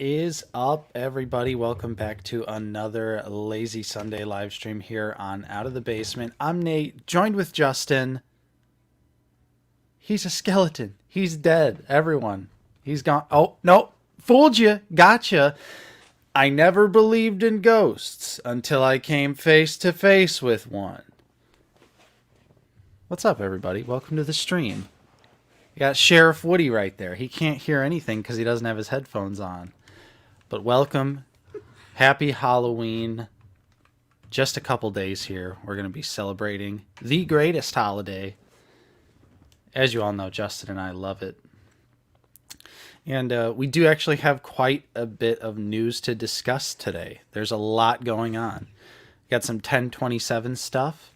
is up, everybody? Welcome back to another Lazy Sunday live stream here on Out of the Basement. I'm Nate, joined with Justin. He's a skeleton. He's dead, everyone. He's gone. Oh, no. Fooled you. Gotcha. I never believed in ghosts until I came face to face with one. What's up, everybody? Welcome to the stream. You got Sheriff Woody right there. He can't hear anything because he doesn't have his headphones on. But welcome. Happy Halloween. Just a couple days here. We're going to be celebrating the greatest holiday. As you all know, Justin and I love it. And we do actually have quite a bit of news to discuss today. There's a lot going on. Got some 1027 stuff.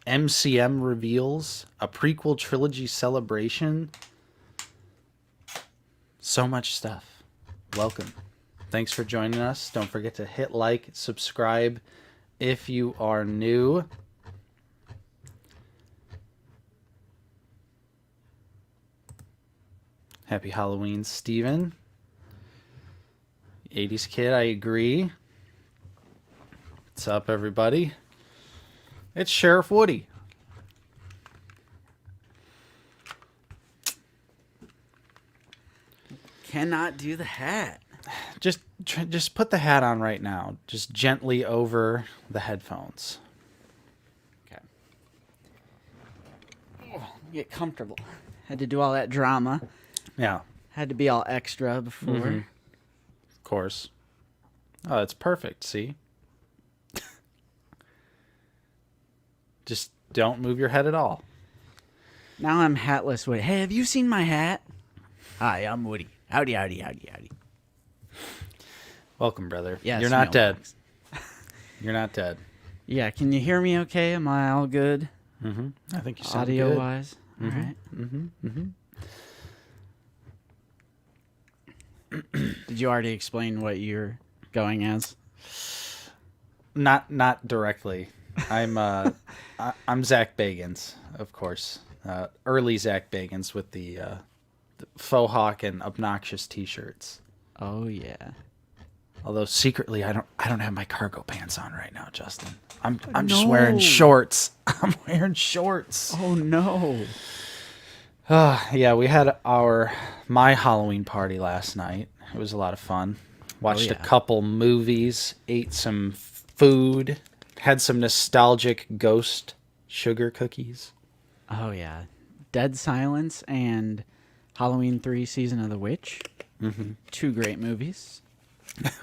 MCM reveals a prequel trilogy celebration. So much stuff. Welcome. Thanks for joining us. Don't forget to hit like, subscribe if you are new. Happy Halloween, Steven. 80s kid, I agree. What's up, everybody? It's Sheriff Woody. Cannot do the hat. Just put the hat on right now. Just gently over the headphones. Okay. Oh, get comfortable. Had to do all that drama. Yeah. Had to be all extra before. Mm-hmm. Of course. Oh, that's perfect. See? Just don't move your head at all. Now I'm hatless Woody. Hey, have you seen my hat? Hi, I'm Woody. Howdy, howdy, howdy, howdy. Welcome, brother. Yeah, you're not dead. You're not dead. Yeah, can you hear me okay? Am I all good? Mm-hmm. I think you sound audio good. wise. Mm-hmm. All right. Mm-hmm. Mm-hmm. Did you already explain what you're going as? Not directly. I'm Zach Bagans, of course. Early Zach Bagans with the faux hawk and obnoxious t-shirts. Oh yeah. Although secretly I don't have my cargo pants on right now, Justin. I'm just No. wearing shorts. I'm wearing shorts. Oh no. Yeah, we had my Halloween party last night. It was a lot of fun. Watched a couple movies, ate some food, had some nostalgic ghost sugar cookies. Oh yeah. Dead Silence and Halloween 3 Season of the Witch. Mm-hmm. Two great movies.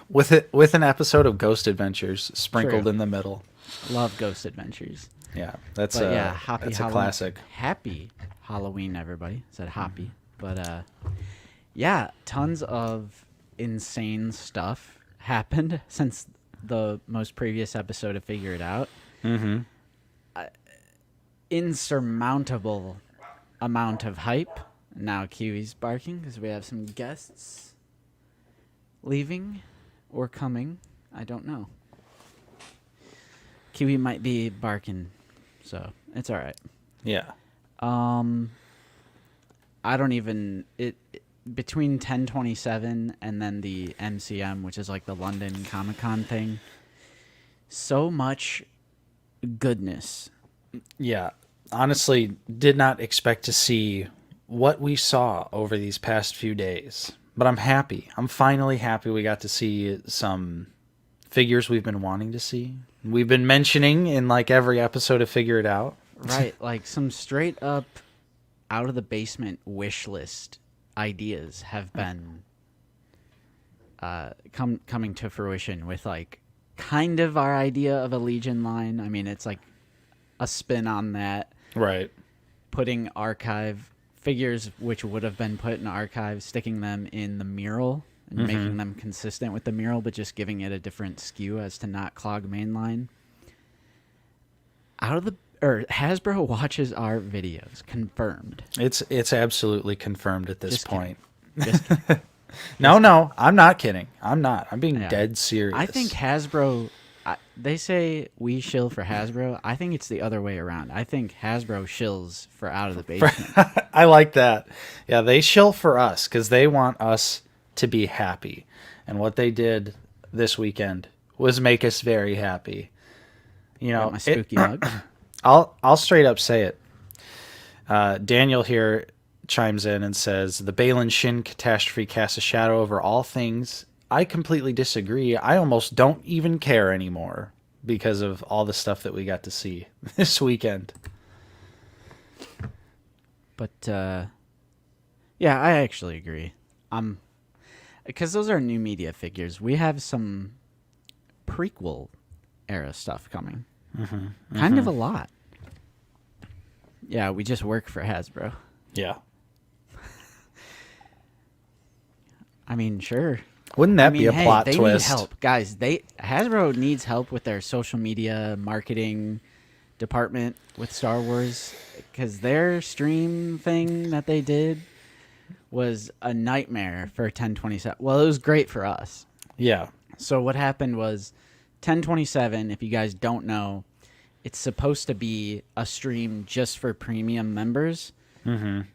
With an episode of Ghost Adventures sprinkled in the middle. Love Ghost Adventures. Yeah, that's happy a classic. Happy Halloween, everybody. Said happy. But yeah, tons of insane stuff happened since the most previous episode of Figure It Out. Mm-hmm. Insurmountable amount of hype. Now Kiwi's barking because we have some guests leaving or coming. I don't know. Kiwi might be barking, so it's all right. Yeah. I don't even between 1027 and then the MCM, which is like the London Comic-Con thing. So much goodness. Yeah. Honestly, did not expect to see what we saw over these past few days. But I'm happy. I'm finally happy we got to see some figures we've been wanting to see. We've been mentioning in like every episode of Figure It Out. Right, like some straight up out of the basement wish list ideas have been coming to fruition with like kind of our idea of a Legion line. I mean, it's like a spin on that. Right. Putting archive figures which would have been put in archives, sticking them in the mural and making them consistent with the mural, but just giving it a different skew as to not clog mainline. Hasbro watches our videos. Confirmed. It's absolutely confirmed at this Just point. Just kidding. No, I'm not kidding. I'm not. I'm being dead serious. I think Hasbro. They say we shill for Hasbro. I think it's the other way around. I think Hasbro shills for Out of the Basement. I like that. Yeah, they shill for us because they want us to be happy. And what they did this weekend was make us very happy. You know, Got my spooky mug. I'll straight up say it. Daniel here chimes in and says, the Balin Shin catastrophe casts a shadow over all things. I completely disagree. I almost don't even care anymore because of all the stuff that we got to see this weekend. But yeah, I actually agree. Because those are new media figures. We have some prequel era stuff coming. Kind of a lot. Yeah, we just work for Hasbro. Yeah. I mean, sure. Wouldn't that be a plot they twist? Need help, guys. Hasbro needs help with their social media marketing department with Star Wars, because their stream thing that they did was a nightmare for 1027. Well, it was great for us. Yeah. So what happened was 1027, if you guys don't know, it's supposed to be a stream just for premium members.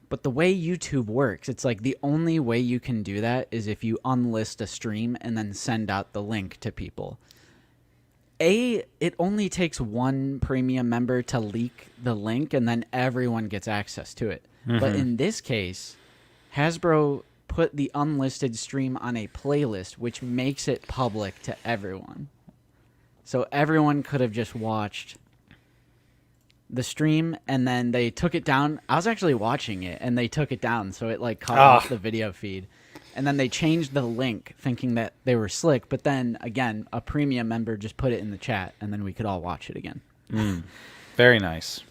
But the way YouTube works, it's like the only way you can do that is if you unlist a stream and then send out the link to people. It only takes one premium member to leak the link, and then everyone gets access to it. But in this case, Hasbro put the unlisted stream on a playlist, which makes it public to everyone. So everyone could have just watched the stream, and then they took it down. I was actually watching it, and they took it down, so it like cut off the video feed. And then they changed the link, thinking that they were slick. But then again, a premium member just put it in the chat, and then we could all watch it again. Very nice.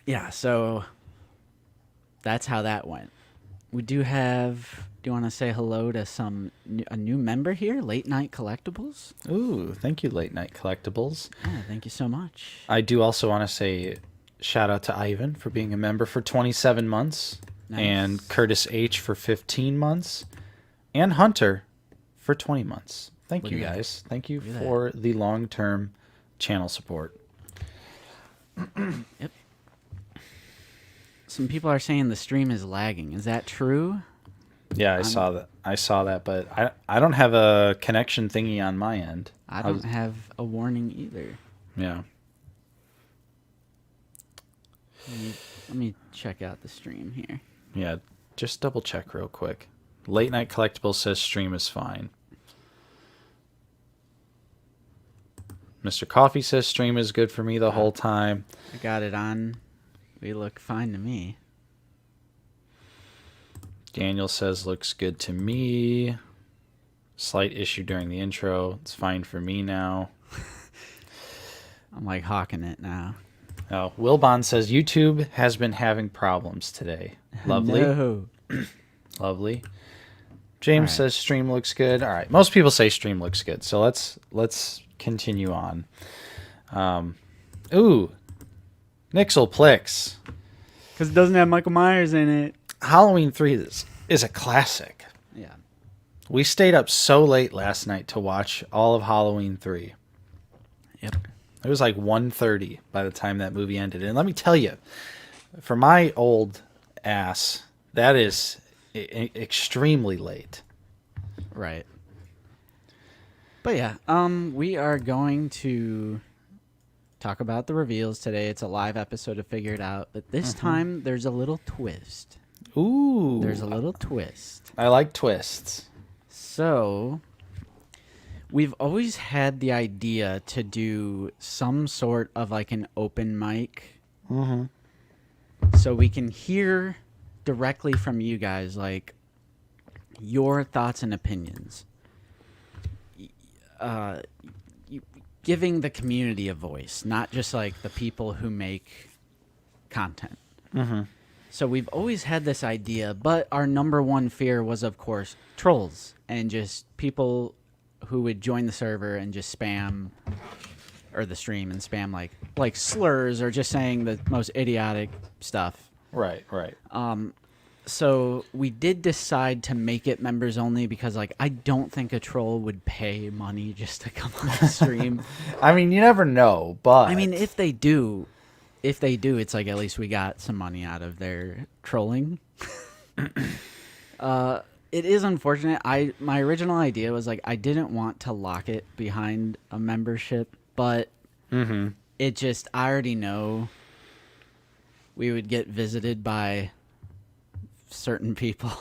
Yeah, so that's how that went. We do have. Do you want to say hello to a new member here, Late Night Collectibles? Ooh, thank you, Late Night Collectibles. Yeah, thank you so much. I do also want to say shout out to Ivan for being a member for 27 months. Nice. And Curtis H for 15 months. And Hunter for 20 months. Thank Look you, at that. guys. Thank you Look at for the long-term channel support. Yep. Some people are saying the stream is lagging. Is that true? Yeah, I saw that, but I don't have a connection thingy on my end. I don't have a warning either. Yeah. Let me check out the stream here. Yeah, just double check real quick. Late Night Collectibles says stream is fine. Mr. Coffee says stream is good for me the whole time. I got it on. We look fine to me. Daniel says looks good to me. Slight issue during the intro. It's fine for me now. I'm like hawking it now. Oh, Wilbon says YouTube has been having problems today. Lovely. No. Lovely. James All right. says stream looks good. All right. Most people say stream looks good. So let's continue on. Ooh. Nixelplix. Because it doesn't have Michael Myers in it. Halloween 3 is a classic. Yeah. We stayed up so late last night to watch all of Halloween 3. Yep. It was like 1:30 by the time that movie ended. And let me tell you, for my old ass, that is extremely late. Right. But yeah, we are going to talk about the reveals today. It's a live episode of Figure It Out, but this time there's a little twist. Ooh. There's a little twist. I like twists. So, we've always had the idea to do some sort of like an open mic. So we can hear directly from you guys, like, your thoughts and opinions. Giving the community a voice, not just like the people who make content. So we've always had this idea, but our number one fear was, of course, trolls and just people who would join the server and just spam, or the stream and spam like slurs or just saying the most idiotic stuff. Right. So we did decide to make it members only because, like, I don't think a troll would pay money just to come on the stream. I mean, you never know, but I mean, if they do, it's like at least we got some money out of their trolling. It is unfortunate. My original idea was like I didn't want to lock it behind a membership, but it just I already know we would get visited by certain people.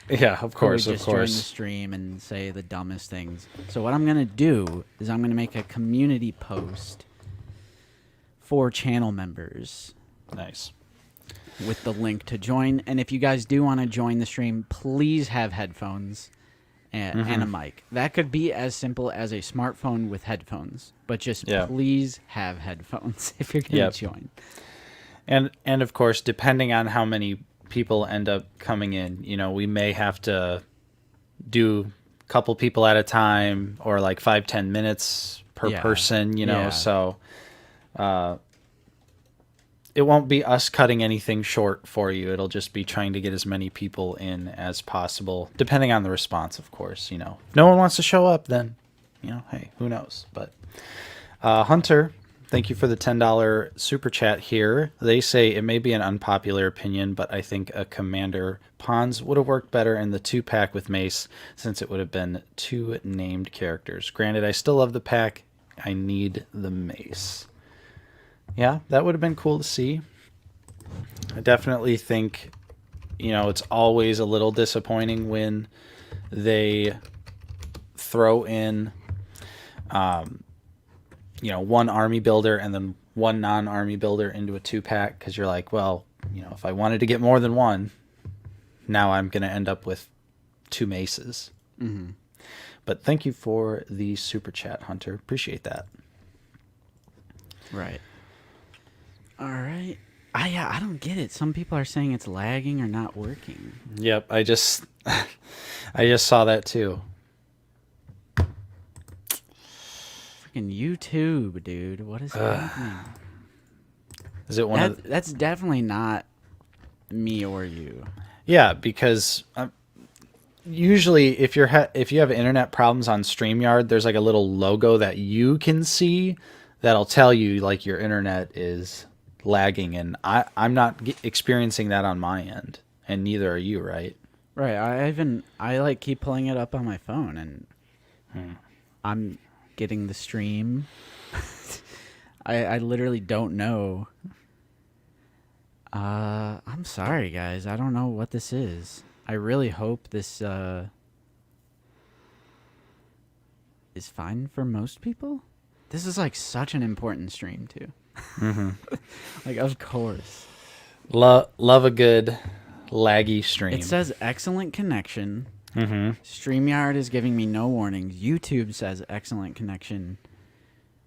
Yeah, of course, who would of just join the course. stream and say the dumbest things. So what I'm gonna do is I'm gonna make a community post for channel members Nice. with the link to join. And if you guys do want to join the stream, please have headphones and a mic. That could be as simple as a smartphone with headphones, but just please have headphones if you're going to join. And of course, depending on how many people end up coming in, you know, we may have to do a couple people at a time or like 5-10 minutes per person, you know, so it won't be us cutting anything short for you. It'll just be trying to get as many people in as possible, depending on the response, of course. You know, if no one wants to show up, then, you know, hey, who knows? But Hunter, thank you for the $10 super chat here. They say it may be an unpopular opinion, but I think a Commander Pawns would have worked better in the 2-pack with Mace, since it would have been 2 named characters. Granted, I still love the pack. I need the Mace. Yeah, that would have been cool to see. I definitely think, you know, it's always a little disappointing when they throw in, you know, one army builder and then one non-army builder into a 2-pack, because you're like, well, you know, if I wanted to get more than one, now I'm going to end up with 2 maces. But thank you for the super chat, Hunter. Appreciate that. Right. All right. I don't get it. Some people are saying it's lagging or not working. Yep, I just saw that too. Freaking YouTube, dude. What is happening? Is it one That's definitely not me or you. Yeah, because usually if you have internet problems on StreamYard, there's like a little logo that you can see that'll tell you like your internet is lagging, and I'm not experiencing that on my end, and neither are you, right? Right. I like keep pulling it up on my phone, and I'm getting the stream. I literally don't know. I'm sorry, guys. I don't know what this is. I really hope this is fine for most people. This is like such an important stream too. Like, of course. Love a good laggy stream. It says excellent connection. StreamYard is giving me no warnings. YouTube says excellent connection.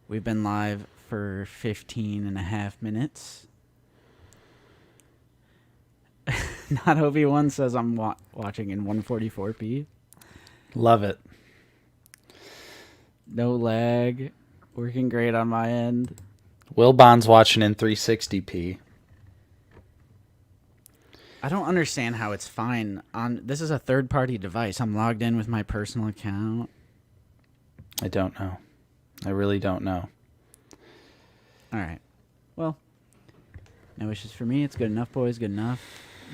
We've been live for 15 and a half minutes. Not Obi-Wan says I'm watching in 144p. Love it. No lag. Working great on my end. Will Bond's watching in 360p. I don't understand how it's fine on. This is a third-party device. I'm logged in with my personal account. I don't know. I really don't know. All right. Well, no issues for me. It's good enough, boys. Good enough.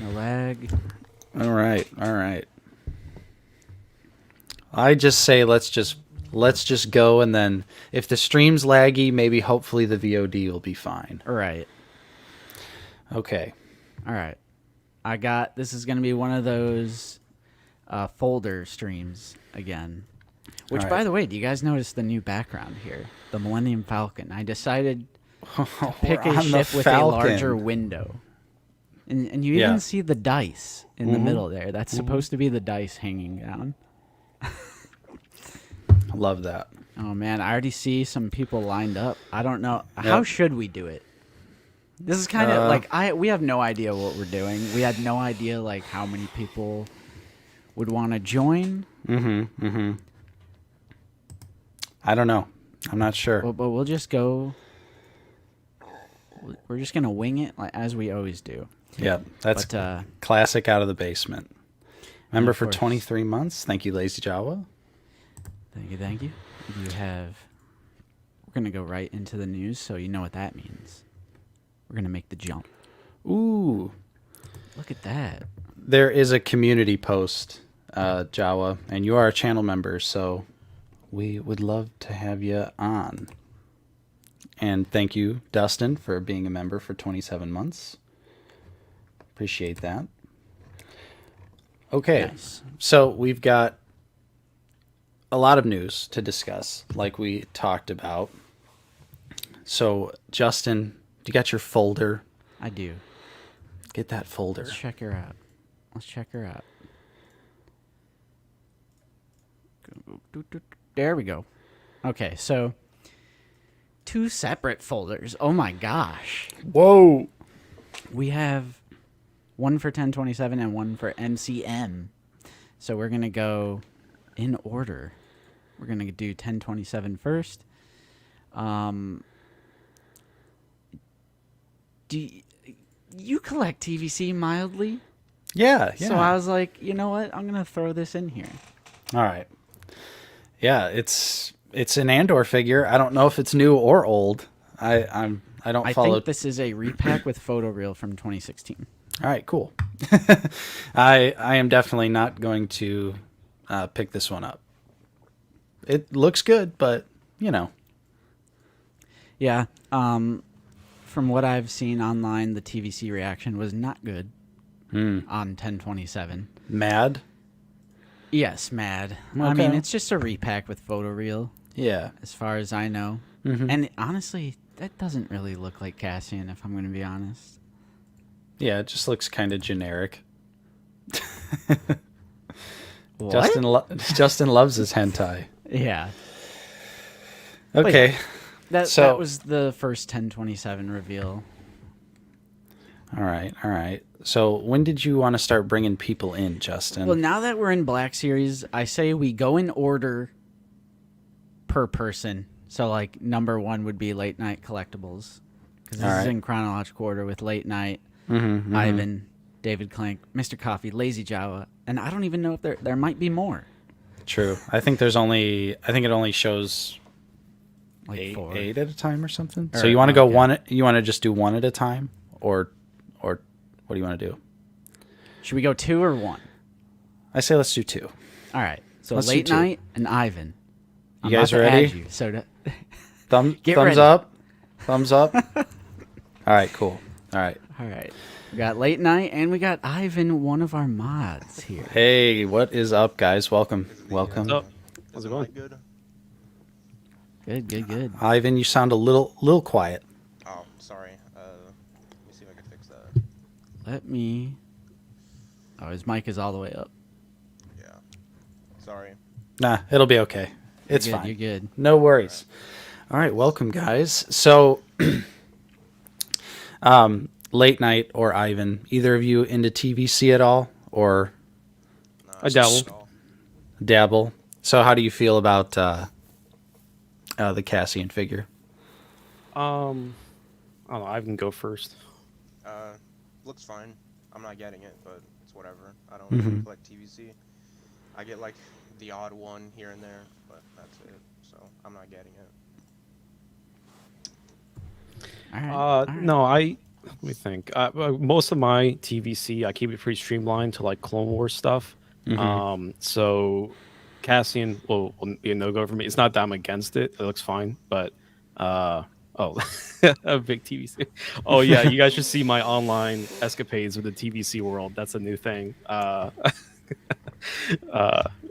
No lag. All right. All right. I just say let's just go, and then if the stream's laggy, maybe hopefully the VOD will be fine. All right. Okay. All right. This is going to be one of those folder streams again. Which, All right. by the way, do you guys notice the new background here? The Millennium Falcon. I decided to pick a ship with a larger window. And you even see the dice in the middle there. That's supposed to be the dice hanging down. Love that. Oh, man. I already see some people lined up. I don't know. How should we do it? This is kind of like we have no idea what we're doing. We had no idea like how many people would want to join. I don't know. I'm not sure. But we'll just go. We're just gonna wing it like as we always do. Yeah, that's classic out of the basement. Member for 23 months. Thank you, Lazy Jawa. Thank you. We're gonna go right into the news, so you know what that means. We're gonna make the jump. Ooh, look at that. There is a community post Jawa, and you are a channel member, so we would love to have you on. And thank you, Dustin, for being a member for 27 months. Appreciate that. Okay, Nice. so we've got a lot of news to discuss, like we talked about. So, Justin, you got your folder? I do. Get that folder. Let's check her out. There we go. Okay, so 2 separate folders. Oh my gosh. Whoa! We have one for 1027 and one for MCM. So we're going to go in order. We're going to do 1027 first. Do you collect TVC mildly? Yeah. So I was like, you know what? I'm going to throw this in here. All right. Yeah, it's an Andor figure. I don't know if it's new or old. I don't I follow. think this is a repack with photoreal from 2016. All right, cool. I am definitely not going to pick this one up. It looks good, but you know. Yeah. From what I've seen online, the TVC reaction was not good on 1027. Mad? Yes, mad. Okay. I mean, it's just a repack with photoreal, Yeah. as far as I know. Mhm. And honestly, that doesn't really look like Cassian, if I'm going to be honest. Yeah, it just looks kind of generic. What? Justin loves his hentai. Yeah. Okay. That was the first 1027 reveal. All right. So when did you want to start bringing people in, Justin? Well, now that we're in Black Series, I say we go in order per person. So, like, number 1 would be Late Night Collectibles. Because this is in chronological order with Late Night, Ivan, David Clank, Mr. Coffee, Lazy Jawa, and I don't even know if there might be more. True. I think it only shows Like 4. 8 at a time or something. Or- So you want to go okay. one? You want to just do one at a time, or what do you want to do? Should we go 2 or 1? I say let's do 2. All right. So Let's do Late 2. Night and Ivan. You I'm guys about to ready? add you, so Thumbs Get ready. up. Thumbs up. All right. Cool. All right. all right. We got Late Night and we got Ivan, one of our mods here. Hey, what is up, guys? Welcome. What's up? How's it going? Good. Good. Ivan, you sound a little quiet. Oh, sorry. Let me see if I can fix that. Let me. Oh, his mic is all the way up. Yeah. Sorry. Nah, it'll be okay. It's You're good, fine. You're good. No worries. All right, welcome, guys. So, Late Night or Ivan, either of you into TVC at all, or No, I dabble. not at all. dabble? So, how do you feel about the Cassian figure? I don't know. I can go first. Looks fine. I'm not getting it, but it's whatever. I don't Mhm. collect TVC. I get like the odd one here and there, but that's it. So I'm not getting it. All right. all right. No, let me think. Most of my TVC, I keep it pretty streamlined to like Clone Wars stuff. So Cassian will be a no-go for me. It's not that I'm against it. It looks fine, but a big TVC. Oh yeah, you guys should see my online escapades with the TVC world. That's a new thing.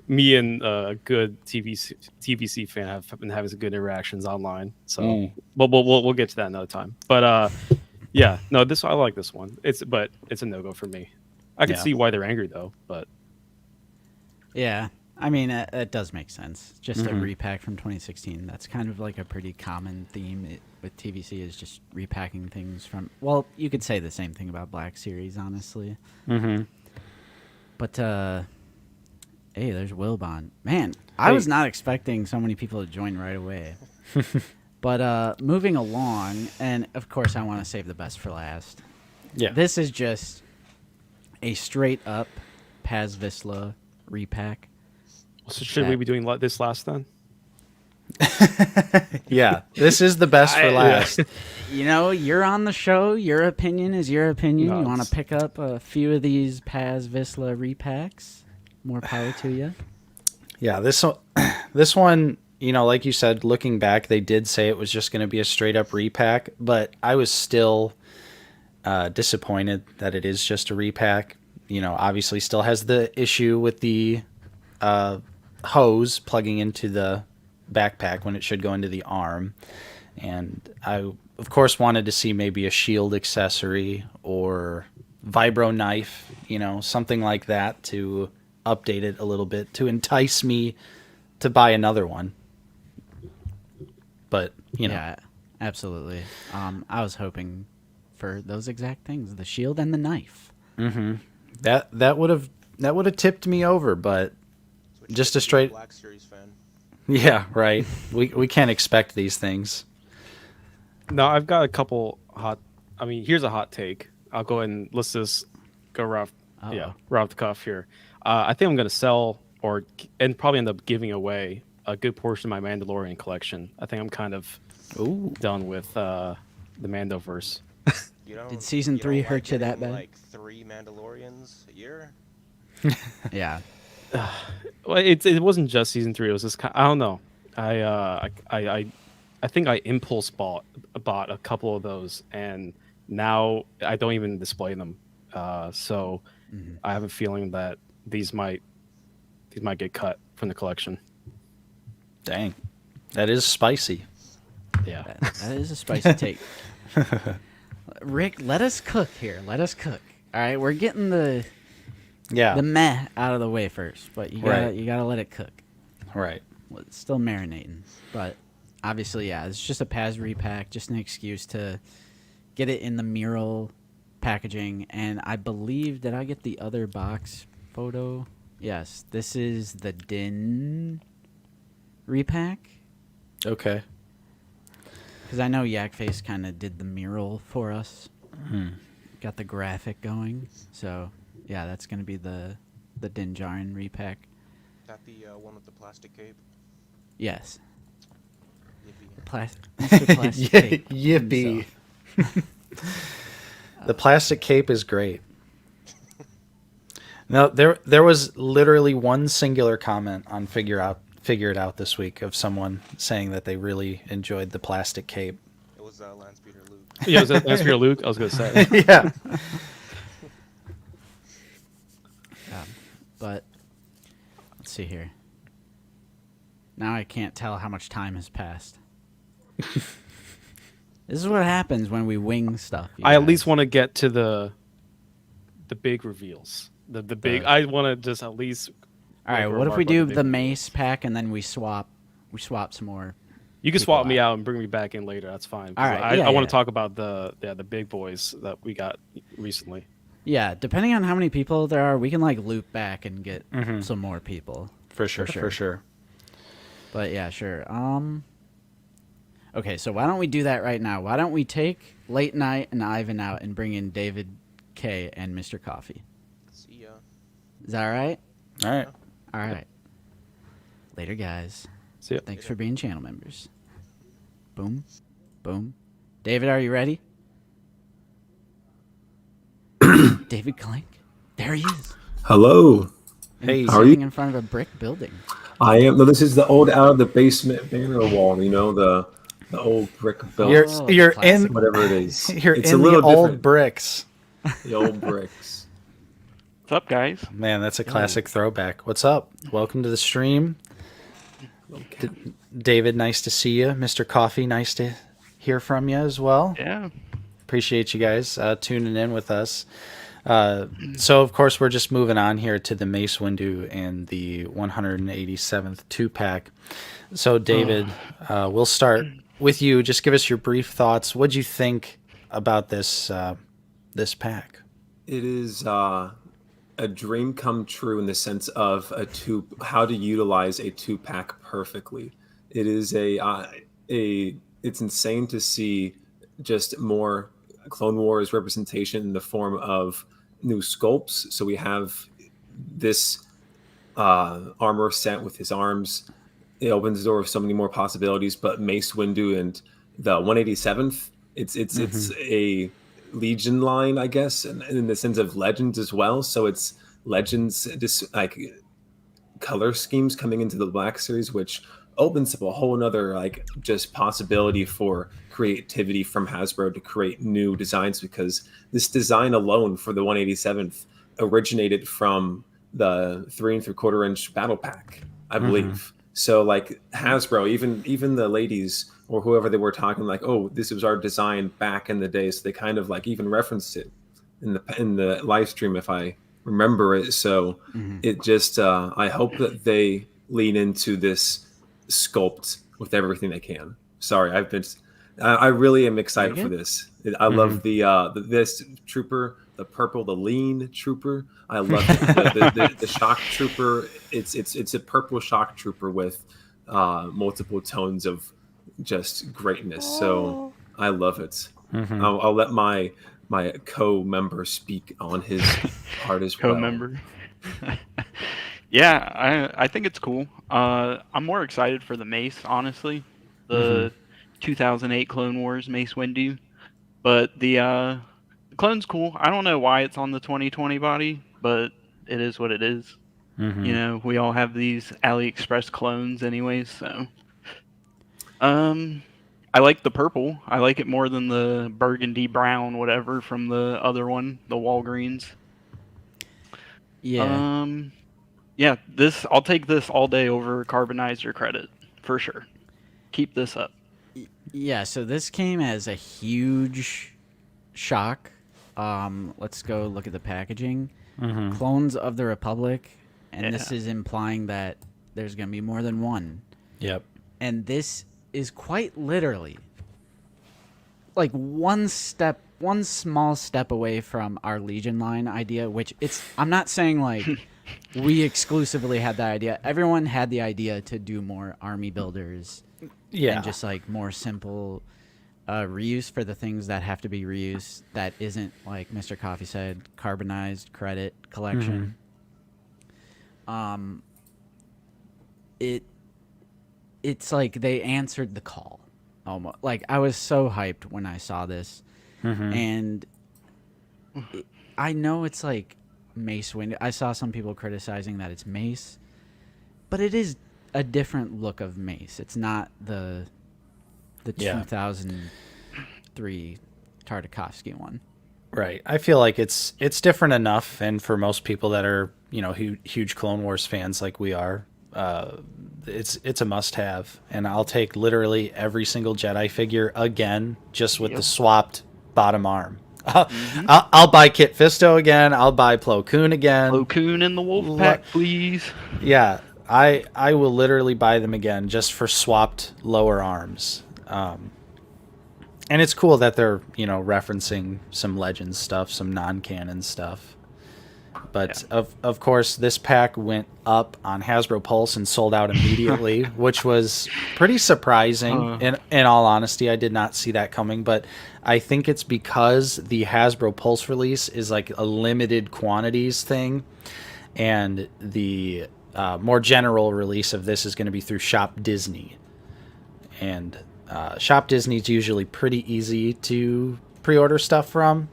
Me and a good TVC fan have been having some good interactions online. So we'll get to that another time. But yeah, no, I like this one. It's a no-go for me. I can Yeah. see why they're angry though, but Yeah. I mean, it does make sense. Just a repack from 2016. That's kind of like a pretty common theme with TVC is just repacking things from. Well, you could say the same thing about Black Series, honestly. Mm-hmm. But hey, there's Wilbon. Man, I was not expecting so many people to join right away. But moving along, and of course, I want to save the best for last. Yeah. This is just a straight up Paz Vizsla repack. so should we be doing this last then? Yeah. This is the best for last. You know, you're on the show. Your opinion is your opinion. No, You want to it's- pick up a few of these Paz Vizsla repacks? more power to you. Yeah, this one, like you said, looking back, they did say it was just going to be a straight up repack, but I was still disappointed that it is just a repack. Obviously still has the issue with the hose plugging into the backpack when it should go into the arm. And I, of course, wanted to see maybe a shield accessory or vibro knife, something like that to update it a little bit to entice me to buy another one. But, Yeah, absolutely. I was hoping for those exact things, the shield and the knife. Mm-hmm. That would have tipped me over, but Switch to just a be straight. Black Series fan. Yeah, right. We can't expect these things. No, I've got a couple hot. I mean, here's a hot take. I'll go ahead and let's just go right off the cuff here. I think I'm going to sell and probably end up giving away a good portion of my Mandalorian collection. I think I'm kind of done with the Mandoverse. Did season 3 hurt you that bad? Like 3 Mandalorians a year? Yeah. Well, it wasn't just season 3. It was just I don't know. I think I impulse bought a couple of those, and now I don't even display them. So I have a feeling that these might get cut from the collection. Dang, that is spicy. Yeah, That is a spicy take. Rick, let us cook here. Let us cook. All right, we're getting the meh out of the way first, but you gotta let it cook. Right. Well, it's still marinating, but obviously, yeah, it's just a Paz repack, just an excuse to get it in the mural packaging. And I believe, did I get the other box photo? Yes, this is the Din repack. Okay. Because I know Yakface kind of did the mural for us. Got the graphic going. So, yeah, that's going to be the Din Djarin repack. Is that the one with the plastic cape? Yes. Yippee. Mr. Plastic Cape Yippee. himself. The plastic cape is great. No, there was literally one singular comment on Figure It Out this week of someone saying that they really enjoyed the plastic cape. It was Lance Peter Luke. yeah. Was that Lance Peter Luke? I was gonna say. Yeah. But let's see here. Now I can't tell how much time has passed. This is what happens when we wing stuff. I at least want to get to the big reveals. The big. I want to just at least. All right. What if we do the mace pack and then we swap some more? You can people swap me out and bring me back in later. That's fine. All right, I want yeah. to talk about the big boys that we got recently. Yeah, depending on how many people there are, we can like loop back and get some more people. For sure. But yeah, sure. Okay, so why don't we do that right now? Why don't we take Late Night and Ivan out and bring in David K and Mr. Coffee? See ya. Is that all right? All right. All right. Later, guys. See ya. Thanks for being channel members. Boom. Boom. David, are you ready? David Clink. There he is. Hello. Hey, How are Sitting you? in front of a brick building. I am. No, this is the old out of the basement burial wall. You know, the old brick building, you're classic. in whatever it is. you're It's in a the little old different. bricks. The old bricks. What's up, guys? Man, that's a classic throwback. What's up? Welcome to the stream. David, nice to see you. Mr. Coffee, nice to hear from you as well. Yeah. Appreciate you guys tuning in with us. So, of course, we're just moving on here to the Mace Windu and the 187th 2-pack. So, David, we'll start with you. Just give us your brief thoughts. What'd you think about this pack? It is a dream come true in the sense of how to utilize a 2-pack perfectly. It is it's insane to see just more Clone Wars representation in the form of new sculpts. So we have this armor set with his arms. It opens the door of so many more possibilities. But Mace Windu and the 187th, it's a Legion line, I guess, and in the sense of Legends as well. So it's Legends, just like color schemes coming into the Black Series, which opens up a whole nother like just possibility for creativity from Hasbro to create new designs, because this design alone for the 187th originated from the 3 3/4 inch battle pack, I believe. So like Hasbro, even the ladies or whoever they were talking like, oh, this was our design back in the day. So they kind of like even referenced it in the live stream, if I remember it. So it just I hope that they lean into this sculpt with everything they can. Sorry, I really am excited for this. I love this trooper, the purple, the lean trooper. I love the shock trooper. It's a purple shock trooper with multiple tones of just greatness. So I love it. I'll let my co-member speak on his part as well. Co-member. Yeah, I think it's cool. I'm more excited for the Mace, honestly. The 2008 Clone Wars Mace Windu. But the clone's cool. I don't know why it's on the 2020 body, but it is what it is. You know, we all have these AliExpress clones anyways, so. I like the purple. I like it more than the burgundy brown, whatever, from the other one, the Walgreens. Yeah. Yeah, I'll take this all day over Carbonizer credit, for sure. Keep this up. Yeah, so this came as a huge shock. Let's go look at the packaging. Clones of the Republic, and this is implying that there's going to be more than one. Yep. And this is quite literally like one small step away from our Legion line idea, which I'm not saying like we exclusively had that idea. Everyone had the idea to do more army builders. Yeah. And just like more simple reuse for the things that have to be reused that isn't, like Mr. Coffee said, carbonized credit collection. It's like they answered the call almost. Like I was so hyped when I saw this. And I know it's like Mace Windu. I saw some people criticizing that it's Mace, but it is a different look of Mace. It's not the 2003 Tartakovsky one. Right. I feel like it's different enough, and for most people that are, huge Clone Wars fans like we are, it's a must-have. And I'll take literally every single Jedi figure again, just with the swapped bottom arm. I'll buy Kit Fisto again. I'll buy Plo Koon again. Plo Koon in the Wolf Pack, please. Yeah, I will literally buy them again just for swapped lower arms. And it's cool that they're, referencing some Legends stuff, some non-canon stuff. But of course, this pack went up on Hasbro Pulse and sold out immediately, which was pretty surprising. In all honesty, I did not see that coming. But I think it's because the Hasbro Pulse release is like a limited quantities thing, and the more general release of this is going to be through Shop Disney. And Shop Disney is usually pretty easy to pre-order stuff from.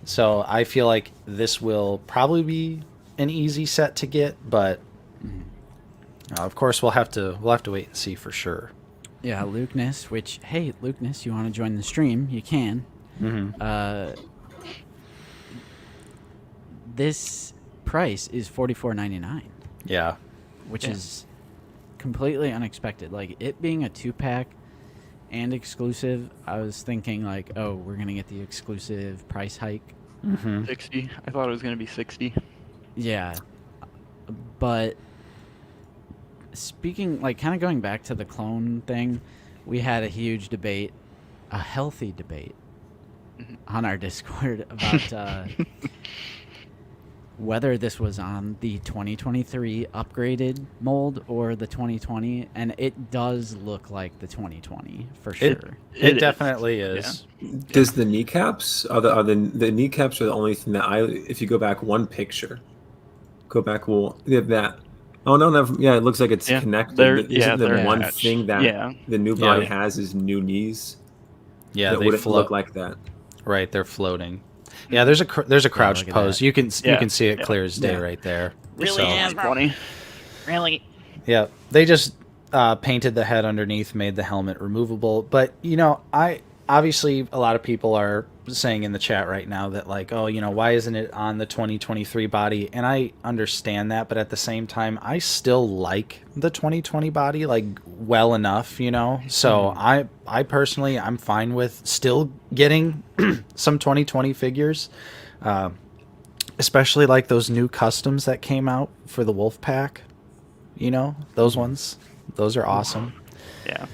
So I feel like this will probably be an easy set to get, but of course we'll have to wait and see for sure. Yeah, Lukeness, which, hey, Lukeness, you want to join the stream, you can. This price is $44.99. Yeah. Which is completely unexpected. Like, it being a 2-pack and exclusive, I was thinking, like, oh, we're going to get the exclusive price hike. 60. I thought it was going to be 60. Yeah. But speaking, like, kind of going back to the clone thing, we had a huge debate, a healthy debate, on our Discord about whether this was on the 2023 upgraded mold or the 2020, and it does look like the 2020 for sure. It definitely is. Yeah. Does the kneecaps are the kneecaps are the only thing that if you go back one picture, they have that. Oh no, it looks like it's connected. Isn't the one thing that the new body has is new knees? Yeah, they look like that. Right, they're floating. Yeah, there's a crouch pose. You can see it clear as day right there. Really, Hasbro. Really? Yeah, they just painted the head underneath, made the helmet removable. But I obviously a lot of people are saying in the chat right now that like, oh, why isn't it on the 2023 body? And I understand that, but at the same time, I still like the 2020 body like well enough, So I personally I'm fine with still getting some 2020 figures. Especially like those new customs that came out for the wolf pack. Those ones. Those are awesome. Yeah.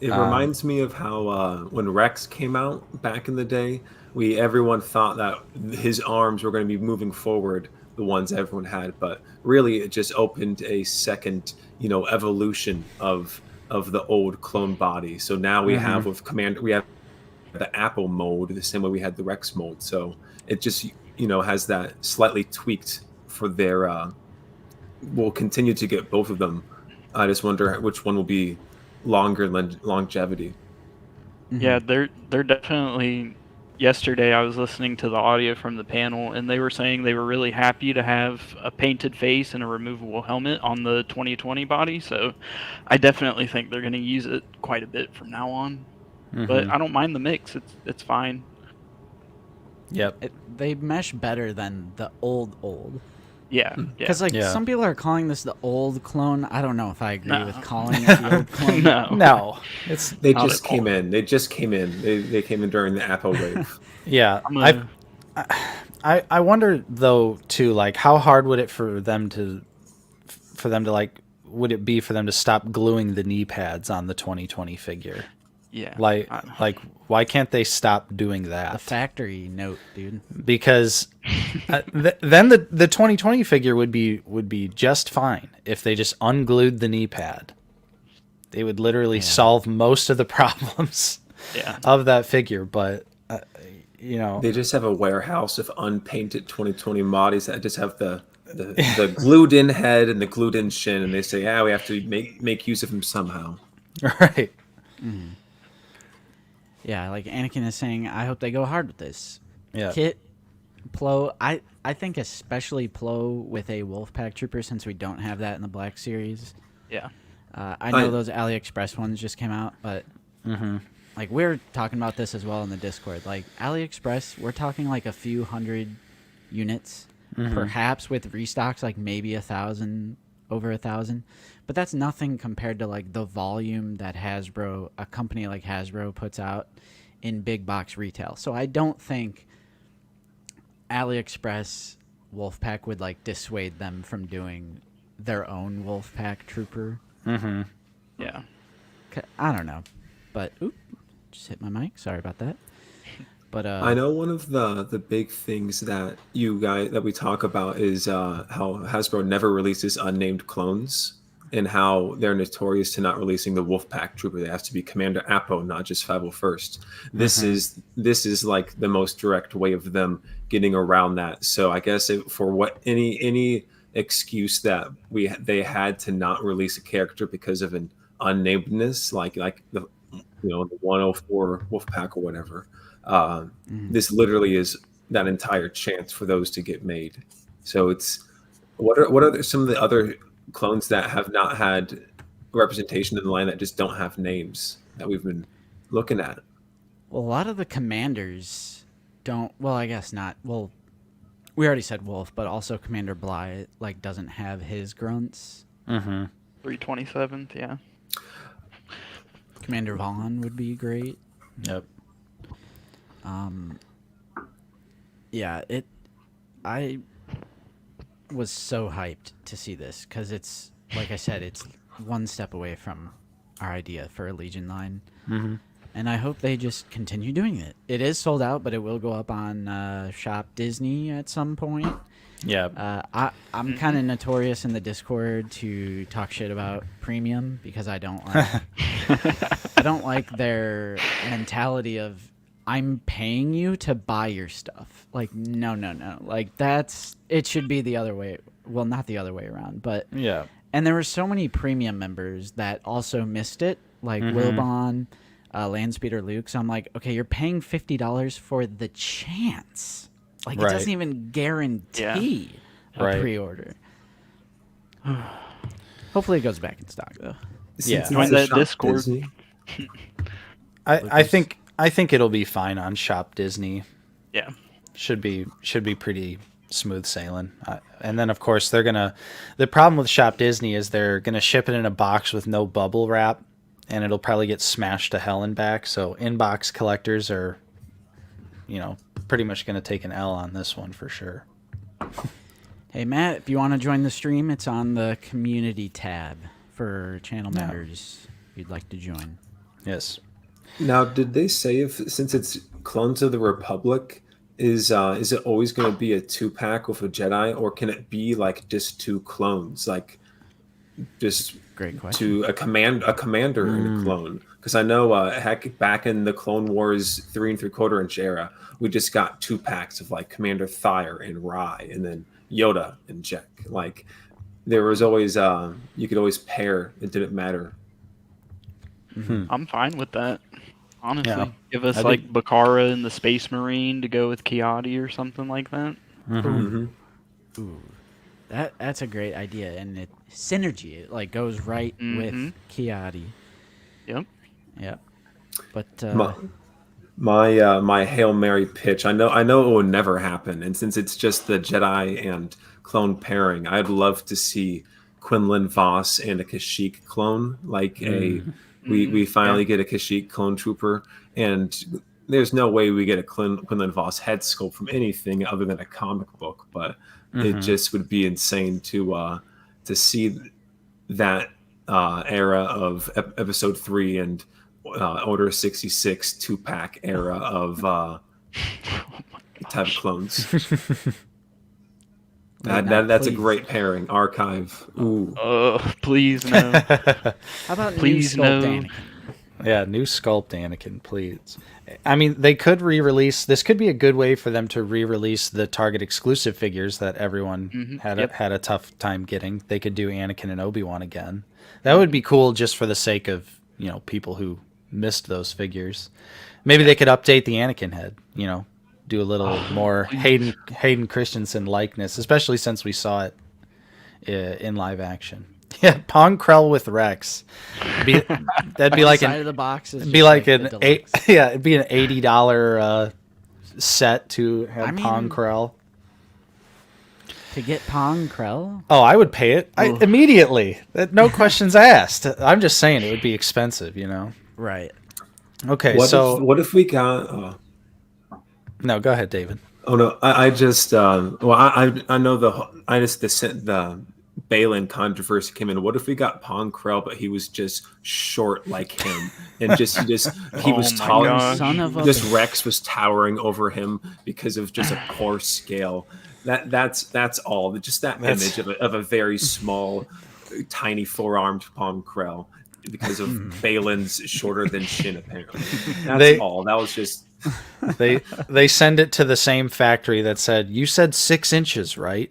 It reminds me of how when Rex came out back in the day, everyone thought that his arms were going to be moving forward, the ones everyone had, but really it just opened a second, evolution of the old clone body. So now we have with Commander, we have the Apple mode, the same way we had the Rex mode. So it just has that slightly tweaked for their. We'll continue to get both of them. I just wonder which one will be longer longevity. Yeah, they're definitely. Yesterday, I was listening to the audio from the panel, and they were saying they were really happy to have a painted face and a removable helmet on the 2020 body. So, I definitely think they're going to use it quite a bit from now on. But I don't mind the mix; it's fine. Yep. They mesh better than the old. Yeah, Because yeah. some people are calling this the old clone. I don't know if I agree with calling it the old clone. No. They Not just at came all. in. They just came in. They came in during the Apple wave. Yeah. I wonder though too, like how hard would it for them to like would it be for them to stop gluing the knee pads on the 2020 figure? Yeah. Like why can't they stop doing The that? factory note, dude. Because then the 2020 figure would be just fine if they just unglued the knee pad. They would literally solve most of the problems of that figure, but They just have a warehouse of unpainted 2020 bodies that just have the glued in head and the glued in shin, and they say, we have to make use of them somehow. right. Yeah, like Anakin is saying, I hope they go hard with this. Yeah. Kit, Plo, I think especially Plo with a Wolfpack Trooper, since we don't have that in the Black Series. Yeah. I know those AliExpress ones just came out, but like we're talking about this as well in the Discord. Like AliExpress, we're talking like a few hundred units, perhaps with restocks like maybe 1,000, over 1,000. But that's nothing compared to like the volume that a company like Hasbro puts out in big box retail. So I don't think AliExpress Wolfpack would like dissuade them from doing their own Wolfpack Trooper. Yeah. I don't know, but just hit my mic. Sorry about that. But I know one of the big things that we talk about is how Hasbro never releases unnamed clones, and how they're notorious to not releasing the Wolfpack Trooper. They have to be Commander Apo, not just 501st. This is like the most direct way of them getting around that. So I guess for any excuse that they had to not release a character because of an unnamedness, like the 104 Wolfpack or whatever. This literally is that entire chance for those to get made. So it's what are some of the other clones that have not had representation in the line that just don't have names that we've been looking at? Well, a lot of the commanders don't. Well, I guess not. Well, we already said Wolf, but also Commander Bly like doesn't have his grunts. 327th, yeah. Commander Vaughn would be great. Yep. Yeah, I was so hyped to see this because it's, like I said, it's one step away from our idea for a Legion line. And I hope they just continue doing it. It is sold out, but it will go up on Shop Disney at some point. Yeah. I'm kind of notorious in the Discord to talk shit about premium because I don't like I don't like their mentality of I'm paying you to buy your stuff. Like no. Like it should be the other way. Well, not the other way around, but Yeah. And there were so many premium members that also missed it, like Wilbon, Landspeeder Luke. So I'm like, okay, you're paying $50 for the chance. Like, Right. it doesn't even guarantee a Right. pre-order. Hopefully it goes back in stock though. Yeah. Join it's a that Shop Discord. Disney, I think it'll be fine on Shop Disney. Yeah. Should be pretty smooth sailing. And then of course the problem with Shop Disney is they're gonna ship it in a box with no bubble wrap, and it'll probably get smashed to hell and back. So inbox collectors are, pretty much gonna take an L on this one for sure. Hey Matt, if you want to join the stream, it's on the community tab for channel members. If you'd like to join. Yes. Now, did they say if since it's Clones of the Republic, is it always going to be a 2-pack with a Jedi, or can it be like just 2 clones, like just Great question. to a commander and a clone? Because I know heck, back in the Clone Wars 3 3/4 inch era, we just got 2 packs of like Commander Thyre and Rye, and then Yoda and Jek. Like there was always you could always pair. It didn't matter. I'm fine with that. Honestly, Yeah. give us I like Bakara and the Space Marine to go with Kiadi or something like that. Mm-hmm. Ooh, that's a great idea, and synergy. It like goes right with Kiadi. Yep. Yep. But My Hail Mary pitch. I know it will never happen, and since it's just the Jedi and clone pairing, I'd love to see Quinlan Voss and a Kashyyyk clone. Like we finally get a Kashyyyk clone trooper, and there's no way we get a Quinlan Voss head sculpt from anything other than a comic book. But it just would be insane to see that era of Episode 3 and Order 66 2-pack era of type clones. That's a great pairing. Archive. Ooh. Please no. how about Please new sculpt no. Anakin? Yeah, new sculpt Anakin, please. I mean, they could re-release. This could be a good way for them to re-release the Target exclusive figures that everyone had a tough time getting. They could do Anakin and Obi-Wan again. That would be cool, just for the sake of people who missed those figures. Maybe they could update the Anakin head. Do a little more Hayden Christensen likeness, especially since we saw it in live action. Yeah, Pong Krell with Rex. That'd be like Side of the box is it'd be just like the an deluxe. it'd be an $80 set to have I mean- Pong Krell. To get Pong Krell? Oh, I would pay it immediately. No questions asked. I'm just saying it would be expensive, Right. Okay, What if we got? No, go ahead, David. Oh no, I just I know the Balin controversy came in. What if we got Pong Krell, but he was just short like him, and he was my taller. gosh. Son of a Just bitch. Rex was towering over him because of just a poor scale. That's all. Just that image of a very small, tiny 4-armed Pong Krell because of Balin's shorter than Shin. Apparently, that's all. That was just. They send it to the same factory that said, "You said 6 inches, right?"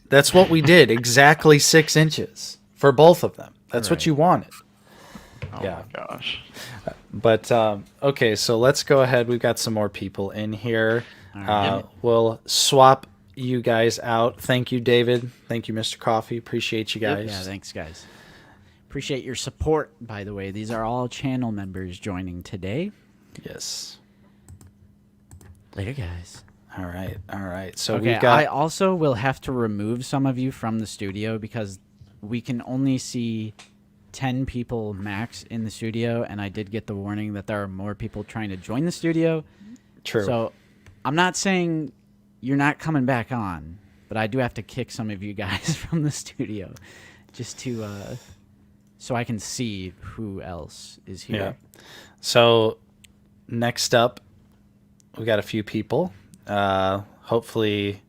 That's what we did. Exactly 6 inches for both of them. That's what you wanted. Oh Yeah. my gosh. But okay, so let's go ahead. We've got some more people in here. We'll swap you guys out. Thank you, David. Thank you, Mr. Coffee. Appreciate you guys. Yeah, thanks, guys. Appreciate your support, by the way. These are all channel members joining today. Yes. Later, guys. All right. So Okay, we've got. I also will have to remove some of you from the studio because we can only see 10 people max in the studio, and I did get the warning that there are more people trying to join the studio. True. So I'm not saying you're not coming back on, but I do have to kick some of you guys from the studio just to so I can see who else is here. Yeah. So next up, we got a few people. Hopefully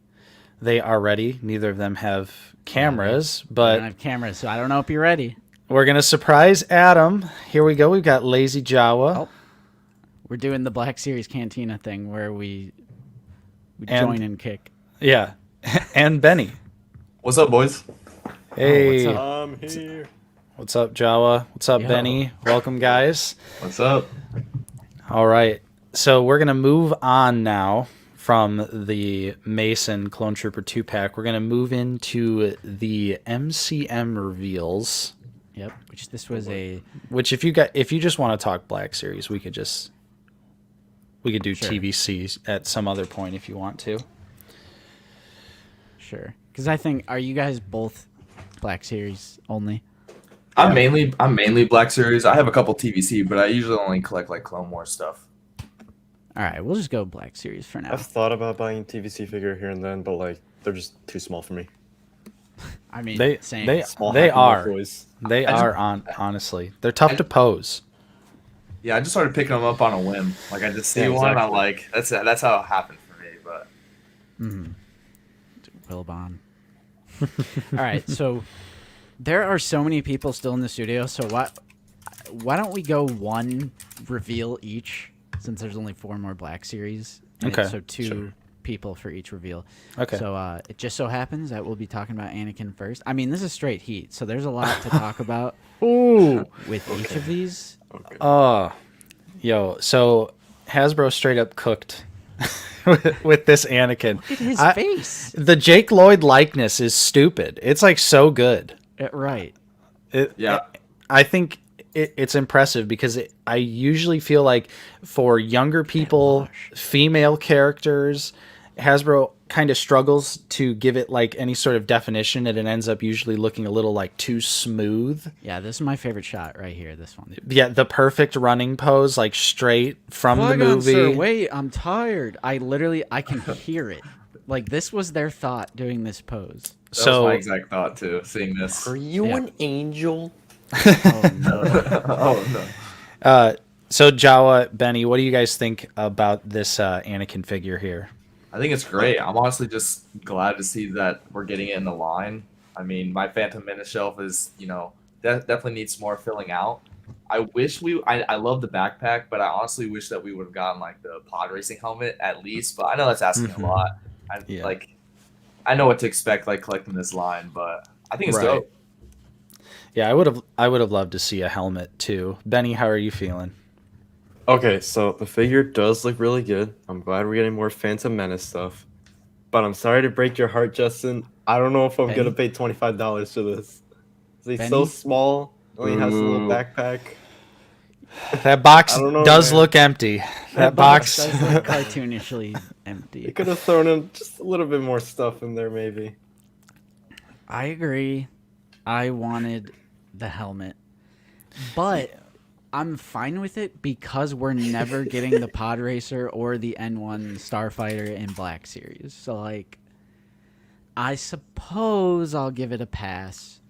they are ready. Neither of them have cameras, I but don't have cameras, so I don't know if you're ready. we're going to surprise Adam. Here we go. We've got Lazy Jawa. Oh. We're doing the Black Series Cantina thing where we And- join and kick. Yeah. And Benny. What's up, boys? Hey. what's up? I'm here. What's up, Jawa? What's up, Yo. Benny? Welcome, guys. What's up? All right. So we're going to move on now from the Mason Clone Trooper 2-pack. We're going to move into the MCM reveals. Yep. Which this was a. Which if you just want to talk Black Series, we could do Sure. TVC at some other point if you want to. Sure. Because I think, are you guys both Black Series only? I'm mainly Black Series. I have a couple TVC, but I usually only collect like Clone Wars stuff. All right, we'll just go Black Series for now. I've thought about buying a TVC figure here and then, but like they're just too small for me. I mean, They same. Small they Happy Meal are toys. they I just- are honestly they're tough to pose. Yeah, I just started picking them up on a whim. Like I just see Yeah, one, I'm exactly. like, that's how it happened for me. But Wilbon. All right, so there are so many people still in the studio. So why don't we go one reveal each, since there's only 4 more Black Series. And Okay, So 2 people for each reveal. Okay. So it just so happens that we'll be talking about Anakin first. I mean, this is straight heat, so there's a lot to talk about Ooh. with each of these. Oh, yo. So Hasbro straight up cooked with this Anakin. Look at his I- face. The Jake Lloyd likeness is stupid. It's like so good. Right. yeah, I think it's impressive because I usually feel like for younger people, wash. female characters, Hasbro kind of struggles to give it like any sort of definition, and it ends up usually looking a little like too smooth. Yeah, this is my favorite shot right here. This one. Yeah, the perfect running pose, like straight from the Qui-Gon, movie. Sir, wait, I'm tired. I can hear it. Like, this was their thought doing this pose. that So was my exact thought too. Seeing this. Are you Yeah. an angel? Oh, no. Oh no. So Jawa, Benny, what do you guys think about this Anakin figure here? I think it's great. I'm honestly just glad to see that we're getting it in the line. I mean, my Phantom Menace shelf is, definitely needs more filling out. I wish I love the backpack, but I honestly wish that we would have gotten like the pod racing helmet at least. But I know that's asking Mhm. a lot. Yeah. I know what to expect like collecting this line, but I think it's Right. dope. Yeah, I would have loved to see a helmet too. Benny, how are you feeling? Okay, so the figure does look really good. I'm glad we're getting more Phantom Menace stuff. But I'm sorry to break your heart, Justin. I don't know if I'm gonna pay $25 for this. He's so Benny? small. Only has a little Ooh. backpack. That box I don't know, does man. look empty. That box. does look cartoonishly You empty. could have thrown in just a little bit more stuff in there, maybe. I agree. I wanted the helmet. But I'm fine with it because we're never getting the Pod Racer or the N1 Starfighter in Black Series. So, like, I suppose I'll give it a pass.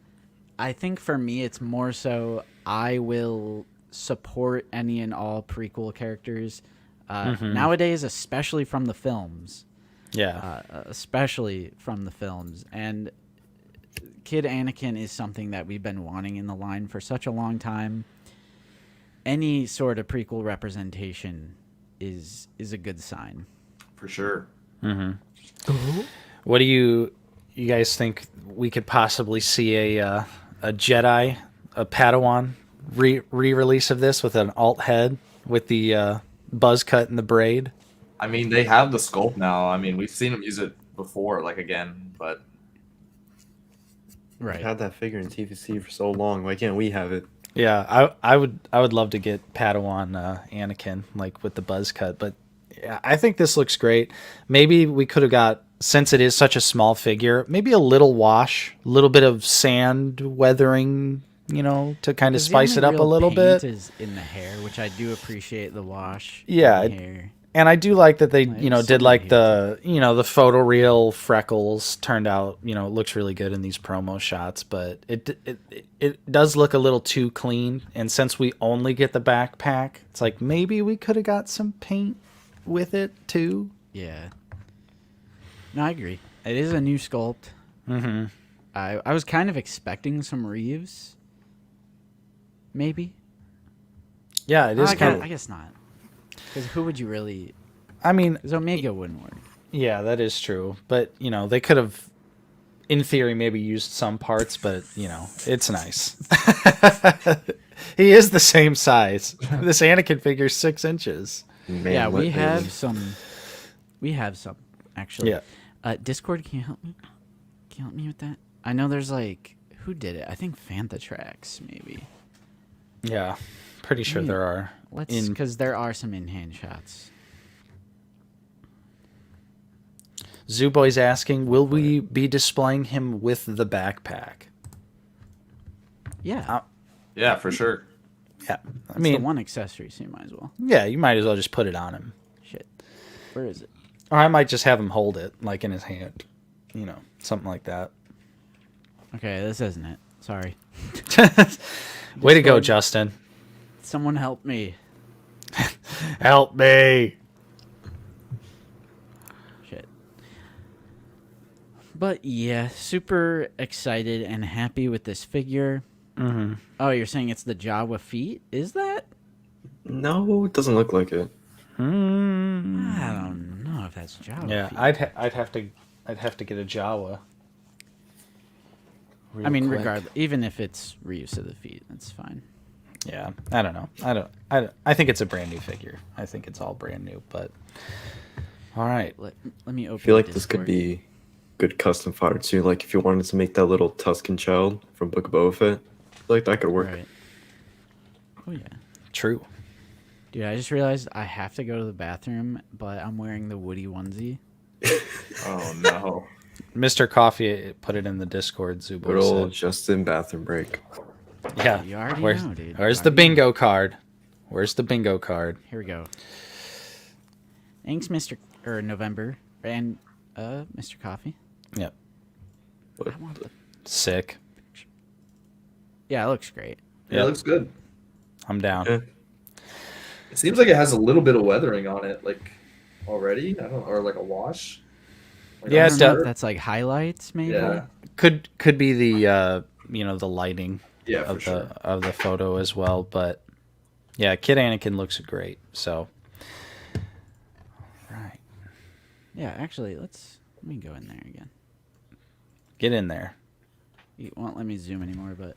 I think for me, it's more so I will support any and all prequel characters. Nowadays, especially from the films. Yeah. Especially from the films. And Kid Anakin is something that we've been wanting in the line for such a long time. Any sort of prequel representation is a good sign. For sure. What do you guys think we could possibly see a Jedi, a Padawan re-release of this with an alt head with the buzz cut and the braid? I mean, they have the sculpt now. I mean, we've seen them use it before, like again, but We Right. had that figure in TVC for so long. Why can't we have it? Yeah, I would love to get Padawan Anakin like with the buzz cut, but yeah, I think this looks great. Maybe we could have got, since it is such a small figure, maybe a little wash, a little bit of sand weathering, to kind of 'Cause the spice it only up a real little paint bit. is in the hair, which I do appreciate the wash. Yeah, in the hair. And I do like that they, Like, did like somebody the photoreal freckles turned out, it looks really good in these promo shots, but it does look a little too clean. And since we only get the backpack, it's like maybe we could have got some paint with it too. Yeah. No, I agree. It is a new sculpt. Mm-hmm. I was kind of expecting some Reeves. Maybe. Yeah, it is I kind of. guess not. Because who would you really? I mean, Because Omega wouldn't work. yeah, that is true. But they could have, in theory, maybe used some parts. But it's nice. He is the same size. This Anakin figure's 6 inches. Man, Yeah, we what have really- some We have some, actually. Yeah. Discord, can you help me? Can you help me with that? I know there's like, who did it? I think Fanta Tracks, maybe. Yeah. Pretty sure there are. Let's, because there are some in-hand shots. Zooboy's asking, will we be displaying him with the backpack? Yeah. Yeah, for sure. Yeah. I It's mean, the one accessory, so you might as well. yeah, you might as well just put it on him. Shit. Where is it? Or I might just have him hold it, like in his hand. You know, something like that. Okay, this isn't it. Sorry. Way to go, Justin. Someone help me. Help me. Shit. But yeah, super excited and happy with this figure. Mm-hmm. Oh, you're saying it's the Jawa feet? Is that? No, it doesn't look like it. I don't know if that's Jawa Yeah, feet. I'd have to get a Jawa. I mean, real quick. regardless, even if it's reuse of the feet, that's fine. Yeah, I don't know. I think it's a brand new figure. I think it's all brand new. But all right, Let me open. I feel like Discord. this could be good custom fodder too. Like if you wanted to make that little Tuscan child from Book of Boba Fett, I feel like that could work. Right. Oh yeah. true. Dude, I just realized I have to go to the bathroom, but I'm wearing the Woody onesie. Oh no. Mr. Coffee put it in the Discord. Good Zubo old said. Justin bathroom break. Yeah. You already Where's, know, dude. where's You the already bingo card? Where's the bingo card? Here we go. Thanks, Mr. November and Mr. Coffee. Yep. I want the... Sick. Yeah, it looks great. Yeah, Yep. it looks good. I'm down. Yeah. It seems like it has a little bit of weathering on it, like already. I don't, or like a wash. Like Yeah, I on don't the know if shirt. that's like highlights, maybe. Yeah. Could be the the lighting Yeah, for of sure. of the photo as well, but yeah, Kid Anakin looks great. So right. Yeah, actually, let me go in there again. Get in there. You won't let me zoom anymore, but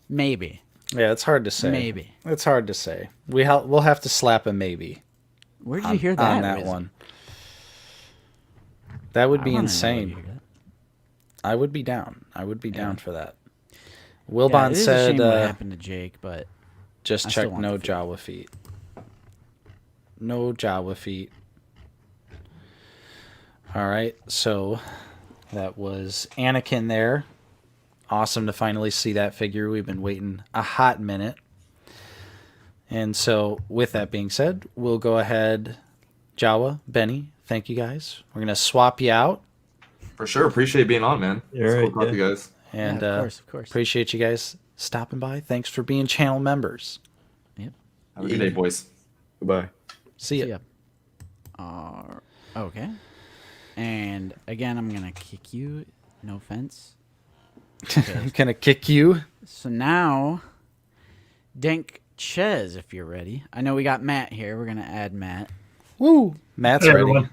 maybe. Yeah, it's hard to say. Maybe. It's hard to say. We'll have to slap a maybe Where did on, you hear that? on that Riz? one. That would I be wanna know where you insane. heard that. I would be down. I would be down Yeah. for that. Yeah, Wilbon it is a said, shame what happened to Jake, but just I still check want no the figure. Jawa feet. No Jawa feet. All right, so that was Anakin there. Awesome to finally see that figure. We've been waiting a hot minute. And so, with that being said, we'll go ahead. Jawa, Benny, thank you guys. We're going to swap you out. For sure. Appreciate being on, man. You're It's right, cool talking to you guys. And yeah, of course. appreciate you guys stopping by. Thanks for being channel members. Yep. Have a good day, boys. Goodbye. See ya. See ya. Okay. And again, I'm gonna kick you. No offense. I'm going to kick you. So now, Dank Ches, if you're ready. I know we got Matt here. We're gonna add Matt. Woo! Matt's Hey, ready. everyone.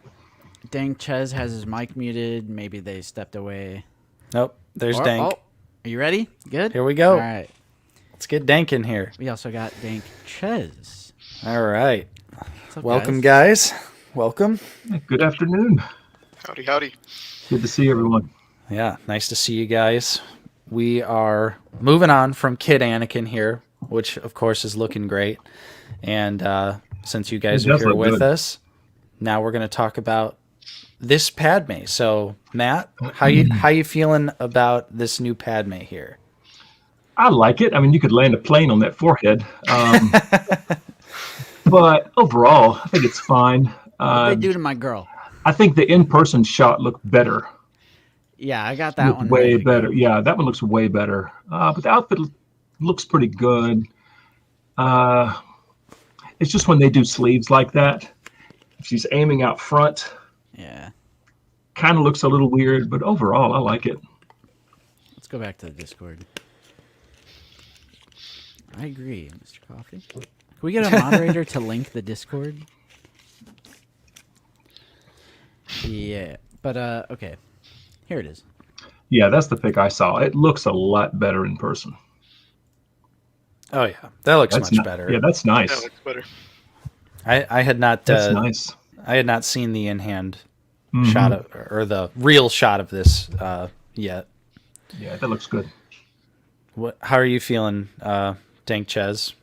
Dank Ches has his mic muted. Maybe they stepped away. Nope, there's Oh, Dank. oh, are you ready? Good. Here we go. All right. Let's get Dank in here. We also got Dank Ches. All right. What's up, Welcome, guys. Welcome. Good afternoon. Howdy, howdy. Good to see everyone. Yeah, nice to see you guys. We are moving on from Kid Anakin here, which of course is looking great. And since you guys It are does here look with good. us, now we're going to talk about this Padme. So, Matt, how you feeling about this new Padme here? I like it. I mean, you could land a plane on that forehead. But overall, I think it's fine. What they do to my girl? I think the in-person shot looked better. Yeah, I got that Looked one. way ready to go. better. Yeah, that one looks way better. But the outfit looks pretty good. It's just when they do sleeves like that, if she's aiming out front, Yeah. kind of looks a little weird. But overall, I like it. Let's go back to the Discord. I agree, Mr. Coffee. Can we get a moderator to link the Discord? Yeah, but okay. Here it is. Yeah, that's the pic I saw. It looks a lot better in person. Oh yeah, that looks That's much ni- better. Yeah, that's nice. That looks better. I had not That's nice. I had not seen the in-hand Mhm. shot of, or the real shot of this yet. Yeah, that looks good. How are you feeling, Dank Ches?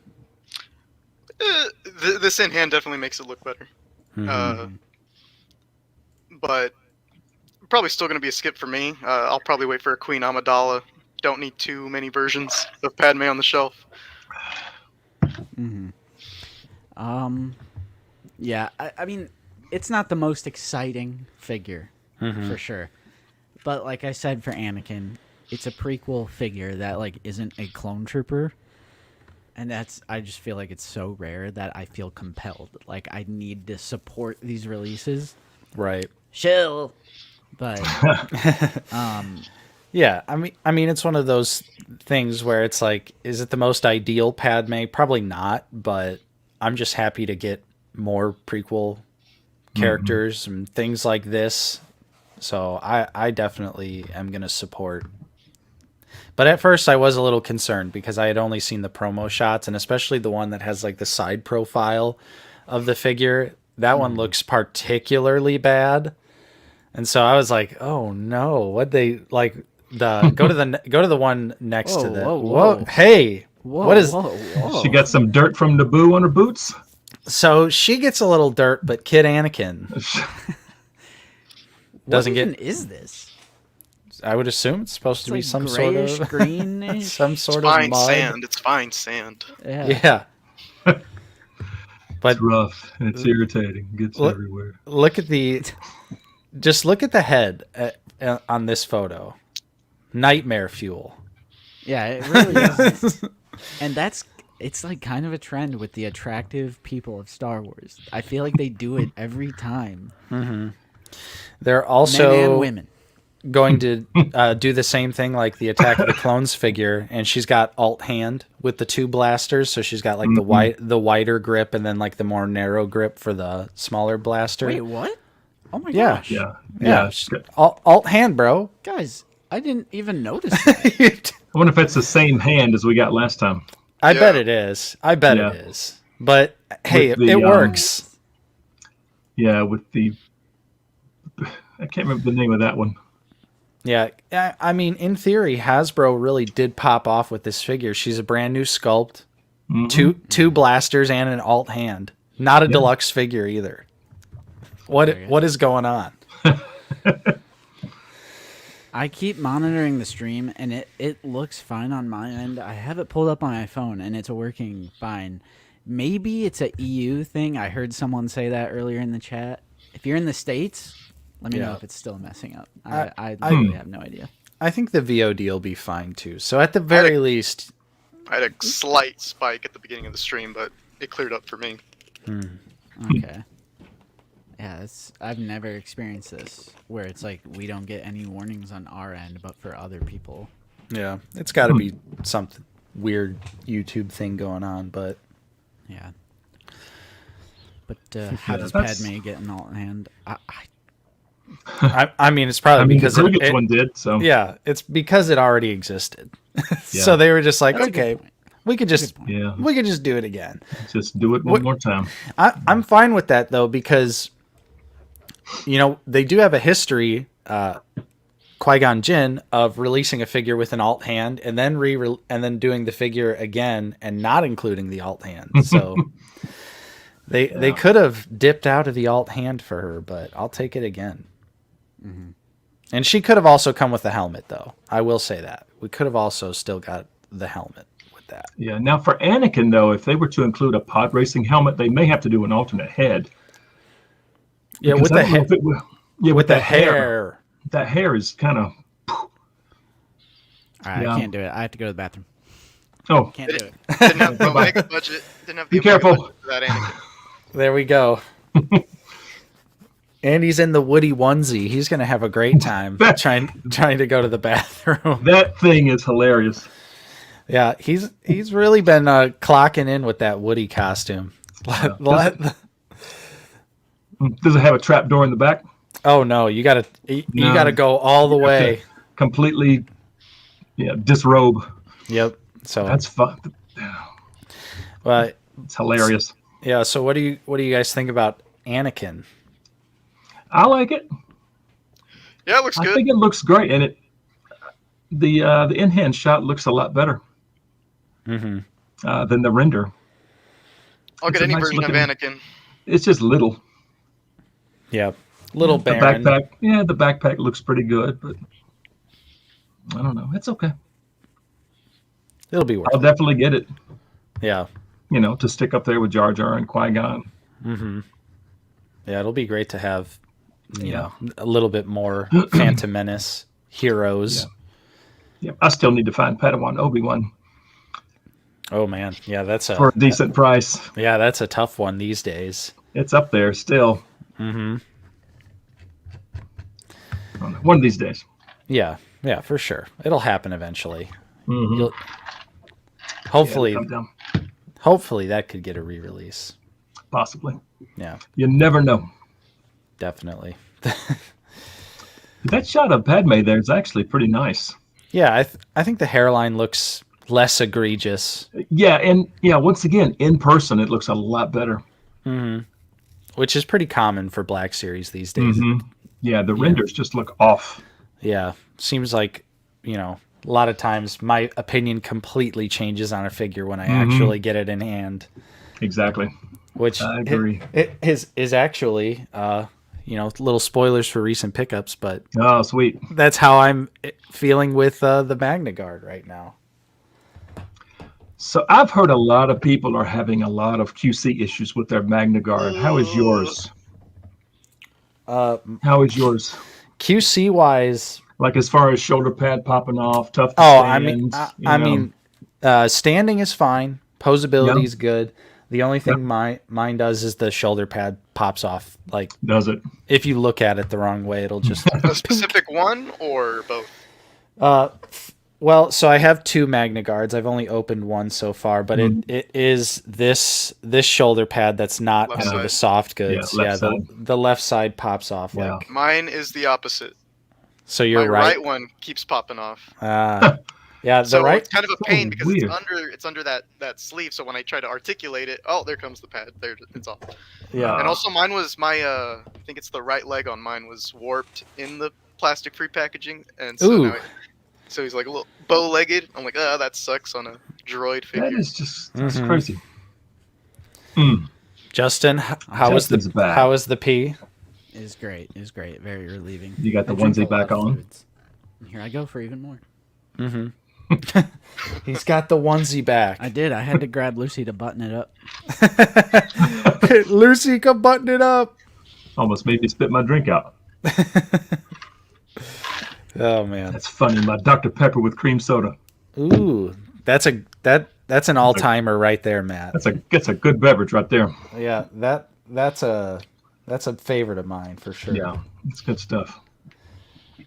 This in hand definitely makes it look better. But probably still going to be a skip for me. I'll probably wait for a Queen Amidala. Don't need too many versions of Padme on the shelf. Yeah, I mean, it's not the most exciting figure, for sure. But like I said for Anakin, it's a prequel figure that like isn't a clone trooper. And I just feel like it's so rare that I feel compelled. Like, I need to support these releases. Right. Chill. But, yeah, I mean, it's one of those things where it's like, is it the most ideal Padme? Probably not, but I'm just happy to get more prequel characters and things like this. So I definitely am going to support. But at first I was a little concerned because I had only seen the promo shots, and especially the one that has like the side profile of the figure. That one looks particularly bad. And so I was like, "Oh no, what they like go to the one next to the whoa. Hey, whoa, what is whoa. She got some dirt from Naboo on her boots. So she gets a little dirt, but Kid Anakin doesn't what even get. is this? I would assume it's supposed to be Like some sort grayish, of greenish. some It's sort of fine mud. sand. It's fine sand. Yeah. But It's rough and it's irritating. It gets everywhere. look at just look at the head on this photo. Nightmare fuel. Yeah, it really is. And it's like kind of a trend with the attractive people of Star Wars. I feel like they do it every time. They're also Men and women. going to do the same thing like the Attack of the Clones figure, and she's got alt hand with the two blasters, so she's got like the wider grip and then like the more narrow grip for the smaller blaster. Wait, what? Oh my Yeah. gosh. Yeah. Alt hand, bro. Guys, I didn't even notice that. I wonder if it's the same hand as we got last time. I bet Yeah. it is. I bet Yeah. it is. But hey, With the, it works. Yeah, with the I can't remember the name of that one. Yeah, I mean, in theory, Hasbro really did pop off with this figure. She's a brand new sculpt, two blasters and an alt hand. Not a deluxe figure either. What is going on? I keep monitoring the stream, and it looks fine on my end. I have it pulled up on my phone, and it's working fine. Maybe it's a EU thing. I heard someone say that earlier in the chat. If you're in the States, let me know if it's still messing up. I literally have no idea. I think the VOD will be fine too. So at the very least, I had a slight spike at the beginning of the stream, but it cleared up for me. Okay. Yeah, I've never experienced this, where it's like we don't get any warnings on our end, but for other people. yeah, it's got to be something weird YouTube thing going on. But Yeah. But how does that's- Padme get an alt hand? I mean, it's probably because the previous one did. So yeah, it's because it already existed. So they were just like, That's a good okay, point. we could just yeah, do it again. just do it one more time. I'm fine with that though, because they do have a history, Qui-Gon Jinn, of releasing a figure with an alt hand and then and then doing the figure again and not including the alt hand. So they could have dipped out of the alt hand for her, but I'll take it again. And she could have also come with the helmet, though. I will say that we could have also still got the helmet with that. Yeah. Now for Anakin though, if they were to include a pod racing helmet, they may have to do an alternate head. Yeah, Because with I the don't know if it will- yeah, with the hair. That hair is kind of. All right, Yeah. I can't do it. I have to go to the bathroom. Oh, Can't do it. Didn't have the Omega budget. Didn't have the Be Omega careful. budget for that Anakin. There we go. And he's in the Woody onesie. He's gonna have a great time trying to go to the bathroom. that thing is hilarious. Yeah, he's really been clocking in with that Woody costume. Does it have a trap door in the back? Oh no, you gotta No. go all the way. Completely, disrobe. Yep. So That's fun. but It's hilarious. yeah. So what do you guys think about Anakin? I like it. Yeah, it looks I good. think it looks great, and the in-hand shot looks a lot better than the render. I'll It's get a any nice version of looking- Anakin. It's just little. Yeah, little The barren. backpack. Yeah, the backpack looks pretty good, but I don't know. It's okay. It'll be worth I'll it. definitely get it. Yeah. To stick up there with Jar Jar and Qui-Gon. Yeah, it'll be great to have, you Yeah. know, a little bit more Phantom Menace heroes. Yeah, I still need to find Padawan Obi-Wan Oh man, yeah, that's for a decent price. yeah, that's a tough one these days. It's up there still. One of these days. Yeah, for sure. It'll happen eventually. Mhm. You'll, hopefully, Come down. hopefully that could get a re-release. Possibly. Yeah, You never know. definitely. That shot of Padme there is actually pretty nice. Yeah, I think the hairline looks less egregious, Yeah, and once again, in person, it looks a lot better. which is pretty common for Black Series these days. Yeah, the renders just look off. Yeah, seems like, you know, a lot of times my opinion completely changes on a figure when I actually get it in hand. Exactly. Which I agree. It is actually, you know, little spoilers for recent pickups, but Oh, sweet. that's how I'm feeling with the Magna Guard right now. So I've heard a lot of people are having a lot of QC issues with their Magna Guard. How is yours? How is yours? QC wise, Like as far as shoulder pad popping off, tough to oh, stand, I mean, standing is fine. Posability Yeah. is good. The only thing mine does is the shoulder pad pops off. Like, does it? if you look at it the wrong way, it'll just. A specific one or both? Well, so I have 2 Magna Guards. I've only opened one so far, but it is this shoulder pad that's not Left under the side. soft goods. Yeah, Yeah, left side. the left side pops off. Yeah. Like, Mine is the opposite. so you're My right. right one keeps popping off. Yeah, the So right. it's kind of a pain Oh, because weird. it's under that sleeve. So when I try to articulate it, oh, there comes the pad. There, it's off. Yeah. And also mine was I think it's the right leg on mine was warped in the plastic-free packaging, and so Ooh. now so he's like a little bow-legged. I'm like, that sucks on a droid figure. That is just that's Mhm. crazy. Justin, how was Justin's back. how was the P? Is great. Is great. Very relieving. You got the I drink onesie a lot back of on? fluids. And here I go for even more. He's got the onesie back. I did. I had to grab Lucy to button it up. Lucy, come button it up. Almost made me spit my drink out. Oh man. That's funny. My Dr. Pepper with cream soda. Ooh, that's an all timer right there, Matt. That's a good beverage right there. Yeah, that's a favorite of mine for sure. Yeah, it's good stuff.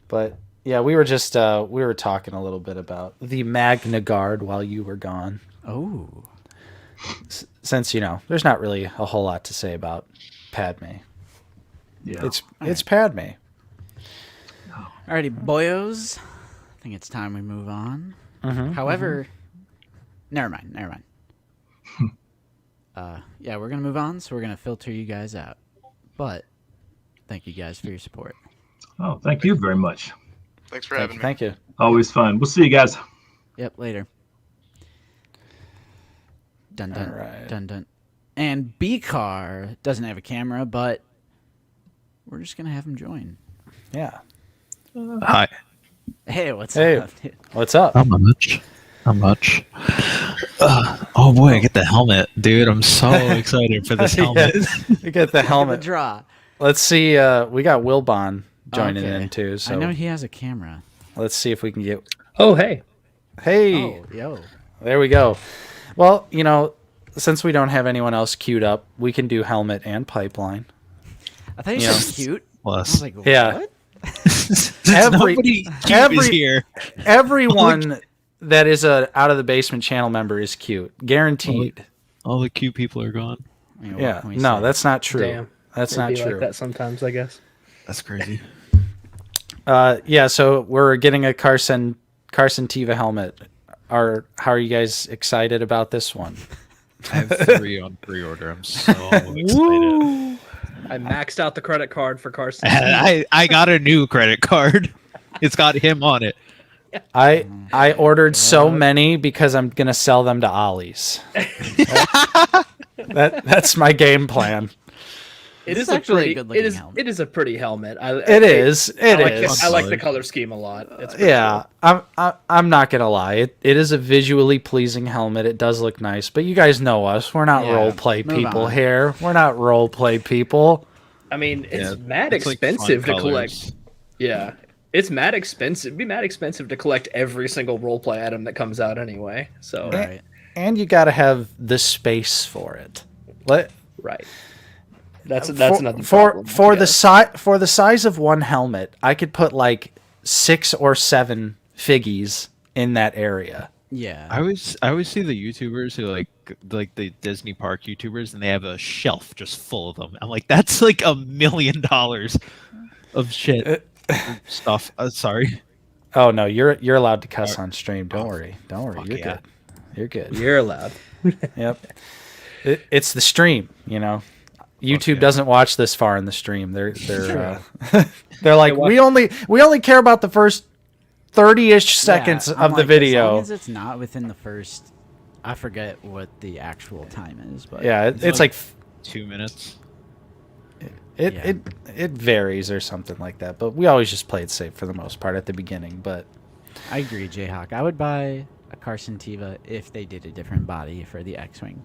But yeah, we were just we were talking a little bit about the Magna Guard while you were gone. Oh. Since, you know, there's not really a whole lot to say about Padme. Yeah. It's Padme. Alrighty, boyos. I think it's time we move on. However, never mind. Yeah, we're gonna move on, so we're gonna filter you guys out. But thank you guys for your support. Oh, thank you very much. Thanks for having me. Thank you. Always fun. We'll see you guys. Yep, later. Dun dun Alright. dun dun. And B-Car doesn't have a camera, but we're just gonna have him join. Yeah. Hi. Hey, what's Hey. up? dude? What's up? Not much. Not much. Oh boy, I get the helmet, dude. I'm so excited for this helmet. You get the The helmet. draw. Let's see. We got Wilbon joining Okay. in too. So I know he has a camera. let's see if we can get. Oh, hey. Hey, Oh, yo. there we go. Well, you know, since we don't have anyone else queued up, we can do helmet and pipeline. I thought you Yeah. said cute. I Plus, was like, Yeah. what? nobody cute is here. Everyone that is a out of the basement channel member is cute, guaranteed. All the cute people are gone. I mean, what Yeah, can we no, say? that's not true. Damn. That's It'd not be true. like that sometimes, I guess. That's crazy. Yeah, so we're getting a Carson Tiva helmet. How are you guys excited about this one? I have 3 on pre-order. I'm so excited. I maxed out the credit card for Carson. I got a new credit card. It's got him on it. I ordered so many because I'm gonna sell them to Ollie's. That's my game plan. It is actually a a good-looking it is helmet. it is a pretty helmet. It is. I like the color scheme a lot. It's pretty Yeah, I'm not gonna lie. It is a visually pleasing helmet. It does look nice, but you guys know us. We're not Yeah, role play move people on. here. We're not role play people. I mean, it's Yeah, mad it's like fun expensive to colors. collect. Yeah, it's mad expensive. It'd be mad expensive to collect every single roleplay item that comes out anyway. So Right. And you got to have the space for it. right. That's for, another for problem, for I the guess. for the size of one helmet. I could put like 6 or 7 figgies in that area. Yeah. I always see the YouTubers who like the Disney park YouTubers, and they have a shelf just full of them. I'm like, that's like $1 million of shit stuff. Sorry. Oh no, you're allowed to cuss on stream. Don't worry. Fuck You're yeah. good. You're good. You're allowed. Yep. It's the stream, you know. YouTube yeah. doesn't watch this far in the stream. They're they're like, watch- we only care about the first 30-ish seconds Yeah, I'm of the like, video. As long as it's not within the first, I forget what the actual time is, but Yeah, it's like 2 minutes. it varies or something like that. But we always just play it safe for the most part at the beginning. But I agree, Jayhawk. I would buy a Carson Tiva if they did a different body for the X-wing.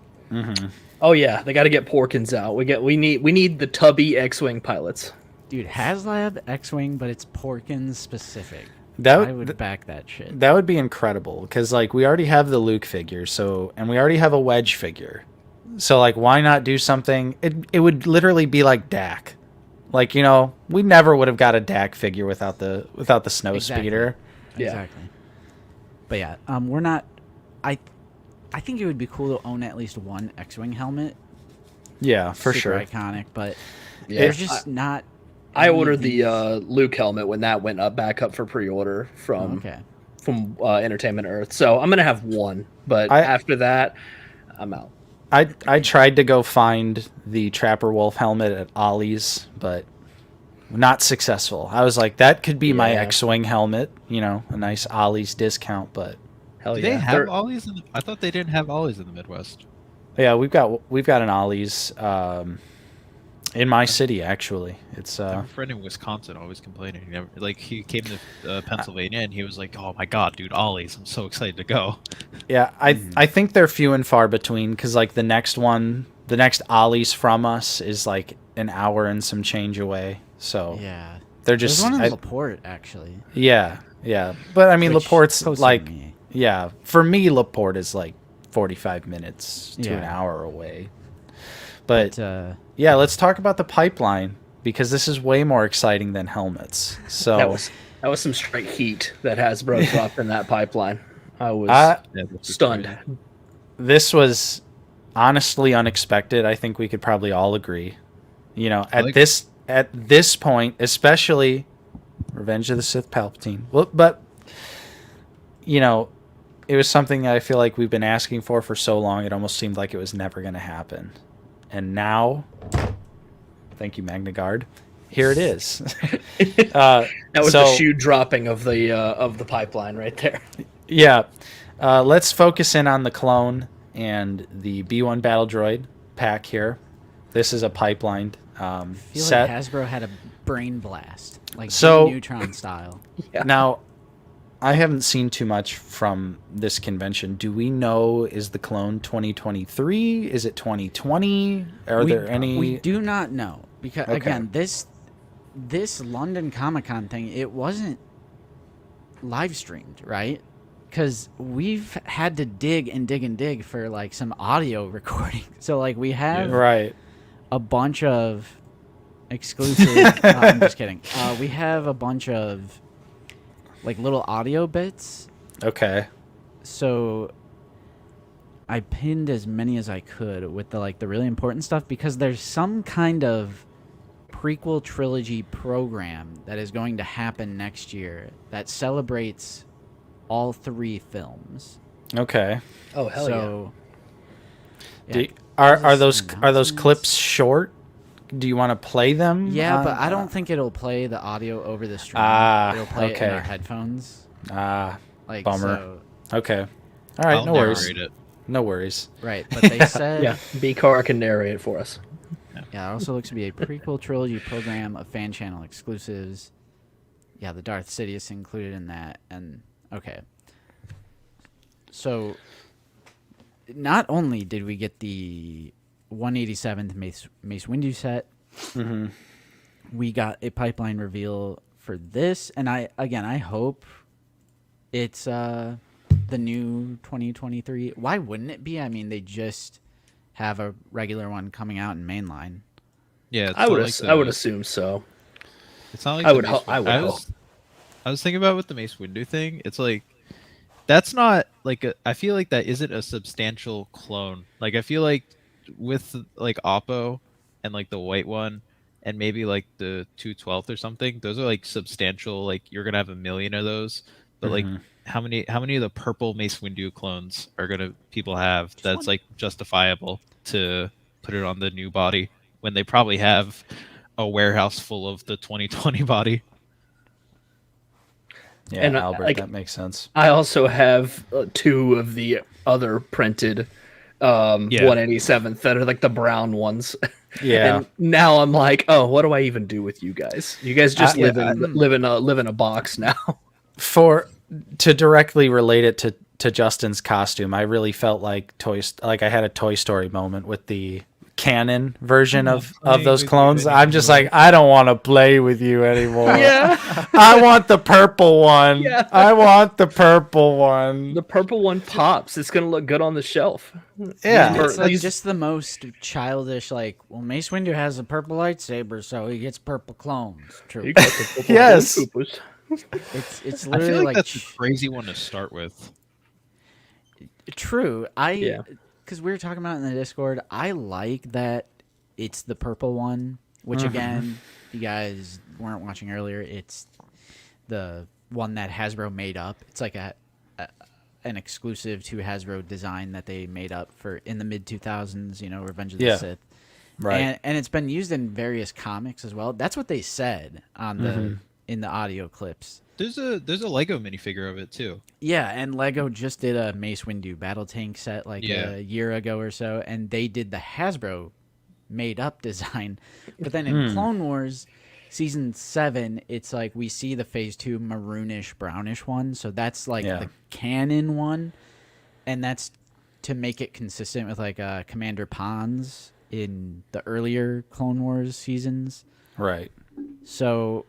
Oh yeah, they got to get Porkins out. We need the tubby X-wing pilots. Dude, HasLab X-wing, but it's Porkins specific. That I would back that shit. that would be incredible because like we already have the Luke figure, and we already have a Wedge figure. So like, why not do something? It would literally be like Dak. Like, you know, we never would have got a Dak figure without the snow Exactly. speeder. Yeah. Exactly. But yeah, we're not. I think it would be cool to own at least one X-wing helmet. Yeah, for Super sure. iconic, but Yeah. there's just not. I any ordered of the these- Luke helmet when that went back up for pre-order from Okay. Entertainment Earth. So I'm gonna have one, but I- after that, I'm out. I tried to go find the Trapper Wolf helmet at Ollie's, but not successful. I was like, that could be my Yeah. X-wing helmet, you know, a nice Ollie's discount, but Hell Do yeah. they have They're- ollies? I thought they didn't have ollies in the Midwest. yeah, we've got an Ollie's in my city actually. It's I have a friend in Wisconsin always complaining. He never, like he came to Pennsylvania and he was like, "Oh my god, dude, ollies! I'm so excited to go." yeah, I think they're few and far between because like the next Ollie's from us is like an hour and some change away. So Yeah. they're There's just one in I- Laporte actually. yeah. But I mean, which Laporte's close to like me. yeah, for me Laporte is like 45 minutes to an Yeah. hour away. But uh, yeah, let's talk about the pipeline because this is way more exciting than helmets. So that was some straight heat that Hasbro dropped in that pipeline. I was I- stunned. this was honestly unexpected. I think we could probably all agree. You know, at this point, especially Revenge of the Sith Palpatine. Well, but you know, it was something that I feel like we've been asking for so long. It almost seemed like it was never going to happen. And now, thank you, Magna Guard. Here it is. That was so- the shoe dropping of the pipeline right there. Yeah. Let's focus in on the clone and the B1 battle droid pack here. This is a pipeline I feel set. like Hasbro had a brain blast, like So- Neutron style. Now, I haven't seen too much from this convention. Do we know, is the clone 2023? Is it 2020? Are there any... We do not know because Okay. again, this London Comic-Con thing, it wasn't live streamed, right? Because we've had to dig and dig and dig for like some audio recording. So like we have Right. a bunch of exclusive. I'm just kidding. We have a bunch of like little audio bits. Okay. So I pinned as many as I could with the really important stuff because there's some kind of prequel trilogy program that is going to happen next year that celebrates all 3 films. Okay. Oh hell so, Do- yeah. are Is this those announcements? clips short? Do you want to play them? Yeah, on- but I don't think it'll play the audio over the stream. Ah, It'll play it in okay. our headphones. Like, bummer. So, Okay. All right, I'll no worries. narrate it. No worries. right, but they said... Yeah, B-Car can narrate it for us. Yeah, it also looks to be a prequel trilogy program of fan channel exclusives. Yeah, the Darth Sidious included in that. And, okay. So, not only did we get the 187th Mace Windu set, we got a pipeline reveal for this. And I hope it's the new 2023. Why wouldn't it be? I mean, they just have a regular one coming out in mainline. Yeah, it's I would not like I would assume so. It's not like I the would Mace ho- I Windu- would hope. I was thinking about with the Mace Windu thing. It's like that's not like I feel like that isn't a substantial clone. Like I feel like with like Oppo and like the white one and maybe like the 212th or something, those are like substantial. Like you're gonna have a million of those. But like how many of the purple Mace Windu clones are gonna people have that's like justifiable to put it on the new body when they probably have a warehouse full of the 2020 body? Yeah, And, Albert, like, that makes sense. I also have 2 of the other printed 187th that are like the brown ones. Yeah. And now I'm like, oh, what do I even do with you guys? You guys just live in a box now. To directly relate it to Justin's costume, I really felt like I had a Toy Story moment with the canon version of those clones. I'm just like, I don't want to play with you anymore. Yeah. I want the purple one. Yeah. I want the purple one. The purple one pops. It's gonna look good on the shelf. Yeah. And it's like just the most childish, like, well, Mace Windu has a purple lightsaber, so he gets purple clones. True. You got the purple Yes. Koopas. It's I literally feel like like that's a crazy one to start with. true. Yeah. Because we were talking about it in the Discord, I like that it's the purple one, which again, you guys weren't watching earlier. It's the one that Hasbro made up. It's like an exclusive to Hasbro design that they made up for in the mid 2000s. You know, Revenge of the Sith. Right. And it's been used in various comics as well. That's what they said on the in the audio clips. There's a Lego minifigure of it too. Yeah, and Lego just did a Mace Windu battle tank set like a year ago or so, and they did the Hasbro made up design. But then in Clone Wars Season 7, it's like we see the Phase 2 maroonish brownish one, so that's like the canon one, and that's to make it consistent with like Commander Pons in the earlier Clone Wars seasons. Right. So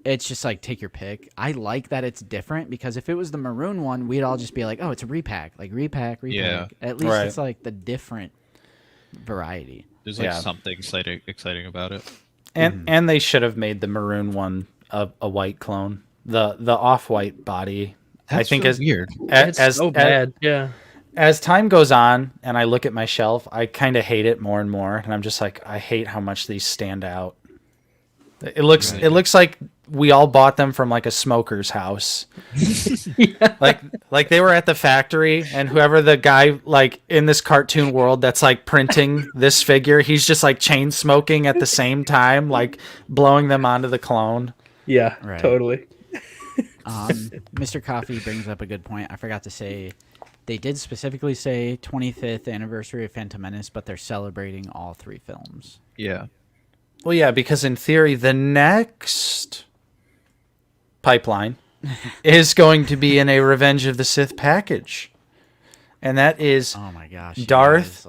it's just like take your pick. I like that it's different because if it was the maroon one, we'd all just be like, "Oh, it's a repack, like repack." Yeah. At least it's like the different variety. There's like something exciting about it. And they should have made the maroon one a white clone. The off-white body. That's I think so is weird. It's so bad. Yeah. As time goes on and I look at my shelf, I kind of hate it more and more, and I'm just like, I hate how much these stand out. It looks like we all bought them from like a smoker's house. Like they were at the factory, and whoever the guy like in this cartoon world that's like printing this figure, he's just like chain smoking at the same time, like blowing them onto the clone. Yeah, totally. Mr. Coffee brings up a good point. I forgot to say, they did specifically say 25th anniversary of Phantom Menace, but they're celebrating all 3 films. Yeah. Well, yeah, because in theory, the next pipeline is going to be in a Revenge of the Sith package. And that is oh my gosh, Darth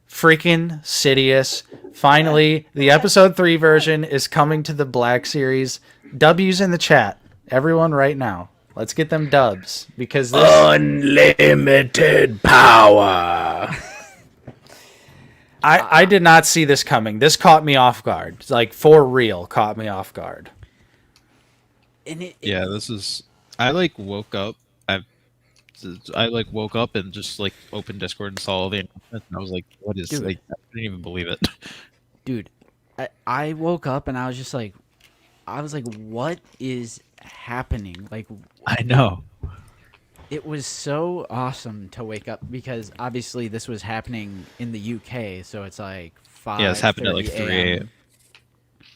freaking Sidious. Finally, the episode 3 version is coming to the Black Series. W's in the chat. Everyone right now. Let's get them dubs. Because this... Unlimited power. I did not see this coming. This caught me off guard. It's like, for real, caught me off guard. And yeah, this is. I like woke up. I like woke up and just like opened Discord and saw all the announcements, and I was like, "What is?" Like, I didn't even believe it. Dude, I woke up and I was just like, "What is happening?" Like, I know. It was so awesome to wake up because obviously this was happening in the UK, so it's like 5. Yeah, it's happened at like 3 a.m.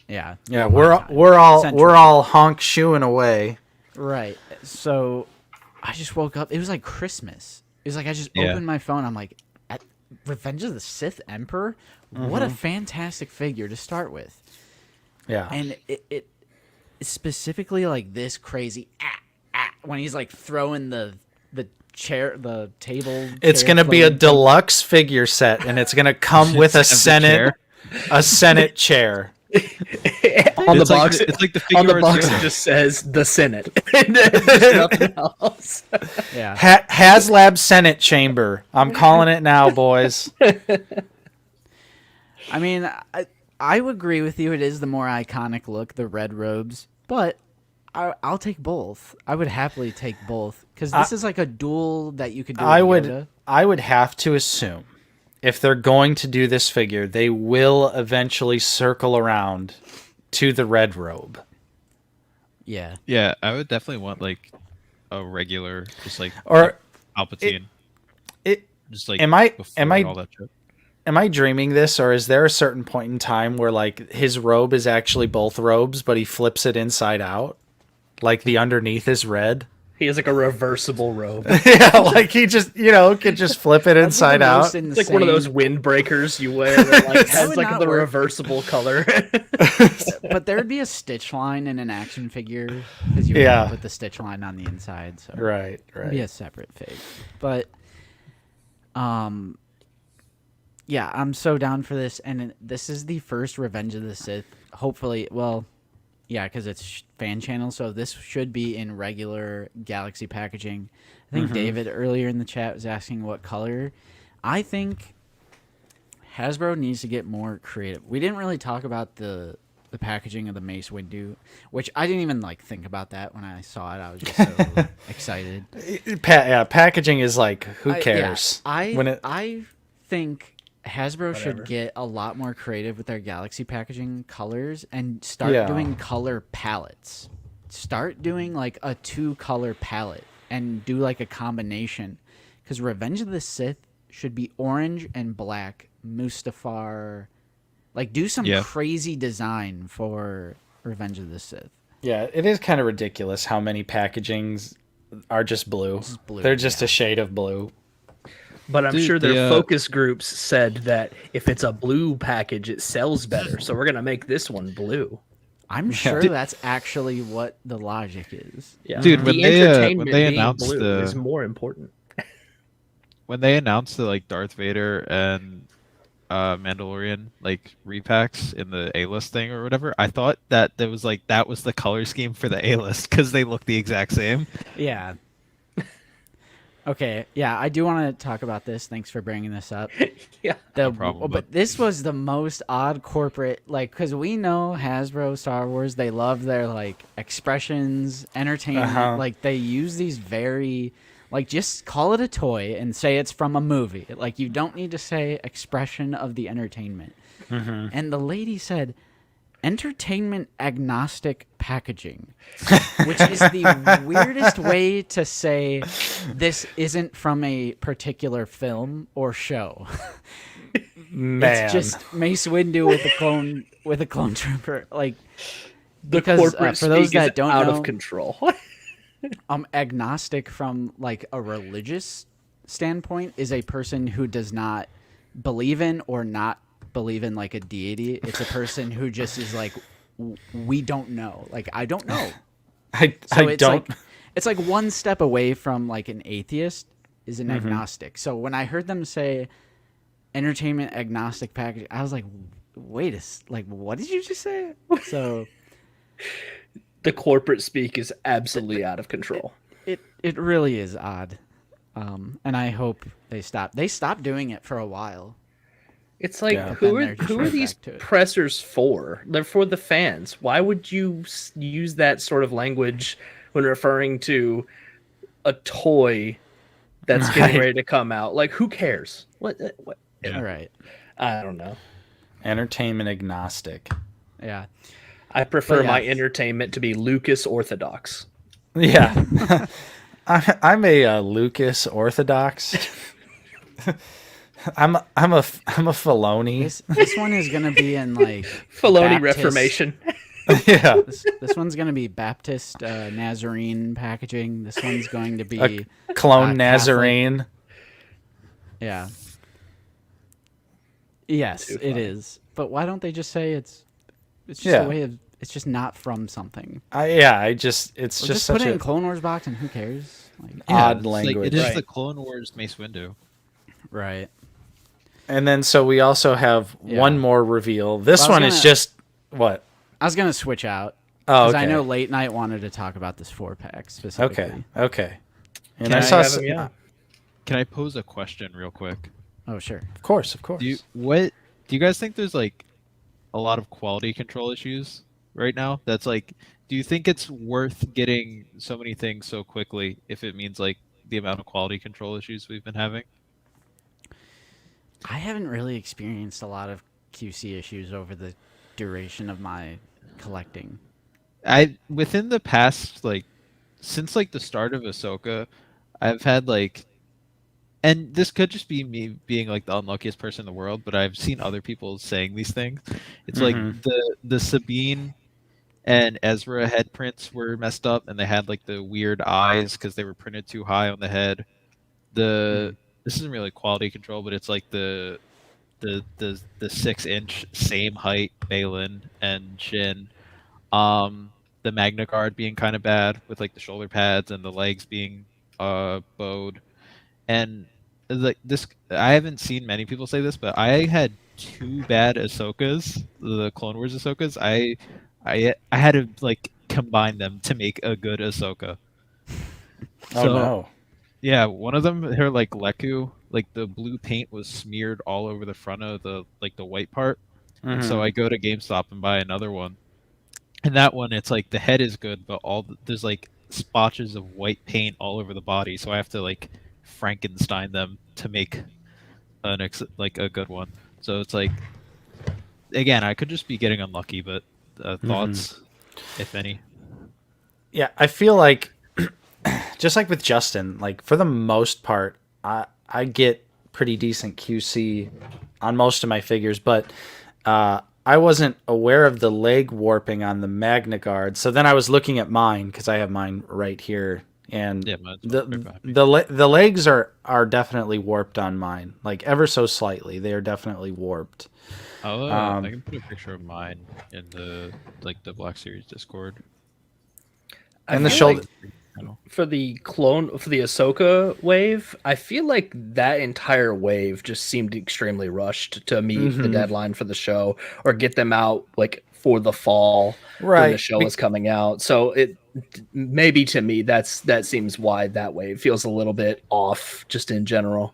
Yeah. Yeah, my we're time. all Central we're all honk shoeing away. Right. So I just woke up. It was like Christmas. It was like I just Yeah. opened my phone. I'm like, at Revenge of the Sith Emperor? What a fantastic figure to start with. Yeah. And it specifically like this crazy when he's like throwing the table. It's chair going to be a floating. deluxe figure set, and it's going to come with a Senate chair. On the It's like box, it's like the on the figure box, arts- it just says the Senate. Just nothing else. Yeah. HasLab Senate chamber. I'm calling it now, boys. I mean, I would agree with you. It is the more iconic look, the red robes, but I'll take both. I would happily take both because this is like a duel that you could do. I with would Yoda. I would have to assume if they're going to do this figure, they will eventually circle around to the red robe. Yeah. Yeah, I would definitely want like a regular, just like Or Palpatine. Just like am I all that shit. am I dreaming this, or is there a certain point in time where like his robe is actually both robes, but he flips it inside out, like the underneath is red? He has like a reversible robe. Yeah, like he just could just flip it inside out. It's like one of those windbreakers you wear that like has would like not the work. reversible color. But there'd be a stitch line in an action figure because you would put the stitch line on the inside. So Right. it'd be a separate fig. But yeah, I'm so down for this, and this is the first Revenge of the Sith. Hopefully, well, yeah, because it's fan channel, so this should be in regular Galaxy packaging. I think David earlier in the chat was asking what color. I think Hasbro needs to get more creative. We didn't really talk about the packaging of the Mace Windu, which I didn't even like think about that when I saw it. I was just so excited. Packaging is like, who cares? I think Hasbro should get a lot more creative with their Galaxy packaging colors and start doing color palettes. Start doing like a 2-color palette and do like a combination. Because Revenge of the Sith should be orange and black, Mustafar. Like, do some crazy design for Revenge of the Sith. Yeah, it is kind of ridiculous how many packagings are just blue. They're just a shade of blue. But I'm sure their focus groups said that if it's a blue package, it sells better. So we're gonna make this one blue. I'm sure that's actually what the logic is. Yeah, Dude, when they being announced blue is more important. When they announced the like Darth Vader and Mandalorian like repacks in the A-list thing or whatever, I thought that there was like that was the color scheme for the A-list because they look the exact same. Yeah. Okay, yeah, I do want to talk about this. Thanks for bringing this up. Yeah, no problem. But this was the most odd corporate, like, because we know Hasbro, Star Wars, they love their, like, expressions, entertainment. Like, they use these very, like, just call it a toy and say it's from a movie. Like, you don't need to say expression of the entertainment. And the lady said, entertainment agnostic packaging, which is the weirdest way to say this isn't from a particular film or show. Man, it's just Mace Windu with a clone trooper. Like, The because corporate for those speak is that don't out know, of control. agnostic from like a religious standpoint is a person who does not believe in or not believe in like a deity. It's a person who just is like, we don't know. Like, I don't know. It's like one step away from like an atheist is an agnostic. So when I heard them say entertainment agnostic package, I was like, wait like, what did you just say? So The corporate speak is absolutely out of control. It really is odd. And I hope they stop. They stopped doing it for a while. It's like, who are these pressers for? They're for the fans. Why would you use that sort of language when referring to a toy that's getting ready to come out? Like, who cares? What? All right. I don't know. Entertainment agnostic. Yeah. I prefer my entertainment to be Lucas Orthodox. Yeah. I'm a Lucas Orthodox. I'm a Filoni. This one is gonna be in like Filoni Baptist- Reformation. Yeah. This one's gonna be Baptist Nazarene packaging. This one's going to be A clone Catholic. Nazarene. Yeah. Yes, Too it funny. is. But why don't they just say it's just Yeah. a way of it's just not from something? It's just Or such just put it a in Clone Wars box and who cares? Like, odd it's like, language. it is Right. the Clone Wars Mace Windu. right. And then so we also have Yeah. one more reveal. This Well, I was one is gonna- just what? I was gonna switch out Oh, because okay. I know Late Night wanted to talk about this 4-pack specifically. Okay. And Can I I saw have s- him, yeah. Can I pose a question real quick? Oh sure. Of course. Do you guys think there's like a lot of quality control issues right now? That's like, do you think it's worth getting so many things so quickly if it means like the amount of quality control issues we've been having? I haven't really experienced a lot of QC issues over the duration of my collecting. Within the past, like, since like the start of Ahsoka, I've had like, and this could just be me being like the unluckiest person in the world, but I've seen other people saying these things. It's like the Sabine and Ezra head prints were messed up, and they had like the weird eyes because they were printed too high on the head. This isn't really quality control, but it's like the 6-inch same height Balin and Shin. The Magna Guard being kind of bad with like the shoulder pads and the legs being bowed. And like this, I haven't seen many people say this, but I had 2 bad Ahsokas, the Clone Wars Ahsokas. I had to like combine them to make a good Ahsoka. Oh no. Yeah, one of them, her like Leku, like the blue paint was smeared all over the front of the white part. And so I go to GameStop and buy another one. And that one, it's like the head is good, but there's like splotches of white paint all over the body, so I have to like Frankenstein them to make a good one. So it's like, again, I could just be getting unlucky, but thoughts, if any. Yeah, I feel like just like with Justin, like for the most part, I get pretty decent QC on most of my figures, but I wasn't aware of the leg warping on the Magna Guard. So then I was looking at mine because I have mine right here, and Yeah, mine's the right behind me. the legs are definitely warped on mine, like ever so slightly. They are definitely warped. I can put a picture of mine in the Black Series Discord. And the feel shoulder. for the Ahsoka wave, I feel like that entire wave just seemed extremely rushed to meet the deadline for the show or get them out like for the fall when the Right. show is coming out. So it maybe to me that seems why that wave feels a little bit off just in general.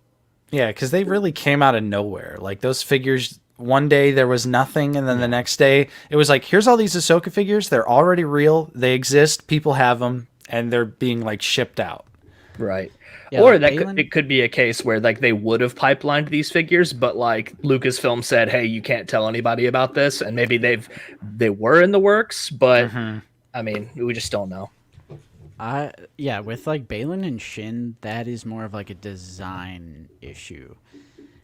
Yeah, because they really came out of nowhere. Like those figures, one day there was nothing, and then the next day it was like, here's all these Ahsoka figures. They're already real. They exist. People have them, and they're being like shipped out. Right. Yeah, Or like Balin- it could be a case where like they would have pipelined these figures, but like Lucasfilm said, "Hey, you can't tell anybody about this," and maybe they were in the works, but I mean, we just don't know. With like Balin and Shin, that is more of like a design issue.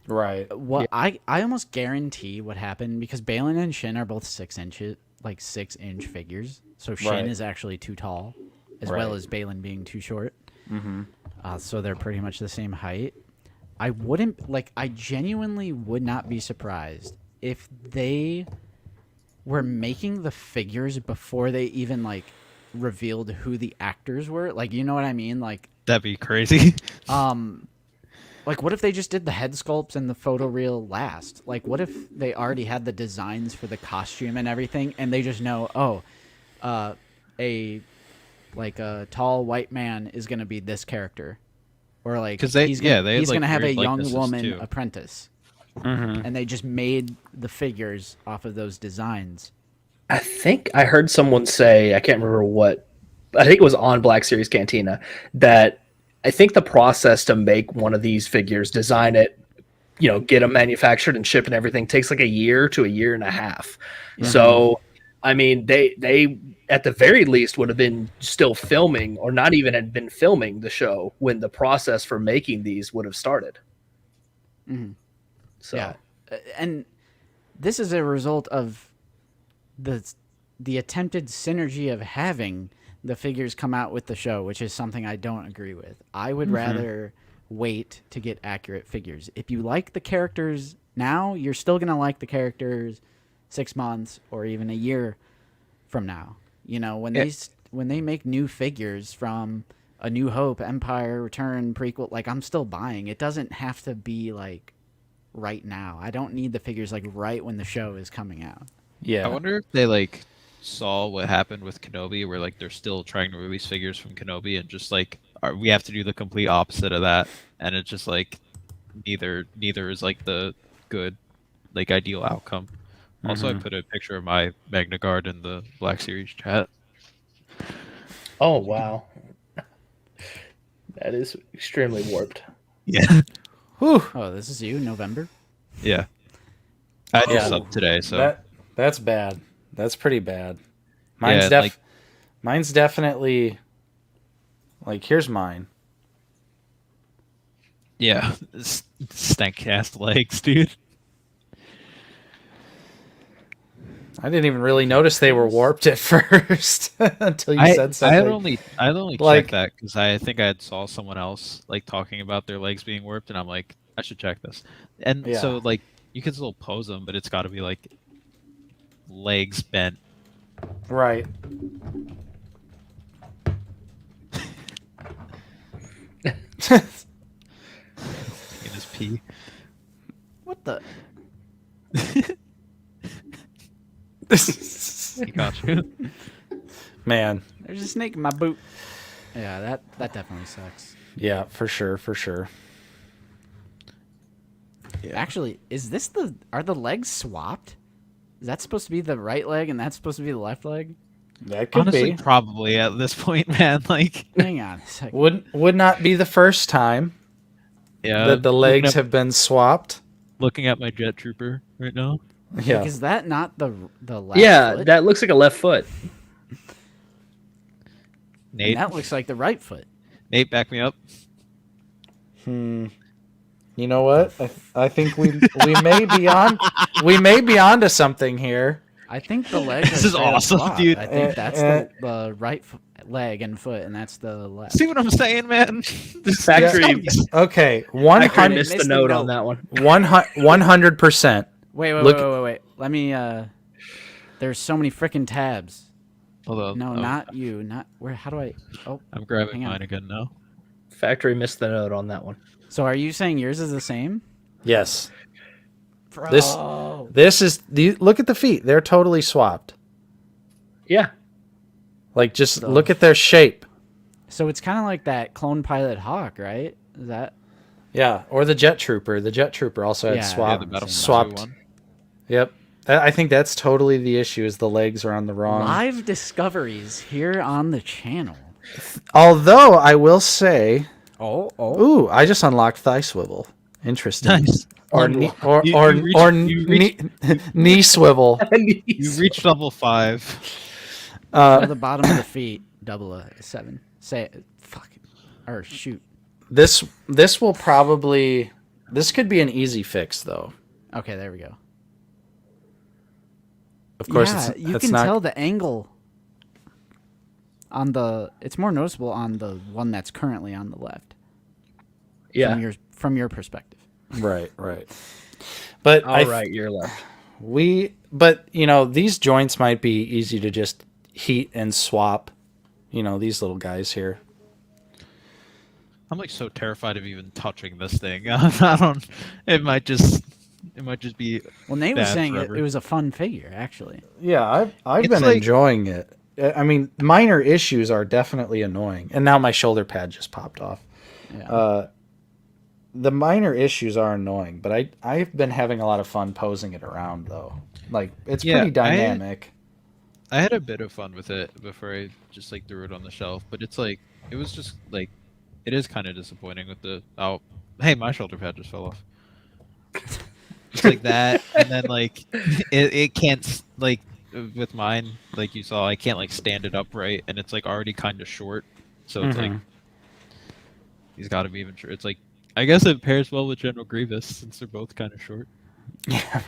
Right. What I almost guarantee what happened, because Balin and Shin are both 6-inch figures, so Shin Right. is actually too tall, as Right. well as Balin being too short. So they're pretty much the same height. I genuinely would not be surprised if they were making the figures before they even like revealed who the actors were. Like, you know what I mean? Like, That'd be crazy. like what if they just did the head sculpts and the photoreal last? Like, what if they already had the designs for the costume and everything, and they just know, a tall white man is gonna be this character, or like 'Cause they he's had, gonna have a weird young likenesses, woman too. apprentice, and they just made the figures off of those designs. I think I heard someone say, I can't remember what, I think it was on Black Series Cantina, that I think the process to make one of these figures, design it, get them manufactured and shipped and everything takes like a year to a year and a half. So, I mean, they at the very least would have been still filming or not even had been filming the show when the process for making these would have started. So Yeah, and this is a result of the attempted synergy of having the figures come out with the show, which is something I don't agree with. I would rather wait to get accurate figures. If you like the characters now, you're still gonna like the characters 6 months or even a year from now. You know, when they make new figures from A New Hope, Empire, Return, Prequel, like I'm still buying. It doesn't have to be like right now. I don't need the figures like right when the show is coming out. Yeah. I wonder if they like saw what happened with Kenobi, where like they're still trying to release figures from Kenobi, and just like we have to do the complete opposite of that, and it's just like neither is like the good, like ideal outcome. Also, I put a picture of my Magna Guard in the Black Series chat. Oh wow, that is extremely warped. Yeah. Whew. Oh, this is you, November? Yeah. I just Yeah. subbed today, so That's bad. That's pretty bad. Mine's definitely like here's mine. yeah, stank ass legs, dude. I didn't even really notice they were warped at first until you said something. I had only Like- checked that because I think I had saw someone else like talking about their legs being warped, and I'm like, I should check this. And Yeah. so like you can still pose them, but it's got to be like legs bent. Right. In his pee. What the? He got you. Man. There's a snake in my boot. Yeah, that definitely sucks. Yeah, for sure, for sure. Actually, are the legs swapped? Is that supposed to be the right leg and that's supposed to be the left leg? That could Honestly, be. probably at this point, man. Like, Hang on a second. Would not be the first time yeah, that the legs have been swapped. looking at my Jet Trooper right now. Yeah. Like, is that not the left Yeah, foot? that looks like a left foot. Nate, And that looks like the right foot. Nate, back me up. You know what? I think we may be onto something here. I think the legs This are is straight up awesome, swapped. dude. I think that's the right leg and foot, and that's the left. See what I'm saying, man? This Factory, Okay, factory 100 missed the missed the note note. on that one. 100%. Wait. Let me. There's so many freaking tabs. Hold on. No, Oh, not you. Not where? How do I? Oh, I'm grabbing hang on. mine again now. Factory missed the note on that one. So are you saying yours is the same? Yes. Bro. This is look at the feet. They're totally swapped. Yeah. Like just look at their shape. So it's kind of like that clone pilot Hawk, right? Is that? Yeah, or the Jet Trooper. The Jet Trooper also had Yeah, swapped. the Battlefield 2 swapped. one. Yep. I think that's totally the issue. Is the legs are on the wrong. Live discoveries here on the channel. Although I will say, Oh. ooh, I just unlocked thigh swivel. Interesting. Nice. Or knee, or You or, reached- or you knee, knee swivel. You reached level 5. So the bottom of the feet, 007. Say, fuck, or shoot. This will probably. This could be an easy fix though. Okay, there we go. Of course, yeah, it's you can not. tell the angle on the. It's more noticeable on the one that's currently on the left. Yeah. From your perspective. Right. But All right, you're left. But you know, these joints might be easy to just heat and swap. You know, these little guys here. I'm like so terrified of even touching this thing. I don't. It might just be. Well, Nate was bad saying forever. it was a fun figure, actually. Yeah, I've It's been like- enjoying it. I mean, minor issues are definitely annoying, and now my shoulder pad just popped off. Yeah. The minor issues are annoying, but I've been having a lot of fun posing it around though. Like it's Yeah, pretty dynamic. I had a bit of fun with it before I just like threw it on the shelf, but it's like it was just like it is kind of disappointing with the hey, my shoulder pad just fell off. It's like that, and then like it can't like with mine, like you saw, I can't like stand it upright, and it's like already kind of short, so it's like he's got to be even short. It's like I guess it pairs well with General Grievous since they're both kind of short. Yeah,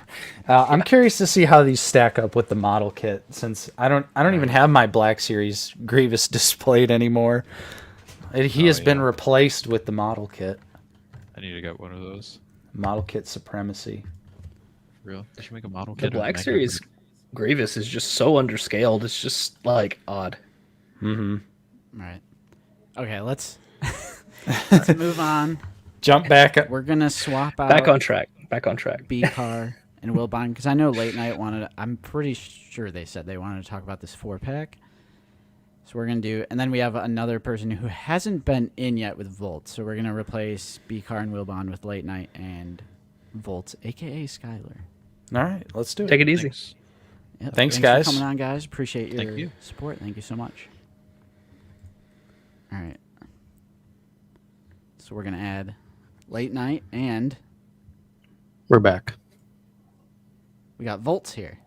I'm curious to see how these stack up with the model kit, since I don't even have my Black Series Grievous displayed anymore. He has been replaced with the model kit. I need to get one of those. Model kit supremacy. For real, they should make a model The kit. Black Series Grievous is just so underscaled. It's just like odd. Right. Okay, let's move on. Jump back. We're gonna swap out. Back on track. Back on track. B-Car and Wilbon, because I know Late Night wanted. I'm pretty sure they said they wanted to talk about this 4-pack. So we're gonna do, and then we have another person who hasn't been in yet with Volt. So we're gonna replace B-Car and Wilbon with Late Night and Volt, aka Skylar. All right, let's do it. Take it easy. Yep. Thanks, For guys. coming on, guys. Appreciate your Thank you. support. Thank you so much. All right. So we're gonna add Late Night, and We're back. we got Volts here.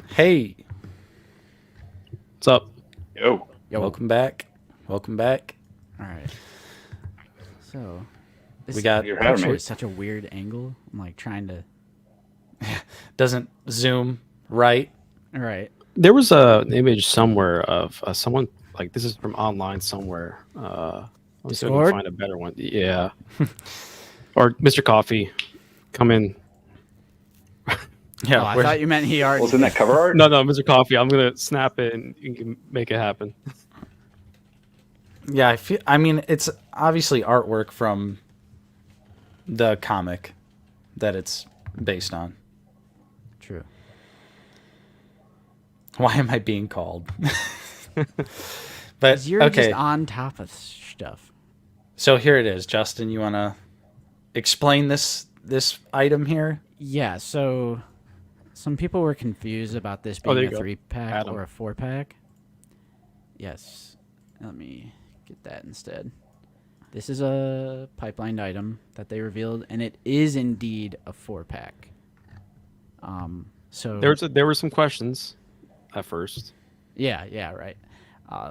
Hey, What's up? Yo. welcome back. Welcome back. All right. So this We got- You're having picture me. is such a weird angle. I'm like trying to. Doesn't zoom right. All right. There was an image somewhere of someone, like, this is from online somewhere. Let me see if I Discord? can find a better one. Yeah. Or Mr. Coffee, come in. Yeah, Oh, I we're- thought you meant he already. Wasn't that cover art? No, Mr. Coffee, I'm gonna snap it and you can make it happen. yeah. I mean, it's obviously artwork from the comic that it's based on. True. Why am I being called? But 'Cause you're okay, just on top of stuff. so here it is. Justin, you want to explain this item here? Yeah. So some people were confused about this Oh, being there a you go. 3-pack Adam. or a 4-pack. Yes. Let me get that instead. This is a pipelined item that they revealed, and it is indeed a 4-pack. So There were some questions at first. yeah, right.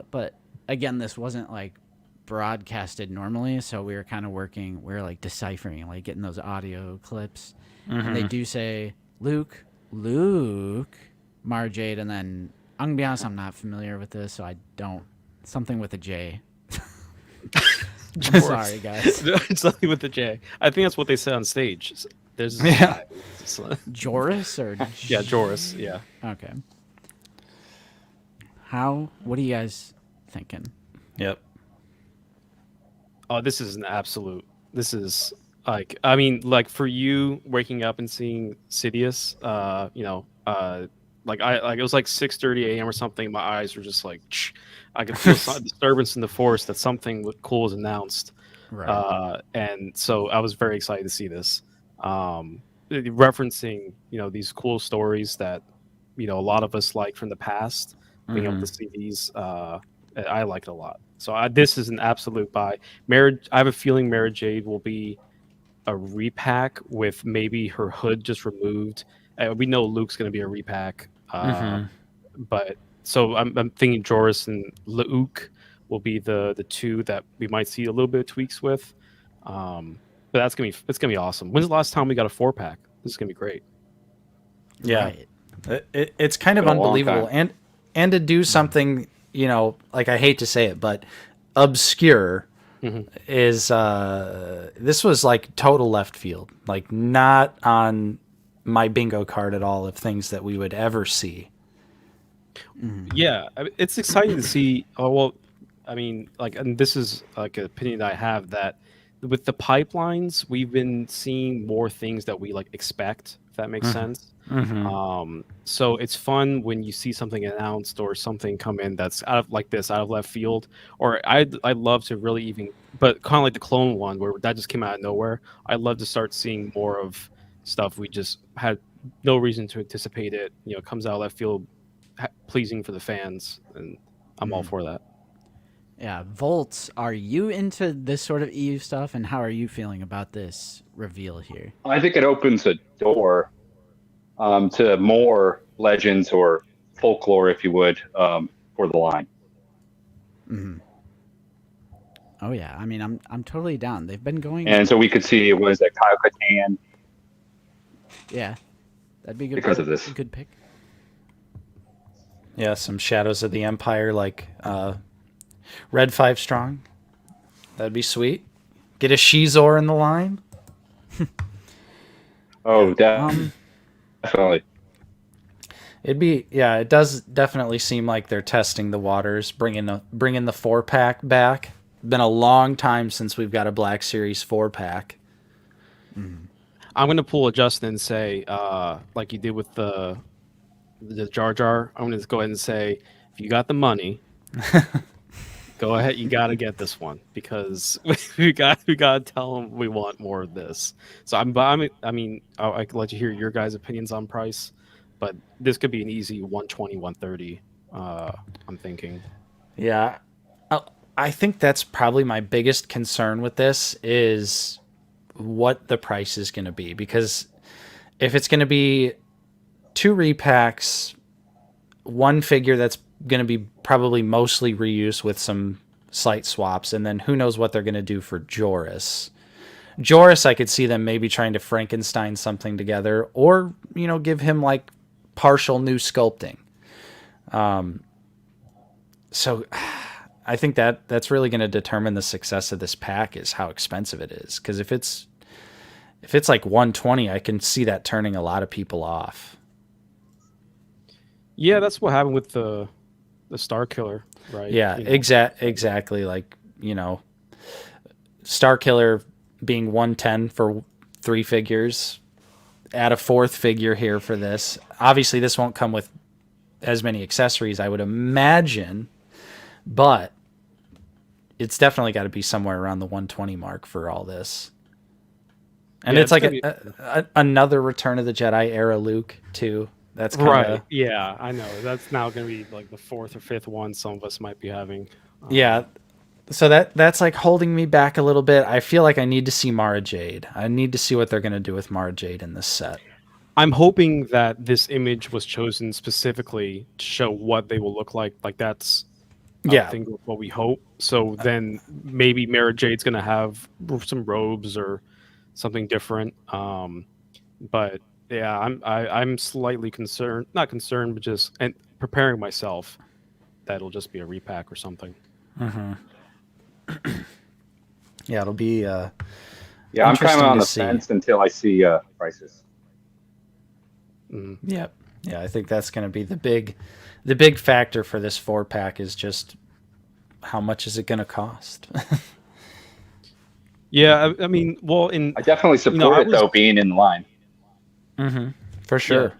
But again, this wasn't like broadcasted normally, so we were kind of working. We were like deciphering, like getting those audio clips. And they do say Luke, Mara Jade, and then I'm gonna be honest, I'm not familiar with this, so I don't. Something with a J. I'm sorry, guys. Something with the J. I think that's what they said on stage. There's Yeah. Joris or Yeah, Joris. Yeah. Okay. What are you guys thinking? Yep. Oh, this is an absolute. This is like, I mean, like for you waking up and seeing Sidious, like it was like 6:30 a.m. or something. My eyes were just like, I could feel some disturbance in the force that something cool was announced. Right. And so I was very excited to see this. Referencing, these cool stories that, a lot of us like from the past. Being able to see these, I like it a lot. So this is an absolute buy. I have a feeling Mara Jade will be a repack with maybe her hood just removed. We know Luke's going to be a repack, but so I'm thinking Joris and Luke will be the two that we might see a little bit of tweaks with. But it's gonna be awesome. When's the last time we got a 4-pack? This is gonna be great. Yeah, Right. it's kind of Been a long unbelievable, time. and to do something, like I hate to say it, but obscure is this was like total left field, like not on my bingo card at all of things that we would ever see. Yeah, it's exciting to see. Oh well, I mean, like, and this is like an opinion that I have that with the pipelines, we've been seeing more things that we like expect. If that makes sense. So it's fun when you see something announced or something come in that's out of left field. Or I'd love to really even, but kind of like the clone one where that just came out of nowhere. I'd love to start seeing more of stuff we just had no reason to anticipate it. It comes out of left field, pleasing for the fans, and I'm all for that. Yeah, Volts, are you into this sort of EU stuff, and how are you feeling about this reveal here? I think it opens a door to more legends or folklore, if you would, for the line. Oh yeah, I mean, I'm totally down. They've been going. And so we could see, what is that, Kyle Katarn? Yeah, that'd be good Because of this. Good pick. Yeah, some Shadows of the Empire, like Red 5 Strong. That'd be sweet. Get a Shizor in the line. Oh, definitely. It does definitely seem like they're testing the waters, bringing the 4-pack back. Been a long time since we've got a Black Series 4-pack. I'm gonna pull a Justin and say, like you did with the Jar Jar. I'm gonna go ahead and say, if you got the money, go ahead. You got to get this one because we got to tell them we want more of this. So I mean, I could let you hear your guys' opinions on price, but this could be an easy 120, 130. I'm thinking. Yeah, I think that's probably my biggest concern with this is what the price is going to be, because if it's going to be 2 repacks, 1 figure that's going to be probably mostly reused with some slight swaps, and then who knows what they're going to do for Joris. Joris, I could see them maybe trying to Frankenstein something together, or give him like partial new sculpting. So I think that's really going to determine the success of this pack is how expensive it is. Because if it's like 120, I can see that turning a lot of people off. Yeah, that's what happened with the Star Killer, right? Yeah, exactly. Like, Star Killer being 110 for 3 figures. Add a 4th figure here for this. Obviously, this won't come with as many accessories, I would imagine, but it's definitely got to be somewhere around the 120 mark for all this. And yeah, it's like another Return of the Jedi era Luke too. That's kinda... right. Yeah, I know. That's now going to be like the 4th or 5th one some of us might be having. Yeah. So that's like holding me back a little bit. I feel like I need to see Mara Jade. I need to see what they're going to do with Mara Jade in this set. I'm hoping that this image was chosen specifically to show what they will look like. Like that's I think what we hope. So then maybe Mara Jade's going to have some robes or something different. But yeah, I'm slightly concerned, not concerned, but just preparing myself that it'll just be a repack or something. Mm-hmm. Yeah, it'll be. Yeah, I'm kind of on the fence until I see prices. Yeah, I think that's going to be the big factor for this 4-pack is just how much is it going to cost. Yeah, I mean, well, I definitely support it though, being in line. Mm-hmm. For sure.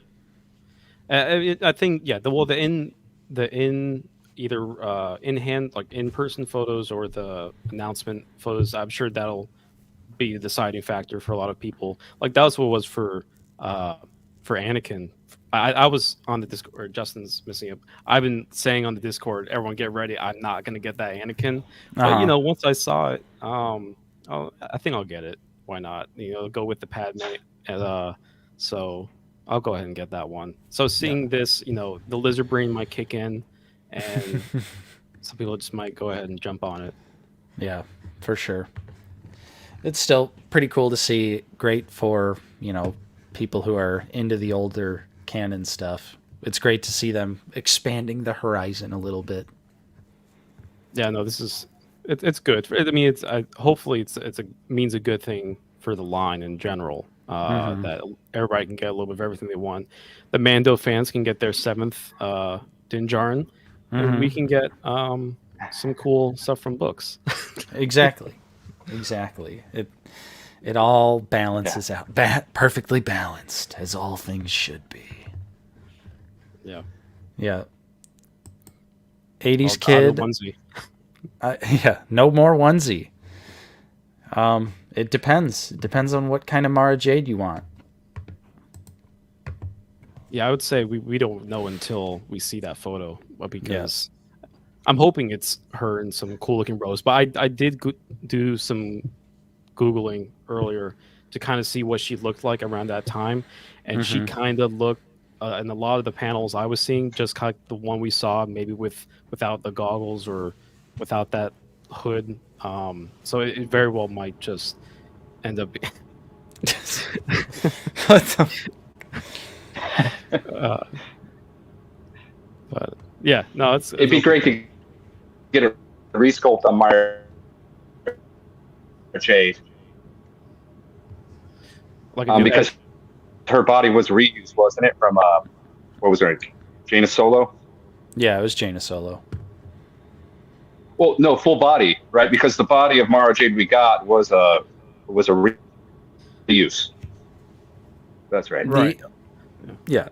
Yeah. I think the either in hand, like in person photos or the announcement photos, I'm sure that'll be the deciding factor for a lot of people. Like that was what was for Anakin. I was on the Discord, or Justin's missing it. I've been saying on the Discord, everyone get ready. I'm not gonna get that Anakin, but once I saw it, I think I'll get it. Why not? Go with the Padme. So I'll go ahead and get that one. So seeing this, the lizard brain might kick in, and some people just might go ahead and jump on it. Yeah, for sure. It's still pretty cool to see. Great for people who are into the older canon stuff. It's great to see them expanding the horizon a little bit. Yeah, no, this is it's good. I mean, hopefully it's means a good thing for the line in general. That everybody can get a little bit of everything they want. The Mando fans can get their 7th Din Djarin, and we can get some cool stuff from books. Exactly. It all balances out, perfectly balanced, as all things should be. Yeah. 80s kid. Onesie. No more onesie. It depends. It depends on what kind of Mara Jade you want. Yeah, I would say we don't know until we see that photo, because I'm hoping it's her in some cool looking robes. But I did do some Googling earlier to kind of see what she looked like around that time, and she kind of looked in a lot of the panels I was seeing just kind of the one we saw, maybe without the goggles or without that hood So it very well might just end up. What the? But yeah, no, It'd be great to get a resculpt on Mara Jade. Because her body was reused, wasn't it? From what was her name? Jaina Solo? Yeah, it was Jaina Solo. Well, no, full body, right? Because the body of Mara Jade we got was a reuse. That's right. Right. Yeah.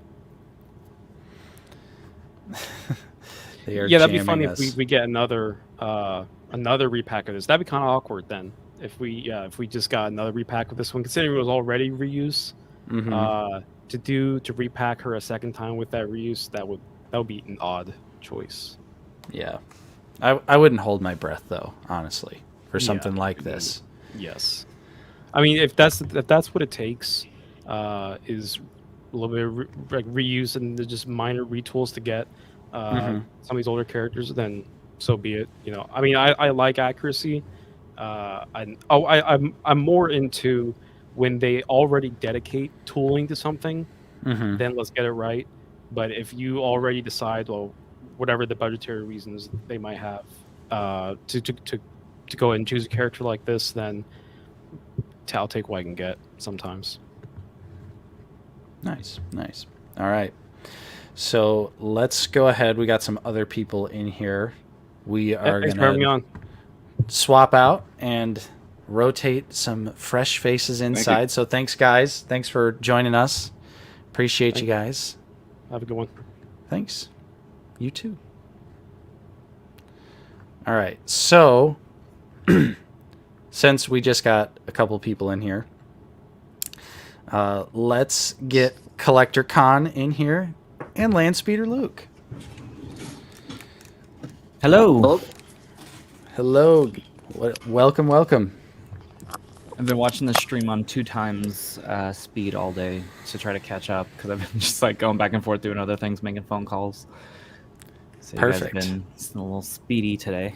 Yeah, that'd be funny if we get another repack of this. That'd be kind of awkward then. If we just got another repack of this one, considering it was already reuse, to repack her a second time with that reuse, that would be an odd choice. Yeah, I wouldn't hold my breath though, honestly, for something like this. Yes, I mean if that's what it takes, is a little bit of reuse and just minor retools to get some of these older characters, then so be it. You know, I mean I like accuracy. I'm more into when they already dedicate tooling to something, then let's get it right. But if you already decide, well, whatever the budgetary reasons they might have, to go ahead and choose a character like this, then I'll take what I can get sometimes. Nice. All right. So let's go ahead. We got some other people in here. We are Thanks for having me going on. to swap out and rotate some fresh faces inside. So thanks, guys. Thanks for joining us. Appreciate you guys. Have a good one. Thanks. You too. All right. So since we just got a couple people in here, let's get Collector Con in here and Landspeeder Luke. Hello. Hello. Welcome. I've been watching the stream on 2 times speed all day to try to catch up because I've been just like going back and forth doing other things, making phone calls. So Perfect. You guys have been a little speedy today.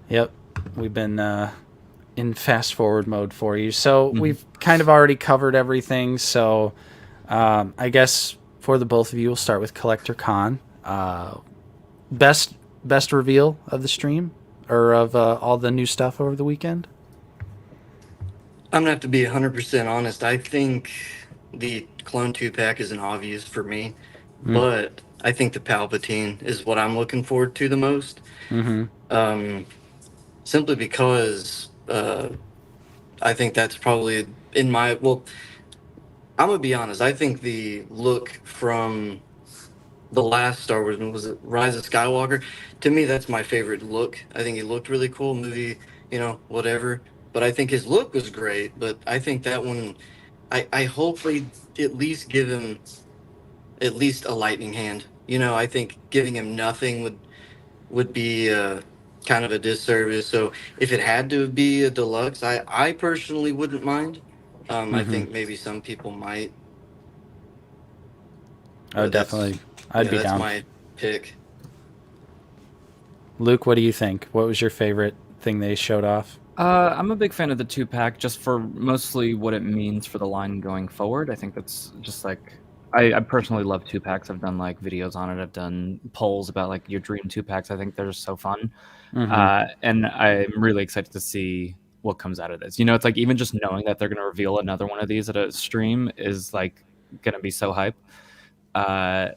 Yep. We've been in fast forward mode for you. So we've kind of already covered everything. So I guess for the both of you, we'll start with Collector Con. Best reveal of the stream or of all the new stuff over the weekend? I'm gonna have to be 100% honest. I think the Clone 2-pack is an obvious for me, but I think the Palpatine is what I'm looking forward to the most. Simply because I think that's probably I'm gonna be honest. I think the look from the last Star Wars movie, was it Rise of Skywalker? To me, that's my favorite look. I think he looked really cool. Movie, whatever. But I think his look was great. But I think that one, I hopefully at least give him at least a lightning hand. I think giving him nothing would be kind of a disservice. So if it had to be a deluxe, I personally wouldn't mind. I think maybe some people might. Oh, definitely. I'd be down. That's my pick. Luke, what do you think? What was your favorite thing they showed off? I'm a big fan of the 2-pack just for mostly what it means for the line going forward. I think that's just like I personally love 2-packs. I've done like videos on it. I've done polls about like your dream 2-packs. I think they're so fun. And I'm really excited to see what comes out of this. It's like even just knowing that they're going to reveal another one of these at a stream is like going to be so hype. I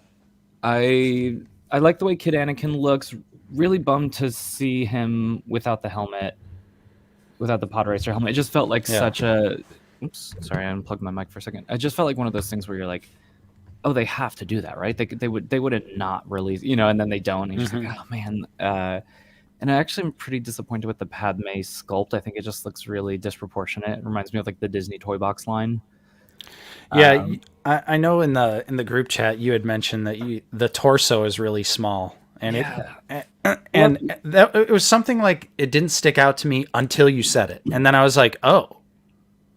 like the way Kid Anakin looks. Really bummed to see him without the helmet, without the pod racer helmet. It just felt like such a. Oops, sorry, I unplugged my mic for a second. I just felt like one of those things where you're like, oh, they have to do that, right? They would have not released, and then they don't. And you're just like, oh man. And I actually am pretty disappointed with the Padme sculpt. I think it just looks really disproportionate. It reminds me of like the Disney Toy Box line. Yeah, I know in the group chat you had mentioned that the torso is really small, and it was something like it didn't stick out to me until you said it, and then I was like, oh,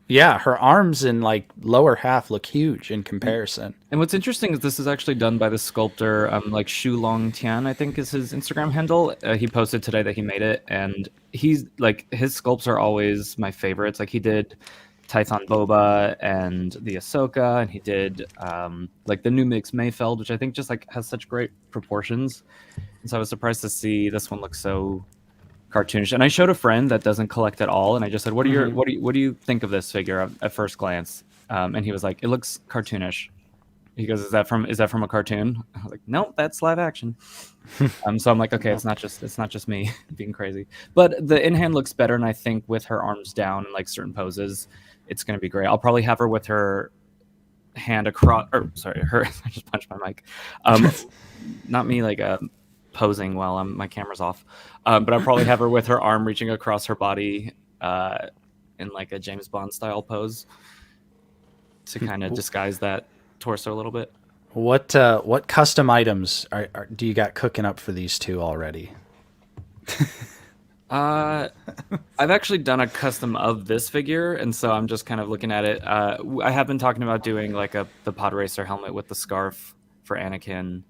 Yeah, her arms and like lower half look huge in comparison. And what's interesting is this is actually done by the sculptor, like Shu Long Tian, I think is his Instagram handle. He posted today that he made it, and he's like his sculpts are always my favorites. Like he did Tython Boba and the Ahsoka, and he did like the new Mix Mayfeld, which I think just like has such great proportions. And so I was surprised to see this one look so cartoonish. And I showed a friend that doesn't collect at all, and I just said, "What do you think of this figure at first glance?" And he was like, "It looks cartoonish." He goes, "Is that from a cartoon?" I was like, "Nope, that's live action." So I'm like, okay, it's not just me being crazy. But the in hand looks better, and I think with her arms down and like certain poses, it's gonna be great. I'll probably have her with her hand across, or sorry, her. I just punched my mic. Not me like posing while my camera's off, but I'll probably have her with her arm reaching across her body in like a James Bond style pose to kind of disguise that torso a little bit. What custom items do you got cooking up for these two already? I've actually done a custom of this figure, and so I'm just kind of looking at it. I have been talking about doing like the pod racer helmet with the scarf for Anakin,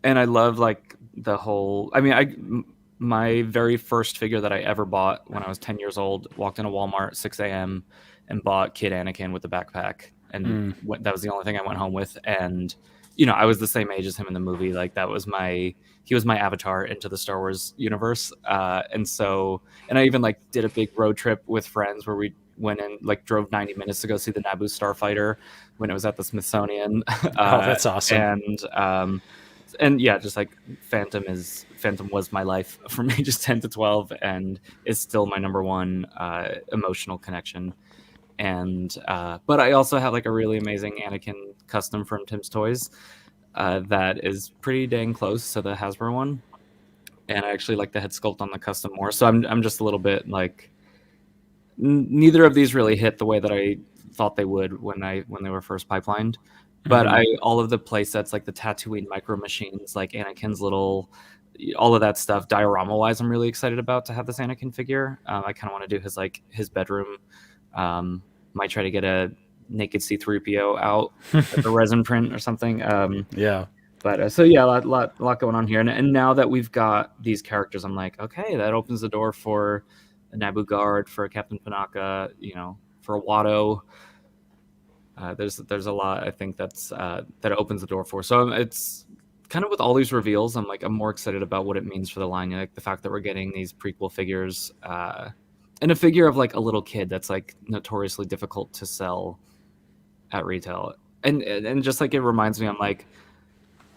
and I love like the whole. I mean, my very first figure that I ever bought when I was 10 years old, walked into Walmart 6 a.m. and bought Kid Anakin with the backpack, and that was the only thing I went home with. And I was the same age as him in the movie. Like he was my avatar into the Star Wars universe. And I even like did a big road trip with friends where we went and like drove 90 minutes to go see the Naboo Starfighter when it was at the Smithsonian. Oh, that's awesome. And yeah, just like Phantom was my life from ages 10 to 12, and is still my number one emotional connection. And but I also have like a really amazing Anakin custom from Tim's Toys that is pretty dang close to the Hasbro one, and I actually like the head sculpt on the custom more. So I'm just a little bit like neither of these really hit the way that I thought they would when they were first pipelined. But all of the play sets, like the Tatooine micro machines, like Anakin's little, all of that stuff, diorama wise, I'm really excited about to have this Anakin figure. I kind of want to do his bedroom. Might try to get a naked C-3PO out as a resin print or something. Yeah. But so yeah, a lot going on here. And now that we've got these characters, I'm like, okay, that opens the door for a Naboo Guard, for a Captain Panaka, for a Watto. There's a lot I think that opens the door for. So it's kind of with all these reveals, I'm more excited about what it means for the line. Like the fact that we're getting these prequel figures, and a figure of like a little kid that's like notoriously difficult to sell at retail. And just like it reminds me, I'm like,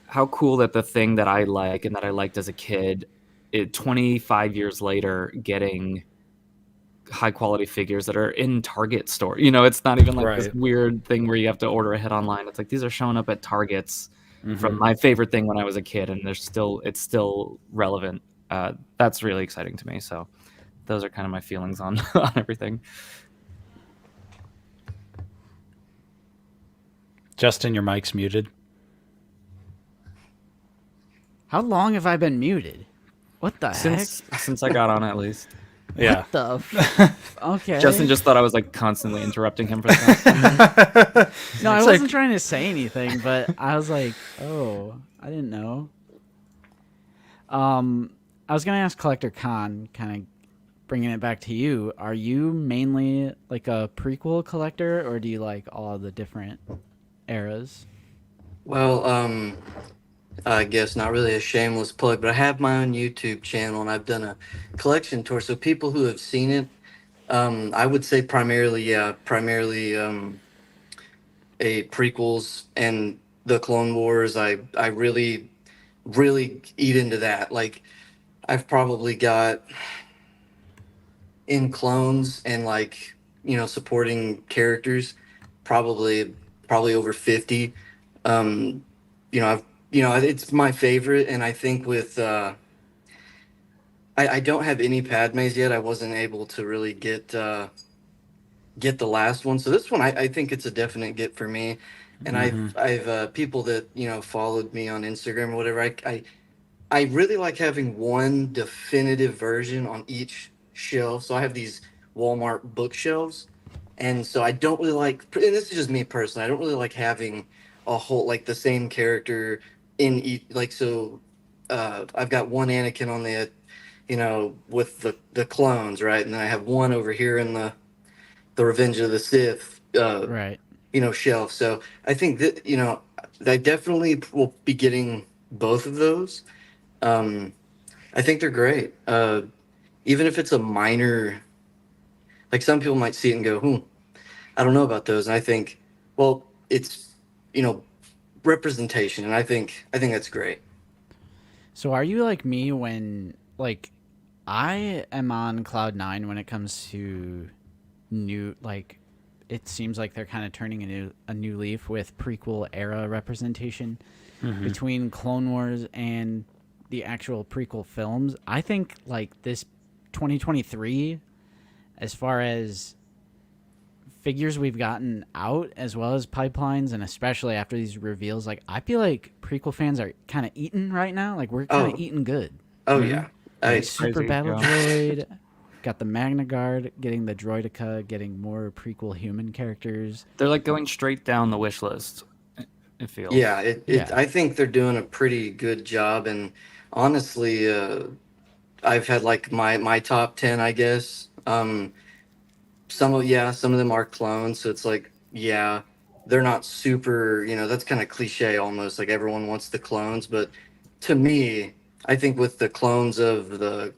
how cool that the thing that I like and that I liked as a kid, 25 years later, getting high quality figures that are in Target store. It's not even like this weird thing where you have to order ahead online. It's like these are showing up at Targets from my favorite thing when I was a kid, and it's still relevant. That's really exciting to me. So those are kind of my feelings on everything. Justin, your mic's muted. How long have I been muted? What the heck? Since I got on, at least. Yeah. What the okay. Justin just thought I was like constantly interrupting him for that. No, I wasn't trying to say anything, but I was like, oh, I didn't know. I was gonna ask Collector Khan, kind of bringing it back to you. Are you mainly like a prequel collector, or do you like all the different eras? Well, I guess not really a shameless plug, but I have my own YouTube channel and I've done a collection tour. So people who have seen it, I would say primarily a prequels and the Clone Wars. I really, really eat into that. Like I've probably got in clones and like, supporting characters, probably over 50. It's my favorite, and I think with I don't have any Padmes yet. I wasn't able to really get the last one, so this one I think it's a definite get for me. And I've people that followed me on Instagram or whatever. I really like having one definitive version on each shelf. So I have these Walmart bookshelves, and so I don't really like. And this is just me personally. I don't really like having a whole like the same character in each. Like so, I've got one Anakin on the, with the clones, right, and then I have one over here in the Revenge of the Sith, right, shelf. So I think that I definitely will be getting both of those. I think they're great. Even if it's a minor, like some people might see it and go, I don't know about those. And I think, well, it's, representation. And I think that's great. So are you like me when, like, I am on cloud 9 when it comes to new, like, it seems like they're kind of turning a new leaf with prequel era representation between Clone Wars and the actual prequel films. I think like this 2023, as far as figures we've gotten out as well as pipelines, and especially after these reveals, like I feel like prequel fans are kind of eating right now. Like we're kind of eating good. Oh yeah. Like, Super Battle Droid, got the Magna Guard, getting the Droidica, getting more prequel human characters. They're like going straight down the wish list. It feels. Yeah, I think they're doing a pretty good job, and honestly, I've had like my top 10, I guess. Some of them are clones, so it's like, yeah, they're not super, that's kind of cliche almost, like everyone wants the clones, but to me, I think with the clones of the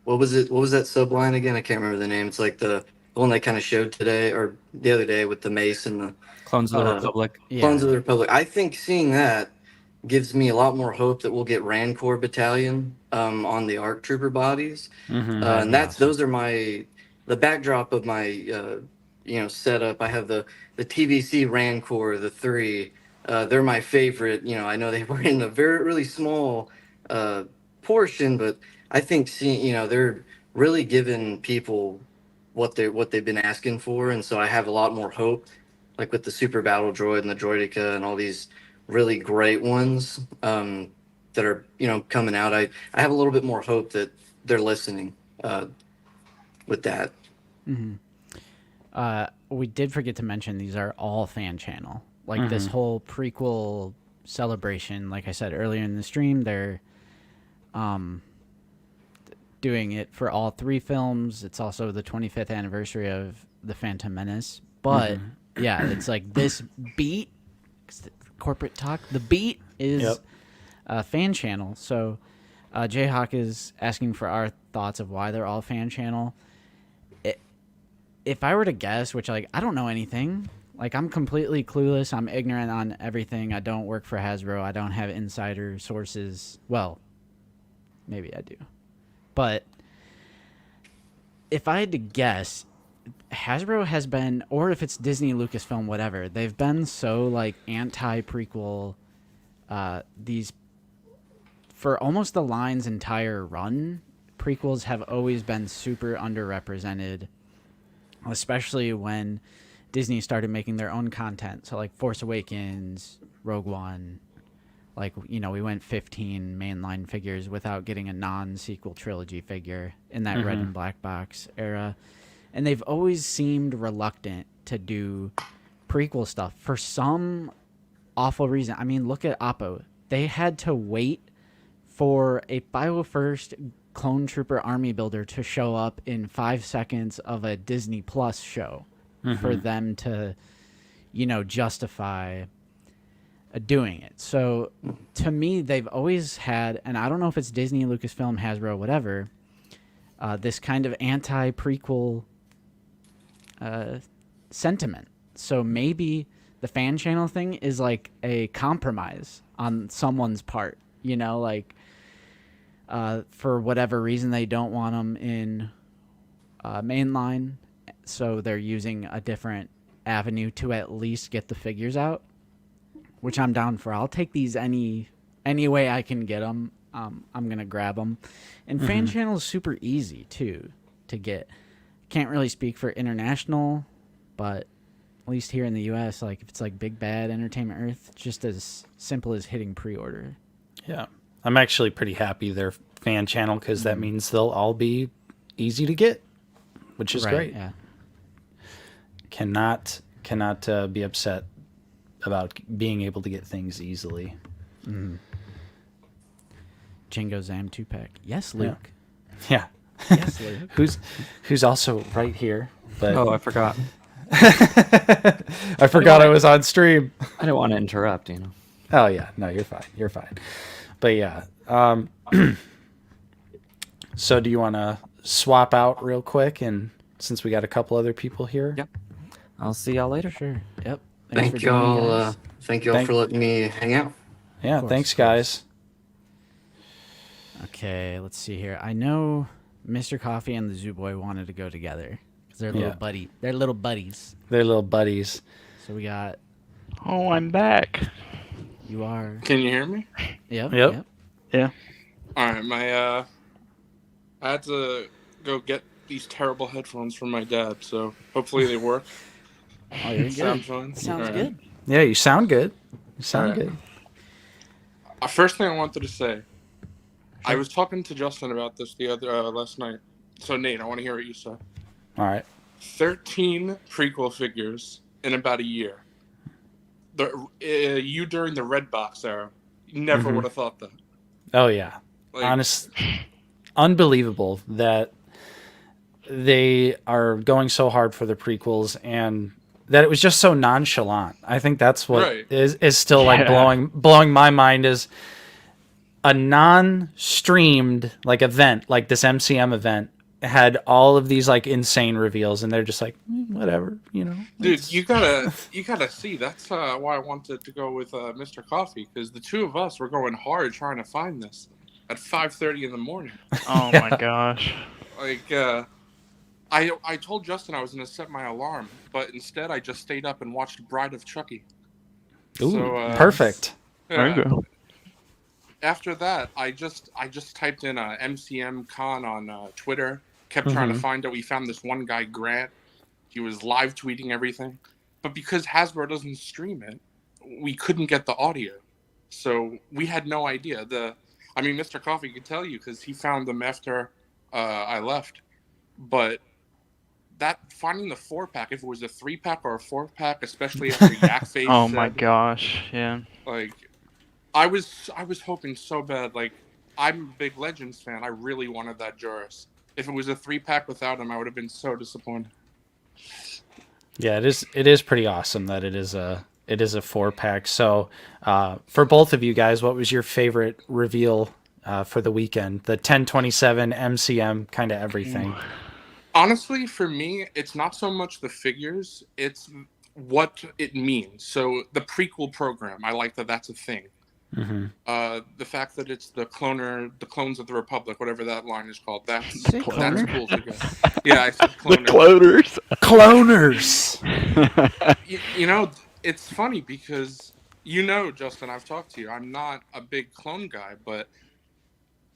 what was that subline again? I can't remember the name. It's like the one they kind of showed today or the other day with the mace and the Clones of the Republic. Clones of the Republic. I think seeing that gives me a lot more hope that we'll get Rancor Battalion on the ARC Trooper bodies. And those are the backdrop of my setup. I have the TVC Rancor, the 3. They're my favorite. I know they were in a really small portion, but I think seeing they're really giving people what they've been asking for, and so I have a lot more hope, like with the Super Battle Droid and the Droidica and all these really great ones that are coming out. I have a little bit more hope that they're listening with that. We did forget to mention these are all fan channel. Like this whole prequel celebration, like I said earlier in the stream, they're doing it for all 3 films. It's also the 25th anniversary of The Phantom Menace. But yeah, it's like this beat, corporate talk, the beat is a fan channel. So Jayhawk is asking for our thoughts of why they're all fan channel. If I were to guess, which like I don't know anything, like I'm completely clueless, I'm ignorant on everything. I don't work for Hasbro. I don't have insider sources. Well, maybe I do. But if I had to guess, Hasbro has been, or if it's Disney, Lucasfilm, whatever, they've been so like anti-prequel these for almost the line's entire run. Prequels have always been super underrepresented, especially when Disney started making their own content. So like Force Awakens, Rogue One, like, we went 15 mainline figures without getting a non-sequel trilogy figure in that red and black box era. And they've always seemed reluctant to do prequel stuff for some awful reason. I mean, look at Oppo. They had to wait for a 501st Clone Trooper Army Builder to show up in 5 seconds of a Disney Plus show for them to, justify doing it. So to me, they've always had, and I don't know if it's Disney, Lucasfilm, Hasbro, whatever, this kind of anti-prequel sentiment. So maybe the fan channel thing is like a compromise on someone's part, for whatever reason they don't want them in mainline, so they're using a different avenue to at least get the figures out, which I'm down for. I'll take these any way I can get them. I'm gonna grab them. And fan channel is super easy too to get. Can't really speak for international, but at least here in the U.S., like if it's like Big Bad Entertainment Earth, it's just as simple as hitting pre-order. Yeah, I'm actually pretty happy they're fan channel because that means they'll all be easy to get. which is Right, great. yeah. Cannot be upset about being able to get things easily. Jingo Zam 2-pack. Yes, Luke. Yeah. Yes, Luke. who's also right here. But Oh, I forgot. I forgot I was on stream. I didn't want to interrupt, you know. Oh yeah, no, you're fine. You're fine. But yeah. So do you want to swap out real quick, and since we got a couple other people here? Yep. I'll see y'all later. Sure. Yep. Thank y'all. Thank y'all for letting me hang out. Yeah, thanks, guys. Okay, let's see here. I know Mr. Coffee and the Zoo Boy wanted to go together because they're little buddy. They're little buddies. They're little buddies. So we got. Oh, I'm back. You are. Can you hear me? Yep. Yeah. All right, I had to go get these terrible headphones from my dad, so hopefully they work. Oh, you're Sound good. fine? Sounds All right. good. Yeah, you sound good. You sound All right. good. First thing I wanted to say, I was talking to Justin about this the other last night. So Nate, I want to hear what you said. All right. 13 prequel figures in about a year. You during the red box era, never would have thought that. Oh yeah. Honest, unbelievable that they are going so hard for the prequels and that it was just so nonchalant. I think that's what is still like blowing my mind is a non-streamed like event, like this MCM event had all of these like insane reveals, and they're just like whatever, you know. Dude, you gotta see. That's why I wanted to go with Mr. Coffee, because the two of us were going hard trying to find this at 5:30 in the morning. Oh my gosh! Like, I told Justin I was gonna set my alarm, but instead I just stayed up and watched Bride of Chucky. Ooh, so, perfect. There you go. After that, I just typed in MCM Con on Twitter. Kept trying to find out. We found this one guy, Grant. He was live tweeting everything, but because Hasbro doesn't stream it, we couldn't get the audio, so we had no idea. Mr. Coffee could tell you because he found them after I left. But finding the 4-pack, if it was a 3-pack or a 4-pack, especially after Yak Face. Oh my gosh! Yeah. Like, I was hoping so bad. Like, I'm a big Legends fan. I really wanted that Joris. If it was a 3-pack without him, I would have been so disappointed. Yeah, it is pretty awesome that it is a 4-pack. So, for both of you guys, what was your favorite reveal for the weekend? The 1027 MCM, kind of everything. Honestly, for me, it's not so much the figures; it's what it means. So the prequel program, I like that that's a thing. The fact that it's the clones of the Republic, whatever that line is called, that's cool to go. Yeah, I said cloner. The cloners. You know, it's funny because Justin, I've talked to you. I'm not a big clone guy, but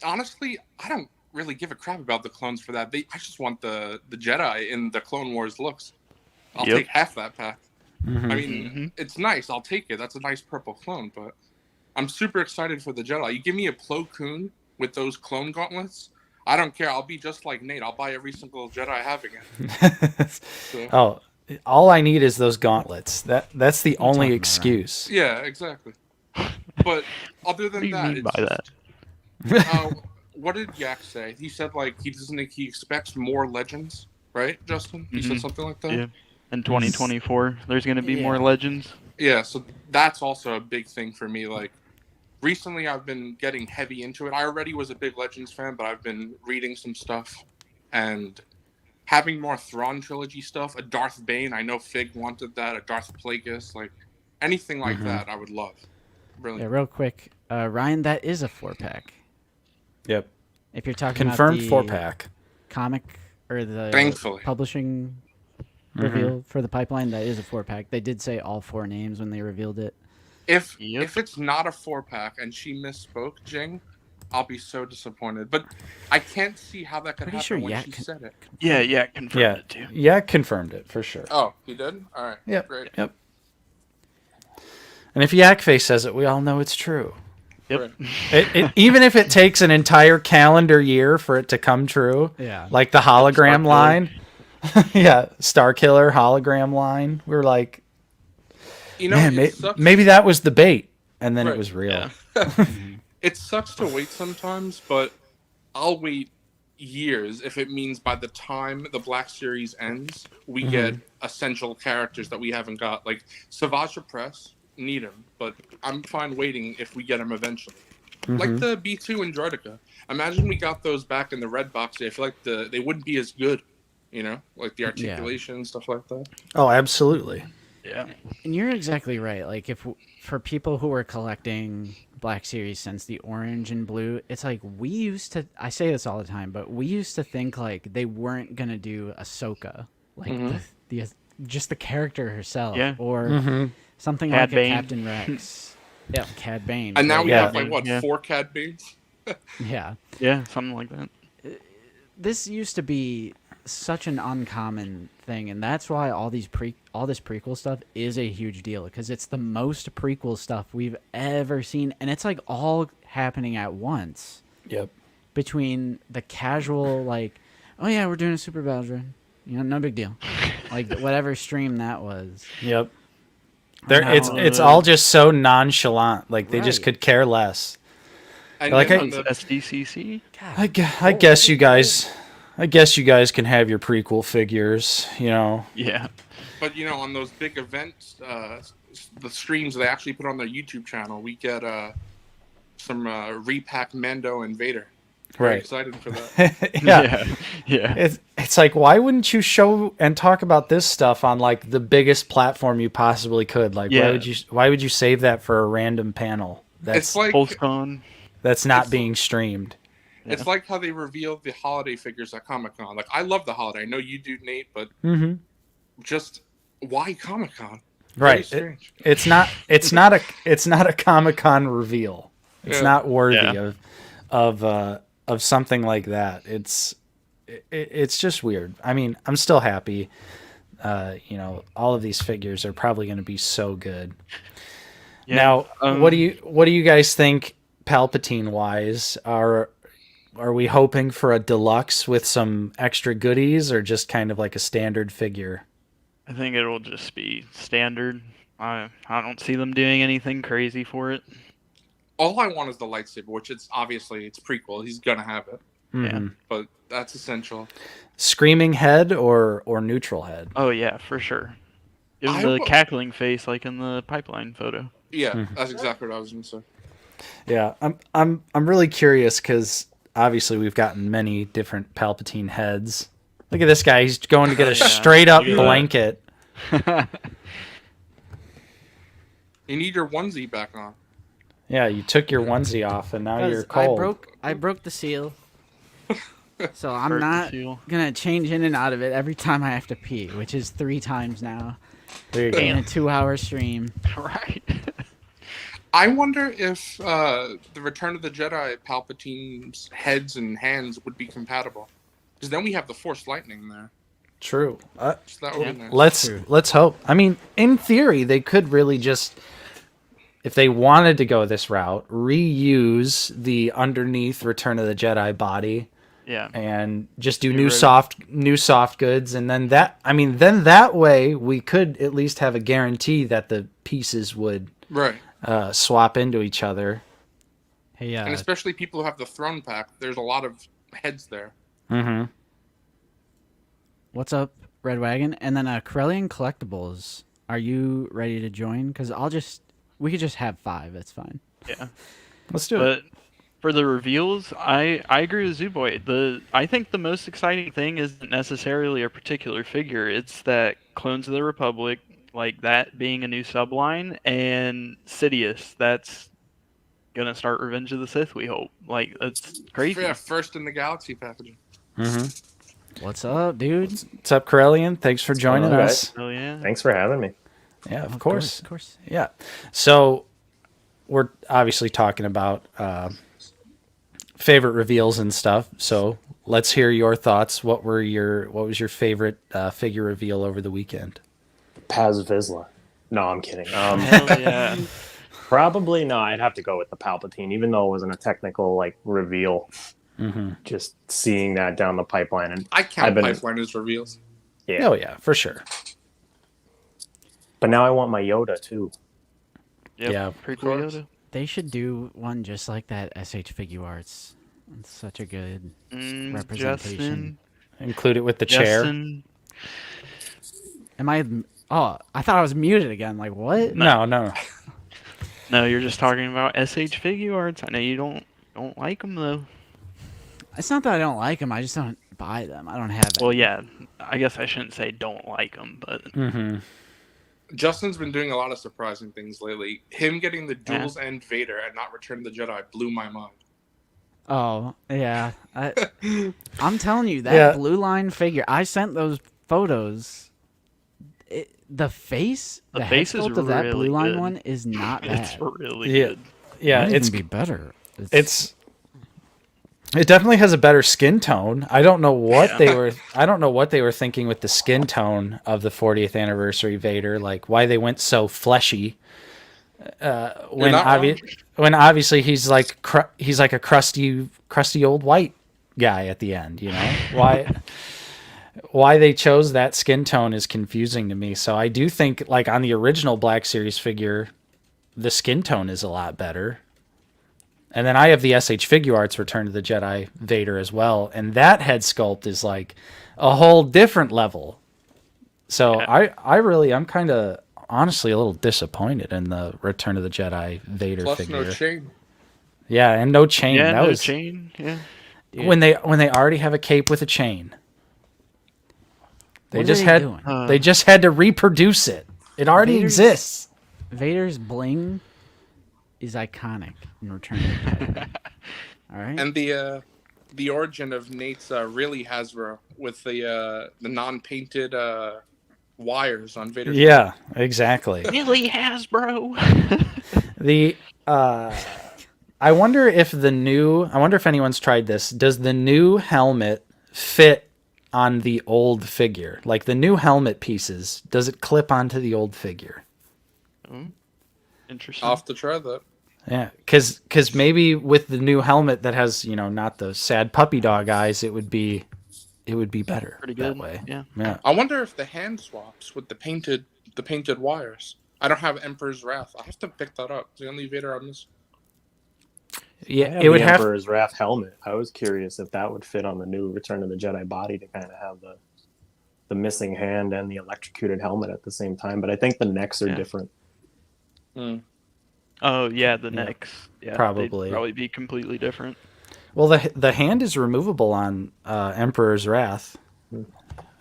honestly, I don't really give a crap about the clones for that. I just want the Jedi in the Clone Wars looks. I'll take half that pack. I mean, it's nice. I'll take it. That's a nice purple clone, but I'm super excited for the Jedi. You give me a Plo Koon with those clone gauntlets, I don't care. I'll be just like Nate. I'll buy every single Jedi I have again. Oh, all I need is those gauntlets. That's the only excuse. Yeah, exactly. But other than what do you mean by that? What did Yak say? He said he expects more Legends, right, Justin? He said something like that. Yeah. In 2024, there's going to be more Legends. Yeah, so that's also a big thing for me. Like, recently I've been getting heavy into it. I already was a big Legends fan, but I've been reading some stuff and having more Thrawn trilogy stuff. A Darth Bane, I know Fig wanted that. A Darth Plagueis, like anything like that, I would love. Really. Yeah, real quick, Ryan, that is a 4-pack. Yep. If you're talking confirmed about the 4-pack comic or the Thankfully. Publishing reveal for the pipeline, that is a 4-pack. They did say all 4 names when they revealed it. If it's not a 4-pack and she misspoke, Jing, I'll be so disappointed. But I can't see how that could Pretty happen sure when Yak she con- said it. Yeah, Yak confirmed it too. Yeah, confirmed it for sure. Oh, he did? All right. Yep. Great. Yep. And if Yakface says it, we all know it's true. Yep. Even if it takes an entire calendar year for it to come true, Yeah. like the hologram line, Yeah, Star Killer hologram line. We were like, man, maybe that was the bait, and then it was real. Yeah. It sucks to wait sometimes, but I'll wait years if it means by the time the Black Series ends, we get essential characters that we haven't got. Like Savage Press, need him, but I'm fine waiting if we get him eventually. Like the B2 and Droidica. Imagine we got those back in the red box. I feel like they wouldn't be as good, like the articulation and stuff like that. Oh, absolutely. Yeah. And you're exactly right. Like for people who are collecting Black Series since the orange and blue, it's like I say this all the time, but we used to think like they weren't going to do Ahsoka, like just the character herself, or something Cad like Bane. a Captain Rex. Yeah, Cad Bane. And now we have like 4 Cad Banes? Yeah. Yeah, something like that. This used to be such an uncommon thing, and that's why all this prequel stuff is a huge deal, because it's the most prequel stuff we've ever seen, and it's like all happening at once. Yep. Between the casual, like, oh yeah, we're doing a Super Battle Run, no big deal, like whatever stream that was. Yep. It's all just so nonchalant, like they just could care less. And like SDCC. I guess you guys. I guess you guys can have your prequel figures, Yeah. But, on those big events, the streams they actually put on their YouTube channel, we get some repack Mando and Vader. Very excited for that. Yeah. It's like, why wouldn't you show and talk about this stuff on, like, the biggest platform you possibly could? Like, why would you save that for a random panel? It's like PulseCon. That's not being streamed. It's like how they revealed the holiday figures at Comic-Con. Like, I love the holiday. I know you do, Nate, but just why Comic-Con? Right. It's not a Comic-Con reveal. It's not worthy of something like that. It's just weird. I mean, I'm still happy. All of these figures are probably going to be so good. Yeah. Now, what do you guys think Palpatine wise? Are we hoping for a deluxe with some extra goodies, or just kind of like a standard figure? I think it'll just be standard. I don't see them doing anything crazy for it. All I want is the lightsaber, which it's prequel. He's gonna have it. Mm-hmm. Yeah, but that's essential. Screaming head or neutral head? Oh yeah, for sure. Give him the cackling face like in the pipeline photo. Yeah, that's exactly what I was gonna say. Yeah, I'm really curious because obviously we've gotten many different Palpatine heads. Look at this guy; he's going to get a straight up blanket. You need your onesie back on. Yeah, you took your onesie off, and now you're cold. I broke the seal, so I'm not gonna change in and out of it every time I have to pee, which is 3 times now. There you go. In a 2-hour stream. Right. I wonder if the Return of the Jedi Palpatine's heads and hands would be compatible, because then we have the Force lightning there. True. So that would be nice. Let's hope. I mean, in theory, they could really just, if they wanted to go this route, reuse the underneath Return of the Jedi body. Yeah. And just do new soft goods, and then that way we could at least have a guarantee that the pieces would swap into each other. Hey, and especially people who have the throne pack, there's a lot of heads there. Mm-hmm. What's up, Red Wagon? And then Corellian Collectibles, are you ready to join? Because we could just have 5. It's fine. Yeah. Let's do it. But for the reveals, I agree with Zooboy. I think the most exciting thing isn't necessarily a particular figure. It's that Clones of the Republic, like that being a new subline, and Sidious, that's gonna start Revenge of the Sith, we hope. Like, that's crazy. Yeah, first in the galaxy packaging. Mm-hmm. What's up, dude? What's up, Corellian? Thanks for joining us. Oh, yeah. Thanks for having me. Yeah, of course. Of course. Yeah. So we're obviously talking about favorite reveals and stuff. So let's hear your thoughts. What was your favorite figure reveal over the weekend? Paz Vizsla. No, I'm kidding. Hell yeah. Probably no. I'd have to go with the Palpatine, even though it wasn't a technical reveal. Mm-hmm. Just seeing that down the pipeline, and I count pipeline as reveals. Yeah. Oh yeah, for sure. But now I want my Yoda too. Yep. Yeah. Prequel Yoda. They should do one just like that SH Figure Arts. It's such a good representation. Justin. Include it with the chair. Am I? Oh, I thought I was muted again. Like what? No. No, you're just talking about SH Figure Arts. I know you don't like them though. It's not that I don't like them. I just don't buy them. I don't have. Well, any. yeah. I guess I shouldn't say don't like them, but. Justin's been doing a lot of surprising things lately. Him getting the Duels End Vader and not Return of the Jedi blew my mind. Oh yeah, I'm telling you that blue line figure. I sent those photos. The face is sculpt of that really blue line good. one is not bad. It's really good. Yeah, Might it's even be better. It definitely has a better skin tone. I don't know what they were. I don't know what they were thinking with the skin tone of the 40th anniversary Vader. Like why they went so fleshy. When obviously he's like a crusty old white guy at the end. You know why they chose that skin tone is confusing to me. So I do think like on the original Black Series figure, the skin tone is a lot better. And then I have the SH Figure Arts Return to the Jedi Vader as well, and that head sculpt is like a whole different level. So I'm kind of honestly a little disappointed in the Return of the Jedi Vader Plus figure. no chain. Yeah, and no chain. Yeah, that no was chain. Yeah. When they already have a cape with a chain. They just had to reproduce it. It already exists. Vader's bling is iconic in Return of the Jedi. All right. And the origin of Nate's really Hasbro with the non-painted wires on Vader's. Yeah, exactly. Really Hasbro. I wonder if anyone's tried this. Does the new helmet fit on the old figure? Like the new helmet pieces, does it clip onto the old figure? Interesting. I'll have to try that. Yeah, because maybe with the new helmet that has not the sad puppy dog eyes, it would be better. Pretty good that way. Yeah. I wonder if the hand swaps with the painted wires. I don't have Emperor's Wrath. I have to pick that up. It's the only Vader on this. Yeah, it would have Emperor's Wrath helmet. I was curious if that would fit on the new Return of the Jedi body to kind of have the missing hand and the electrocuted helmet at the same time. But I think the necks are different. Oh yeah, the necks. Yeah, probably. They'd probably be completely different. Well, the hand is removable on Emperor's Wrath.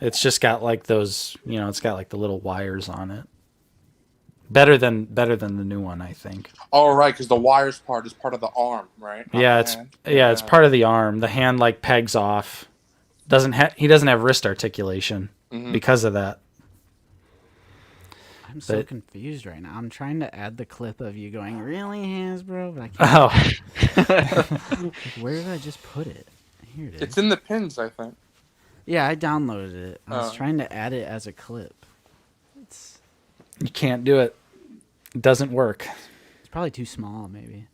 It's just got like those, it's got like the little wires on it. Better than the new one, I think. Oh right, because the wires part is part of the arm, right? Yeah, it's part of the arm. The hand like pegs off. He doesn't have wrist articulation because of that. I'm so confused right now. I'm trying to add the clip of you going, "Really, Hasbro?" But I can't. Where did I just put it? Here it is. It's in the pins, I think. Yeah, I downloaded it. I was trying to add it as a clip. You can't do it. It doesn't work. It's probably too small, maybe.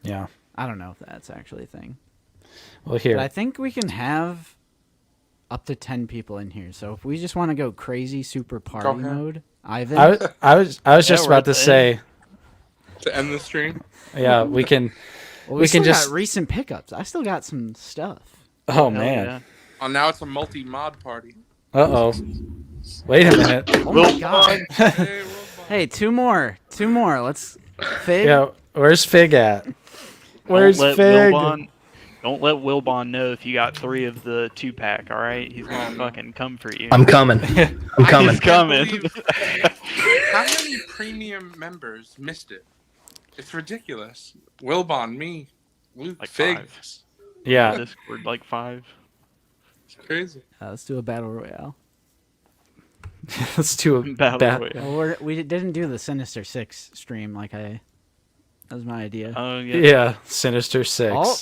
Yeah. I don't know if that's actually a thing. Well, here. But I think we can have up to 10 people in here. So if we just want to go crazy super party mode, Ivan. I was just about to say to end the stream. Yeah, we can. Well, we can just got recent pickups. I still got some stuff. Oh man. Yeah. Oh, now it's a multi-mod party. Uh-oh. Wait a minute. Oh my god. Hey, two more. Let's Fig. Yeah, where's Fig at? Where's Fig? Don't let Wilbon know if you got 3 of the 2-pack, all right? He's gonna fucking come for you. I'm coming. I'm coming. He's coming. How many premium members missed it? It's ridiculous. Wilbon, me, Luke, like Fig. 5. Yeah. Discord like 5. It's crazy. Let's do a battle royale. Let's do a battle royale. Well, we didn't do the Sinister 6 stream like that was my idea. Oh yeah. Yeah, Sinister 6. Oh.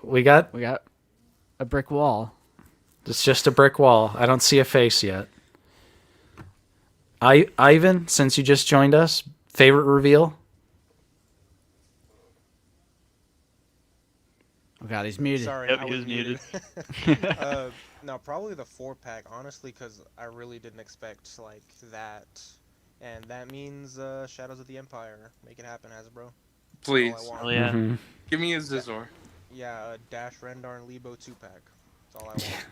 We got a brick wall. It's just a brick wall. I don't see a face yet. Ivan, since you just joined us, favorite reveal? Oh god, he's muted. Sorry, Yep, I he was muted. No, probably the 4-pack, honestly, because I really didn't expect like that, and that means Shadows of the Empire. Make it happen, Hasbro. Please. That's all I want. Oh yeah. Mm-hmm. Give me a Zizor. Yeah, a Dash Rendar and Lebo 2-pack. That's all I want.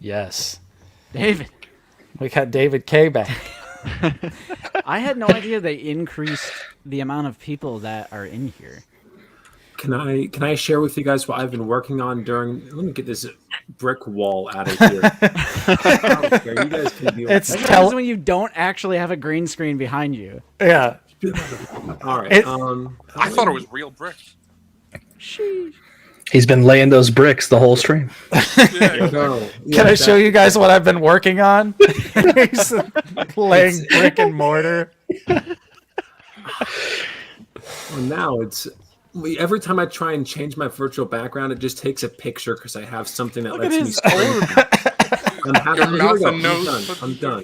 Yes. David. We got David K back. I had no idea they increased the amount of people that are in here. Can I share with you guys what I've been working on during? Let me get this brick wall out of here. You guys can deal It's with tells when you don't actually have a green screen behind you. Yeah. All right. I thought it was real brick. Sheesh. He's been laying those bricks the whole stream. Can I show you guys what I've been working on? He's laying brick and mortar. Well, now it's every time I try and change my virtual background, it just takes a picture because I have something that lets me. Your mouth and nose. I'm done.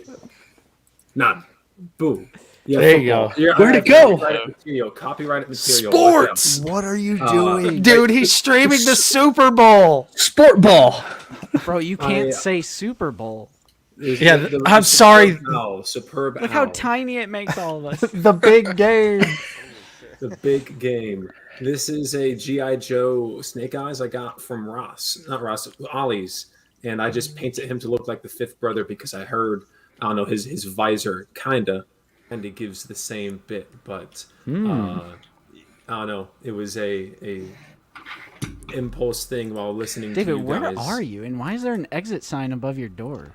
Nah, boo. Yeah, there you go. Where'd it go? Copyrighted material. Sports. What are you doing, dude? He's streaming the Super Bowl. Sport ball. Bro, you can't say Super Bowl. Yeah, I'm sorry. Superb. Look how tiny it makes all of us. The big game. The big game. This is a G.I. Joe Snake Eyes I got from Ollie's, and I just painted him to look like the fifth brother because I heard, I don't know, his visor kinda, and it gives the same bit, but I don't know. It was a impulse thing while listening David, to you guys. where are you, and why is there an exit sign above your door?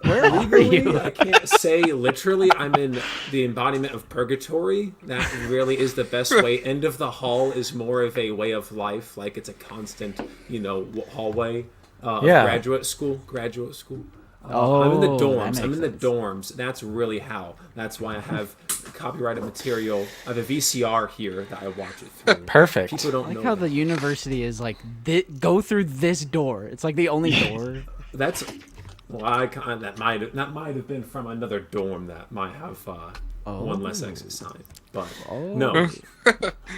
Where are you? I can't say literally. I'm in the embodiment of purgatory. That really is the best way. End of the hall is more of a way of life, like it's a constant, hallway. Graduate school. I'm in the dorms. I'm in the dorms. That's really how. That's why I have copyrighted material. I have a VCR here that I watch it through. Perfect. I People don't like know how that. the university is like, go through this door. It's like the only door. That's that might have been from another dorm that might have one less exit sign, but no.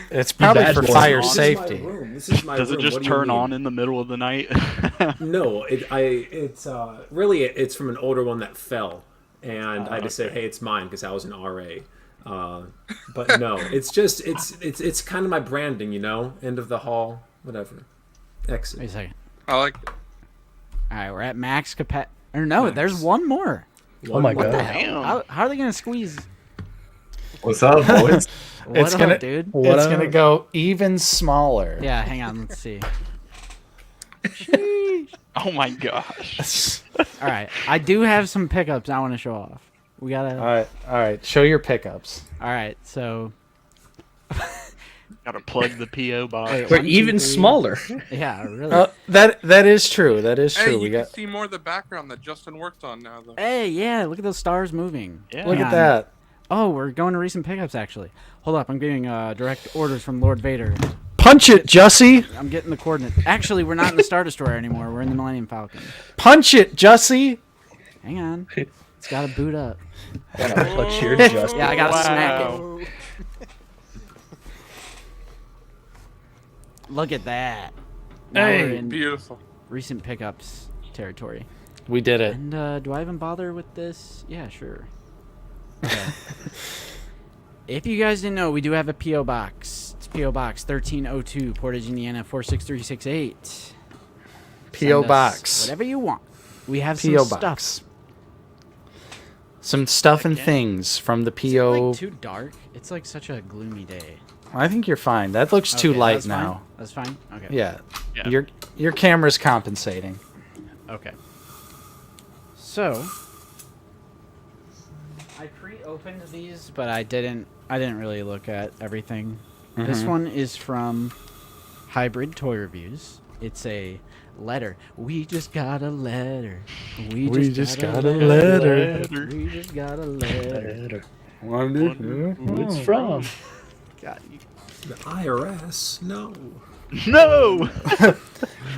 It's probably for fire safety. This is my room. Does it just turn on in the middle of the night? No, it's really it's from an older one that fell, and I just said, hey, it's mine because I was an RA. But no, it's just it's kind of my branding, end of the hall, whatever. Exit. Wait a second. I like it. All right, we're at max capacity. Or no, there's one more. Oh my What god. the hell? How are they gonna squeeze? What's up, boys? It's gonna go even smaller. Yeah, hang on, let's see. Oh my gosh. All right, I do have some pickups I want to show off. We gotta. All right. Show your pickups. All right, so. Gotta plug the PO box. Wait, We're 1, 2, even 3. smaller. Yeah, really. That is true. That is true. Hey, We you got. can see more of the background that Justin worked on now, though. Hey, yeah, look at those stars moving. Yeah. Look at that. Oh, we're going to recent pickups actually. Hold up, I'm getting direct orders from Lord Vader. Punch it, Jussie. I'm getting the coordinates. Actually, we're not in the Star Destroyer anymore. We're in the Millennium Falcon. Punch it, Jussie. Hang on. It's got to boot up. Punch your Justin. Yeah, I got to smack it. Look at that. Now we're Hey, in beautiful. recent pickups territory. We did it. And do I even bother with this? Yeah, sure. Okay. If you guys didn't know, we do have a P.O. Box. It's P.O. Box 1302, Portage, Indiana 46368. P.O. Send us Box. whatever you want. We have P.O. some Box. stuff. Some stuff and things from the Is it, P.O. like, too dark? It's like such a gloomy day. I think you're fine. That looks too Okay, light that's now. fine? That's fine? Okay. Yeah. Yeah. Your camera's compensating. Okay. So I pre-opened these, but I didn't really look at everything. This one is from Hybrid Toy Reviews. It's a letter. We just got a letter. We just got a letter. We just got a letter. Who it's from? Got you. The IRS? No. No!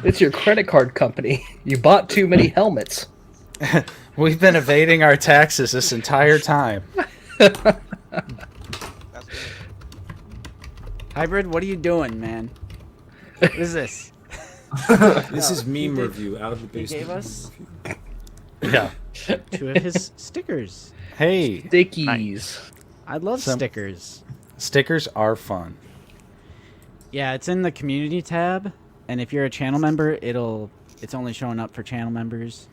It's your credit card company. You bought too many helmets. We've been evading our taxes this entire time. Hybrid, what are you doing, man? What is this? This is meme did- review out of the He basement. gave us Yeah. 2 of his stickers. Hey, Stickies. I love Some- stickers. stickers are fun. Yeah, it's in the community tab, and if you're a channel member, it's only showing up for channel members.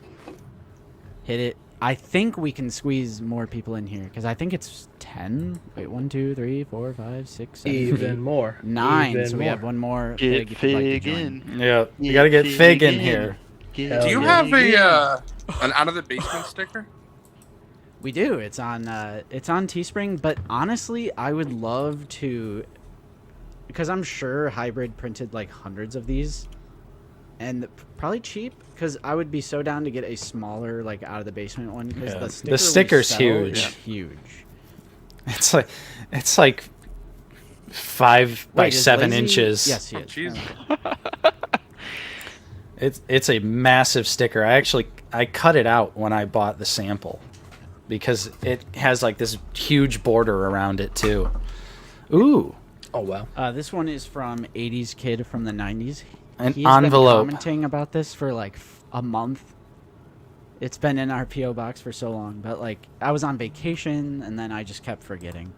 Hit it. I think we can squeeze more people in here because I think it's 10. Wait, 1, 2, 3, 4, 5, 6, 7, Even 8, more. 9. Even so we more. have one more. Get Fig if you'd like to Fig join. in. Yeah, you gotta get Fig in here. Do you have an out of the basement sticker? We do. It's on Teespring, but honestly, I would love to, because I'm sure Hybrid printed like hundreds of these, and probably cheap. Because I would be so down to get a smaller like out of the basement one. Because Yeah. the The sticker's sell huge. is huge. It's like 5 by Wait, is 7 Lazy- inches. Yes, he Oh, is. jeez. It's a massive sticker. I cut it out when I bought the sample because it has like this huge border around it too. Ooh. Oh wow. This one is from 80s Kid from the 90s. An He's been envelope. commenting about this for like a month. It's been in our PO box for so long, but like I was on vacation and then I just kept forgetting.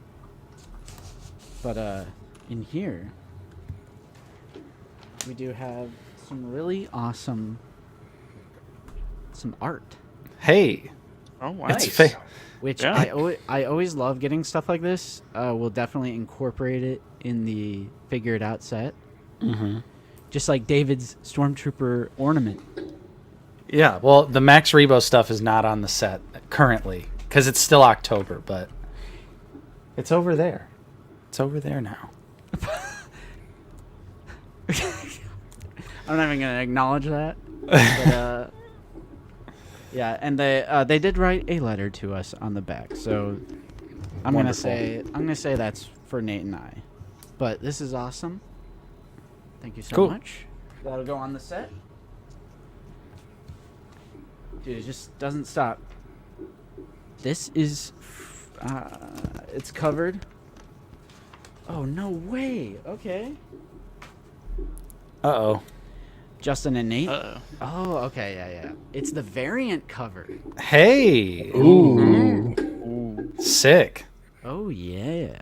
But in here we do have some really awesome art. Hey. Oh wow. It's fa- Which Yeah. I always love getting stuff like this. We'll definitely incorporate it in the Figure It Out set. Mm-hmm. Just like David's Stormtrooper ornament. Yeah, well, the Max Rebo stuff is not on the set currently because it's still October, but it's over there. It's over there now. I'm not even gonna acknowledge that. But, yeah, and they did write a letter to us on the back, so I'm gonna say that's for Nate and I. But this is awesome. Thank you so Cool. much. That'll go on the set. Dude, it just doesn't stop. This is it's covered. Oh no way. Okay. Uh-oh. Justin and Nate. Uh-oh. Oh, okay, yeah. It's the variant cover. Hey. Ooh. Sick. Oh yeah.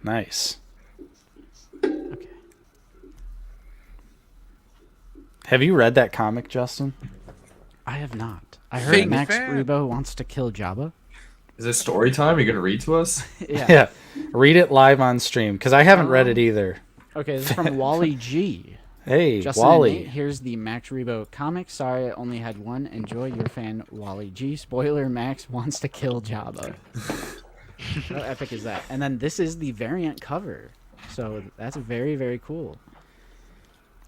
Nice. Okay. Have you read that comic, Justin? I have not. I heard Big Max fan. Rebo wants to kill Jabba. Is it story time? Are you gonna read to us? Yeah. Read it live on stream because I haven't read it either. Okay, this is from Wally G. Hey, Justin Wally. and Nate, here's the Max Rebo comic. Sorry, I only had one. Enjoy, your fan Wally G. Spoiler: Max wants to kill Jabba. How epic is that? And then this is the variant cover. So that's very, very cool.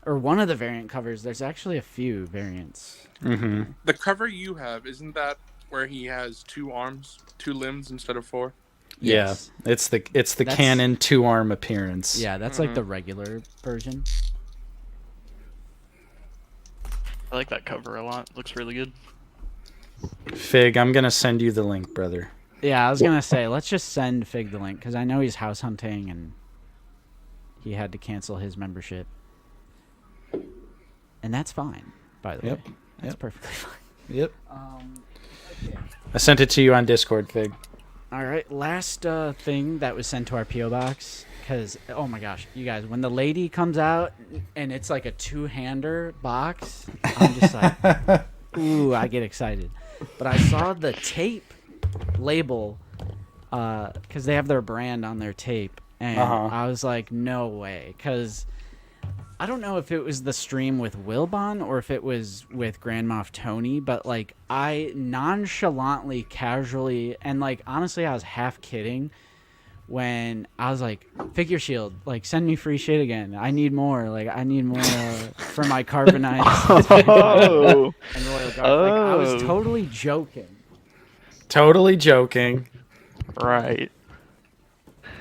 Or one of the variant covers. There's actually a few variants. Mm-hmm. The cover you have, isn't that where he has 2 arms, 2 limbs instead of 4? Yes. Yeah, it's the That's- canon 2-arm appearance. Yeah, that's like the regular version. I like that cover a lot. Looks really good. Fig, I'm gonna send you the link, brother. Yeah, I was gonna say let's just send Fig the link because I know he's house hunting and he had to cancel his membership, and that's fine. By the Yep. way, that's perfectly fine. Yep. Okay. I sent it to you on Discord, Fig. All right, last thing that was sent to our PO box because oh my gosh, you guys, when the lady comes out and it's like a 2-hander box, I'm just like, ooh, I get excited. But I saw the tape label because they have their brand on their tape, and I was like, no way, because I don't know if it was the stream with Wilbon or if it was with Grand Moff Tony, but like I nonchalantly, casually, and like honestly, I was half kidding when I was like, Figure Shield, like send me free shit again. I need more. Like I need more for my carbonized and Royal Guard. Like, I was totally joking. Totally joking. Right.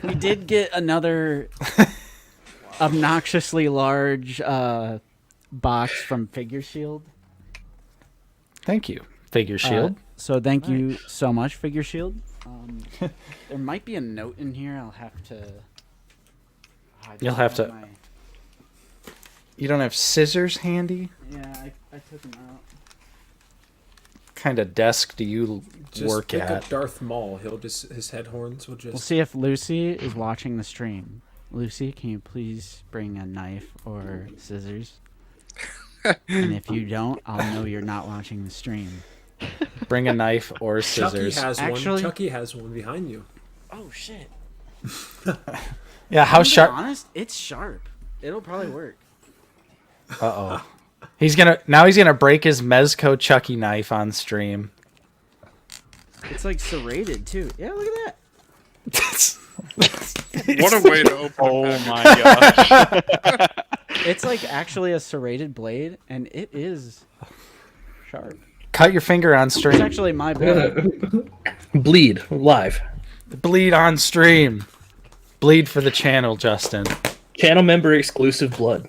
We did get another obnoxiously large box from Figure Shield. Thank you, Figure Shield. So thank you so much, Figure Shield. There might be a note in here. I'll have to. You'll have to. You don't have scissors handy? Yeah, I took them out. What kind of desk do you work pick at? up Darth Maul. He'll just his head horns will just. We'll see if Lucy is watching the stream. Lucy, can you please bring a knife or scissors? And if you don't, I'll know you're not watching the stream. Bring a knife or scissors. Chucky has one behind you. Oh shit. Yeah, how sharp? Honest, it's sharp. It'll probably work. Uh-oh. He's gonna break his Mezco Chucky knife on stream. It's like serrated too. Yeah, look at that. What a way to open Oh my gosh. It's like actually a serrated blade, and it is sharp. Cut your finger on stream. It's actually my blade. Bleed live. Bleed on stream. Bleed for the channel, Justin. Channel member exclusive blood.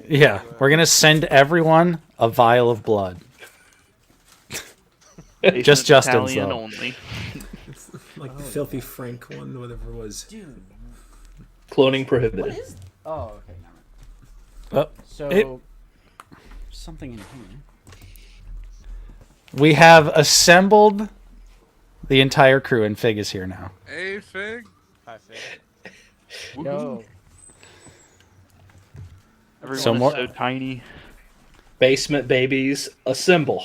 Yeah, we're gonna send everyone a vial of blood. Just Justin's Italian though. only. It's like the Filthy Frank one, whatever it was. Dude. Cloning prohibited. What is? Oh, okay. Oh, So something in here. we have assembled the entire crew, and Fig is here now. Hey, Fig. Hi, Fig. Yo. Everyone is so tiny. Basement babies, assemble.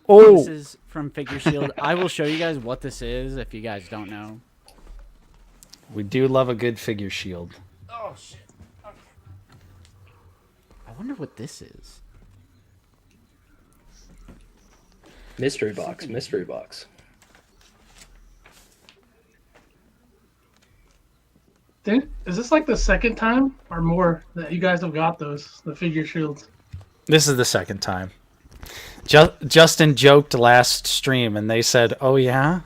Oh, This is from Figure Shield. I will show you guys what this is if you guys don't know. we do love a good figure shield. Oh shit. Okay. I wonder what this is. Mystery box. Mystery box. Is this like the second time or more that you guys have got the figure shields? This is the second time. Justin joked last stream, and they said, "Oh yeah."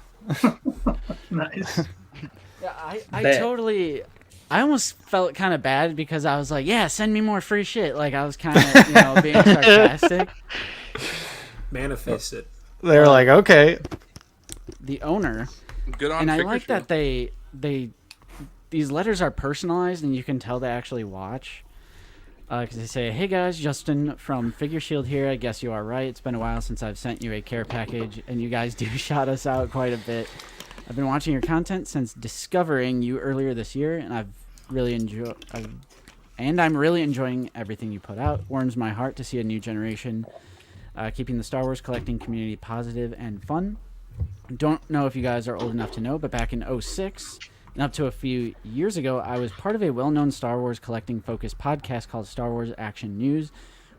Nice. Yeah, I almost felt kind of bad because I was like, yeah, send me more free shit. Like I was kind of, being sarcastic. Manifest it. They're like, okay. The owner. Good on And I Figure like Shield. that these letters are personalized and you can tell they actually watch. Because they say, hey guys, Justin from Figure Shield here. I guess you are right. It's been a while since I've sent you a care package, and you guys do shout us out quite a bit. I've been watching your content since discovering you earlier this year, and I'm really enjoying everything you put out. Warms my heart to see a new generation keeping the Star Wars collecting community positive and fun. Don't know if you guys are old enough to know, but back in 2006 and up to a few years ago, I was part of a well-known Star Wars collecting focused podcast called Star Wars Action News.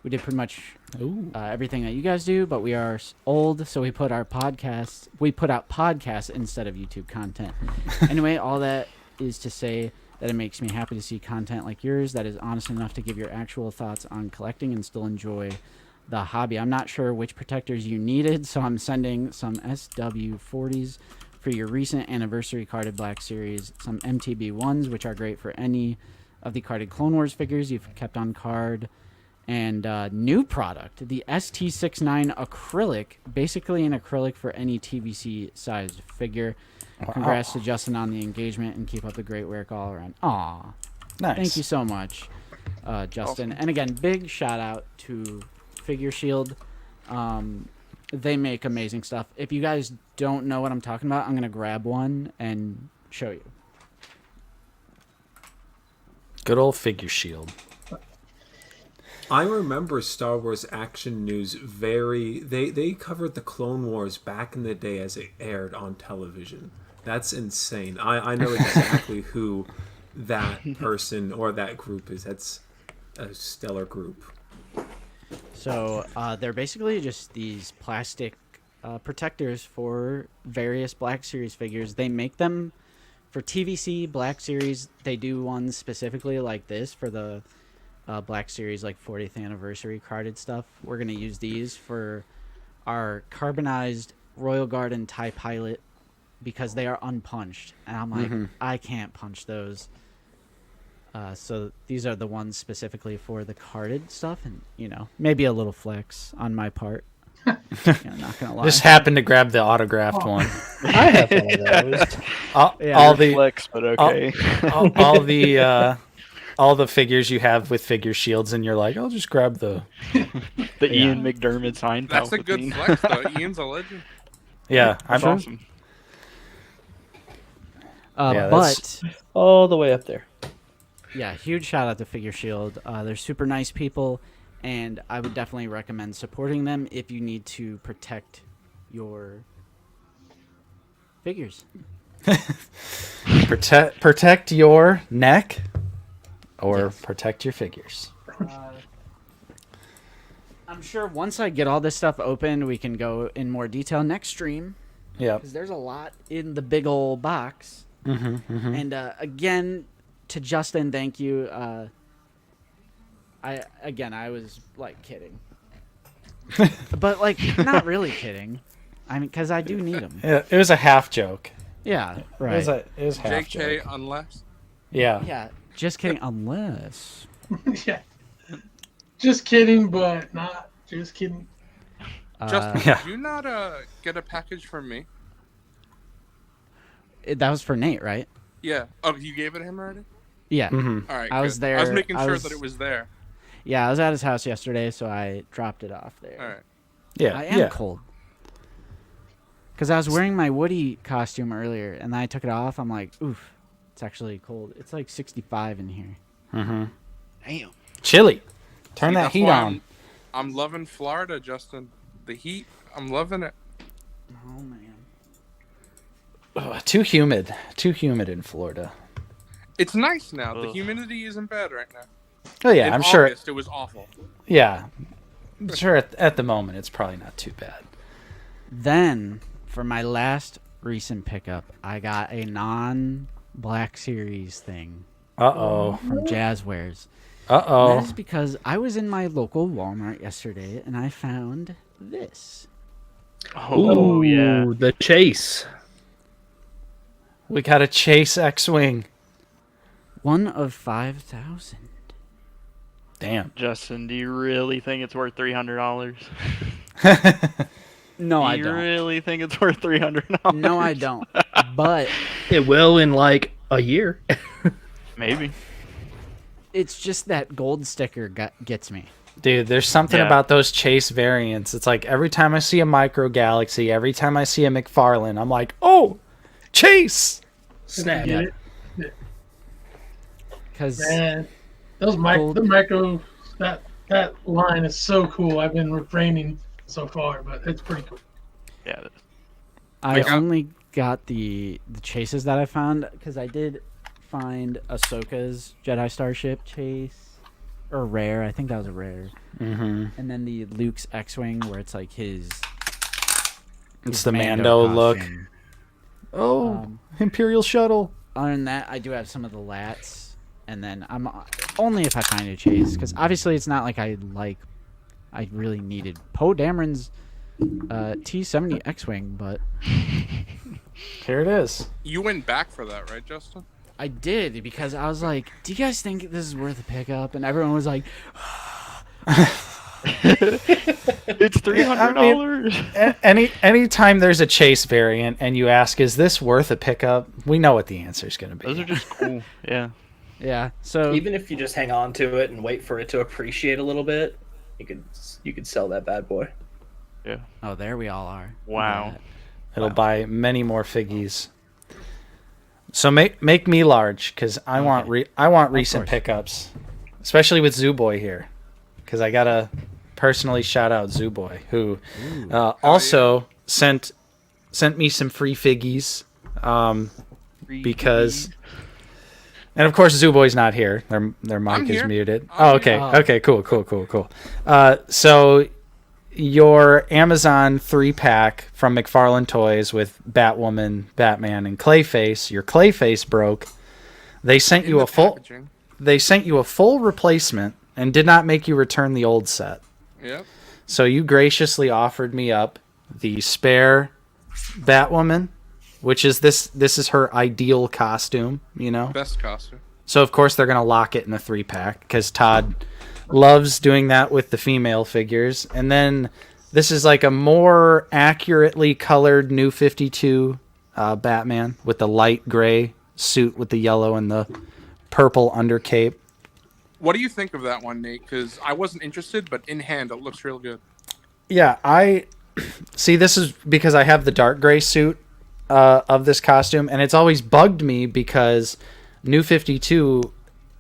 We did pretty much everything that you guys do, but we are old, so we put out podcasts instead of YouTube content. Anyway, all that is to say that it makes me happy to see content like yours that is honest enough to give your actual thoughts on collecting and still enjoy the hobby. I'm not sure which protectors you needed, so I'm sending some SW40s for your recent anniversary carded Black Series, some MTB ones, which are great for any of the carded Clone Wars figures you've kept on card, and new product, the ST69 acrylic, basically an acrylic for any TVC sized figure. Congrats to Justin on the engagement, and keep up the great work all around. Aw, nice. Thank you so much, Justin. And again, big shout out to Figure Shield. They make amazing stuff. If you guys don't know what I'm talking about, I'm gonna grab one and show you. Good old Figure Shield. I remember Star Wars Action News they covered the Clone Wars back in the day as it aired on television. That's insane. I know exactly who that person or that group is. That's a stellar group. So they're basically just these plastic protectors for various Black Series figures. They make them for TVC Black Series. They do ones specifically like this for the Black Series, like 40th anniversary carded stuff. We're going to use these for our carbonized Royal Guard and TIE Pilot because they are unpunched. And I'm like, I can't punch those. So these are the ones specifically for the carded stuff, and maybe a little flex on my part. Not gonna lie. Just happened to grab the autographed one. I have one of those. all the flex, but okay. all all the figures you have with figure shields, and you're like, I'll just grab the Ian McDermott sign. That's a good Palpatine. flex, though. Ian's a legend. Yeah, That's awesome. Yeah, but all the way up there. Yeah, huge shout out to Figure Shield. They're super nice people, and I would definitely recommend supporting them if you need to protect your figures. protect your neck, or protect your figures. I'm sure once I get all this stuff open, we can go in more detail next stream. Yeah, because there's a lot in the big old box. And again, to Justin, thank you. I was like kidding, but like not really kidding. I mean, because I do need them. Yeah, it was a half joke. Yeah, right. It was half JK, joke. unless. Yeah. Yeah, just kidding. Unless. Yeah. Just kidding, but not just kidding. Justin, yeah. did you not get a package from me? That was for Nate, right? Yeah. Oh, you gave it to him already? Yeah. Mm-hmm. All right. I was good. there. I was making sure that it was there. Yeah, I was at his house yesterday, so I dropped it off there. All right. Yeah. I am cold. Because I was wearing my Woody costume earlier, and then I took it off. I'm like, oof, it's actually cold. It's like 65 in here. Mm-hmm. Damn. Chilly. Turn See, that that's heat why on. I'm loving Florida, Justin. The heat, I'm loving it. Oh, man. Oh, too humid in Florida. It's nice now. The humidity isn't bad right now. Oh yeah, In I'm sure. August, it was awful. Yeah, I'm sure. At the moment, it's probably not too bad. Then, for my last recent pickup, I got a non-Black Series thing. Uh-oh. From Jazzwares. Uh-oh. That is because I was in my local Walmart yesterday, and I found this. Oh, yeah. The Chase. We got a Chase X-Wing. One of 5,000. Damn. Justin, do you really think it's worth $300? No, I Do you don't. really think it's worth $300? No, I don't. But it will in like a year. Maybe. It's just that gold sticker gets me. Dude, there's something Yeah. about those Chase variants. It's like every time I see a Micro Galaxy, every time I see a McFarlane, I'm like, oh, Chase! Snap. Yeah. It. Because Man, the micro that line is so cool. I've been refraining so far, but it's pretty cool. Yeah. I only got the chases that I found because I did find Ahsoka's Jedi Starship chase, or rare. I think that was a rare. Mm-hmm. And then the Luke's X-wing where it's like his. It's the Mando look. costume. Oh, Imperial Shuttle. Other than that, I do have some of the lats, and then I'm only if I find a chase because obviously it's not like I really needed Poe Dameron's T-70 X-wing, but here it is. You went back for that, right, Justin? I did because I was like, "Do you guys think this is worth a pickup?" And everyone was like, "It's $300." Anytime there's a Chase variant and you ask, "Is this worth a pickup?" We know what the answer is going to be. Those are just cool. Yeah. Yeah. So even if you just hang on to it and wait for it to appreciate a little bit, you could sell that bad boy. Yeah. Oh, there we all are. Wow. It'll buy many more figgies. So make me large because I want recent pickups, especially with Zooboy here, because I gotta personally shout out Zooboy who also sent me some free figgies, because. And of course, Zooboy's not here. Their mic is muted. Oh, okay. Okay, cool. So your Amazon 3-pack from McFarlane Toys with Batwoman, Batman, and Clayface. Your Clayface broke. They sent you a full. They sent you a full replacement and did not make you return the old set. Yep. So you graciously offered me up the spare Batwoman, which is this is her ideal costume, you know? Best costume. So of course they're going to lock it in the 3-pack because Todd loves doing that with the female figures. And then this is like a more accurately colored New 52 Batman with the light gray suit with the yellow and the purple undercape. What do you think of that one, Nate? Because I wasn't interested, but in hand, it looks real good. Yeah, I see. This is because I have the dark gray suit of this costume, and it's always bugged me because New 52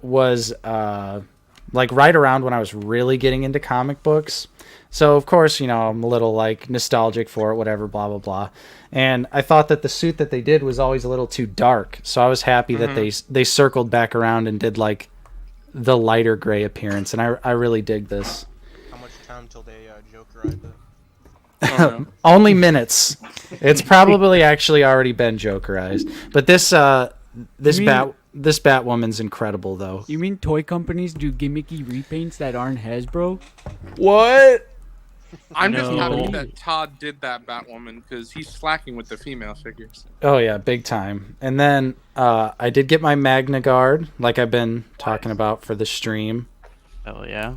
was like right around when I was really getting into comic books. So of course, you know, I'm a little like nostalgic for it, whatever, blah blah blah. And I thought that the suit that they did was always a little too dark. So I was happy that they circled back around and did like the lighter gray appearance, and I really dig this. How much time till they Jokerize it? Only minutes. It's probably actually already been Jokerized. But this Batwoman's incredible though. You mean toy companies do gimmicky repaints that aren't Hasbro? What? I'm just happy that Todd did that Batwoman because he's slacking with the female figures. Oh yeah, big time. And then I did get my Magna Guard, like I've been talking about for the stream. Oh yeah.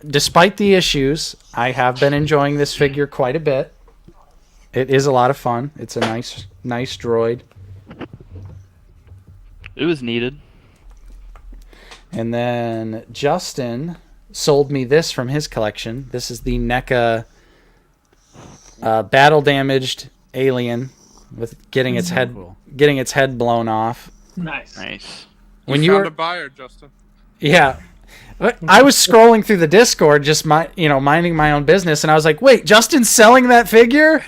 Despite the issues, I have been enjoying this figure quite a bit. It is a lot of fun. It's a nice droid. It was needed. And then Justin sold me this from his collection. This is the NECA battle damaged alien with getting its head blown off. Nice. When you you found were a buyer, Justin. Yeah. I was scrolling through the Discord, just minding my own business, and I was like, "Wait, Justin's selling that figure?"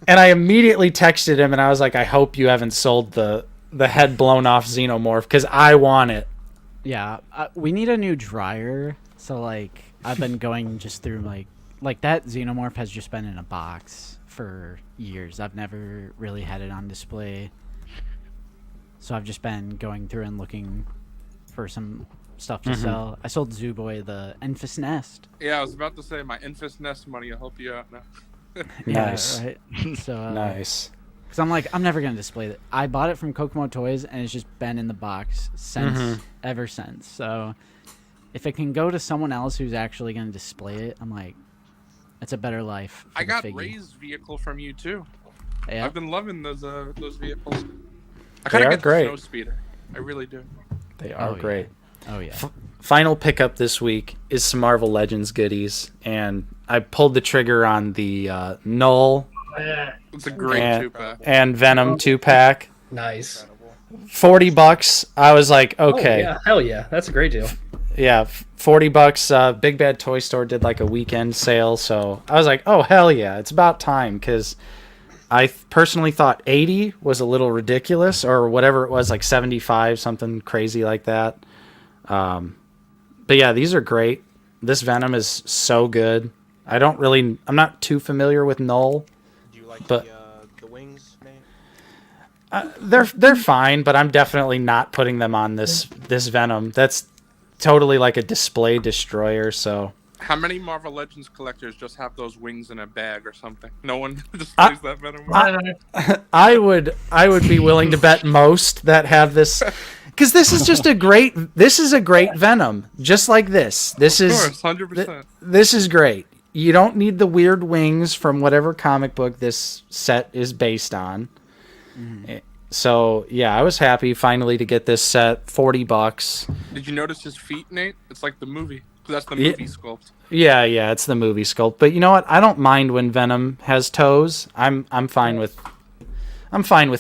And I immediately texted him, and I was like, "I hope you haven't sold the head blown off Xenomorph because I want it." Yeah, we need a new dryer. So like, I've been going just through like that Xenomorph has just been in a box for years. I've never really had it on display. So I've just been going through and looking for some stuff to sell. I sold Zooboy the Enfys Nest. Yeah, I was about to say my Enfys Nest money will help you out now. Nice. Right? So Nice. Because I'm like, I'm never gonna display that. I bought it from Kokomo Toys, and it's just been in the box ever since. So if it can go to someone else who's actually gonna display it, I'm like, it's a better life. I got Ray's vehicle from you too. Yeah. I've been loving those vehicles. I They kind are of get great. the snow speeder. I really do. They are great. Oh yeah. Final pickup this week is some Marvel Legends goodies, and I pulled the trigger on the Null. Yeah. It's a great and, 2-pack. and Venom 2-pack. Nice. $40. I was like, okay. Oh, yeah. Hell yeah. That's a great deal. Yeah, $40. Big Bad Toy Store did like a weekend sale, so I was like, oh hell yeah, it's about time, because I personally thought 80 was a little ridiculous, or whatever it was, like 75, something crazy like that. But yeah, these are great. This Venom is so good. I'm not too familiar with Null. Do you like but the wings, Nate? they're fine, but I'm definitely not putting them on this Venom. That's totally like a display destroyer. So How many Marvel Legends collectors just have those wings in a bag or something? No one displays that Venom. I would be willing to bet most that have this, because this is a great Venom, just like this. This Of is course, 100%. This is great. You don't need the weird wings from whatever comic book this set is based on. So yeah, I was happy finally to get this set. $40. Did you notice his feet, Nate? It's like the movie. That's the movie sculpt. Yeah, it's the movie sculpt. But you know what? I don't mind when Venom has toes. I'm fine with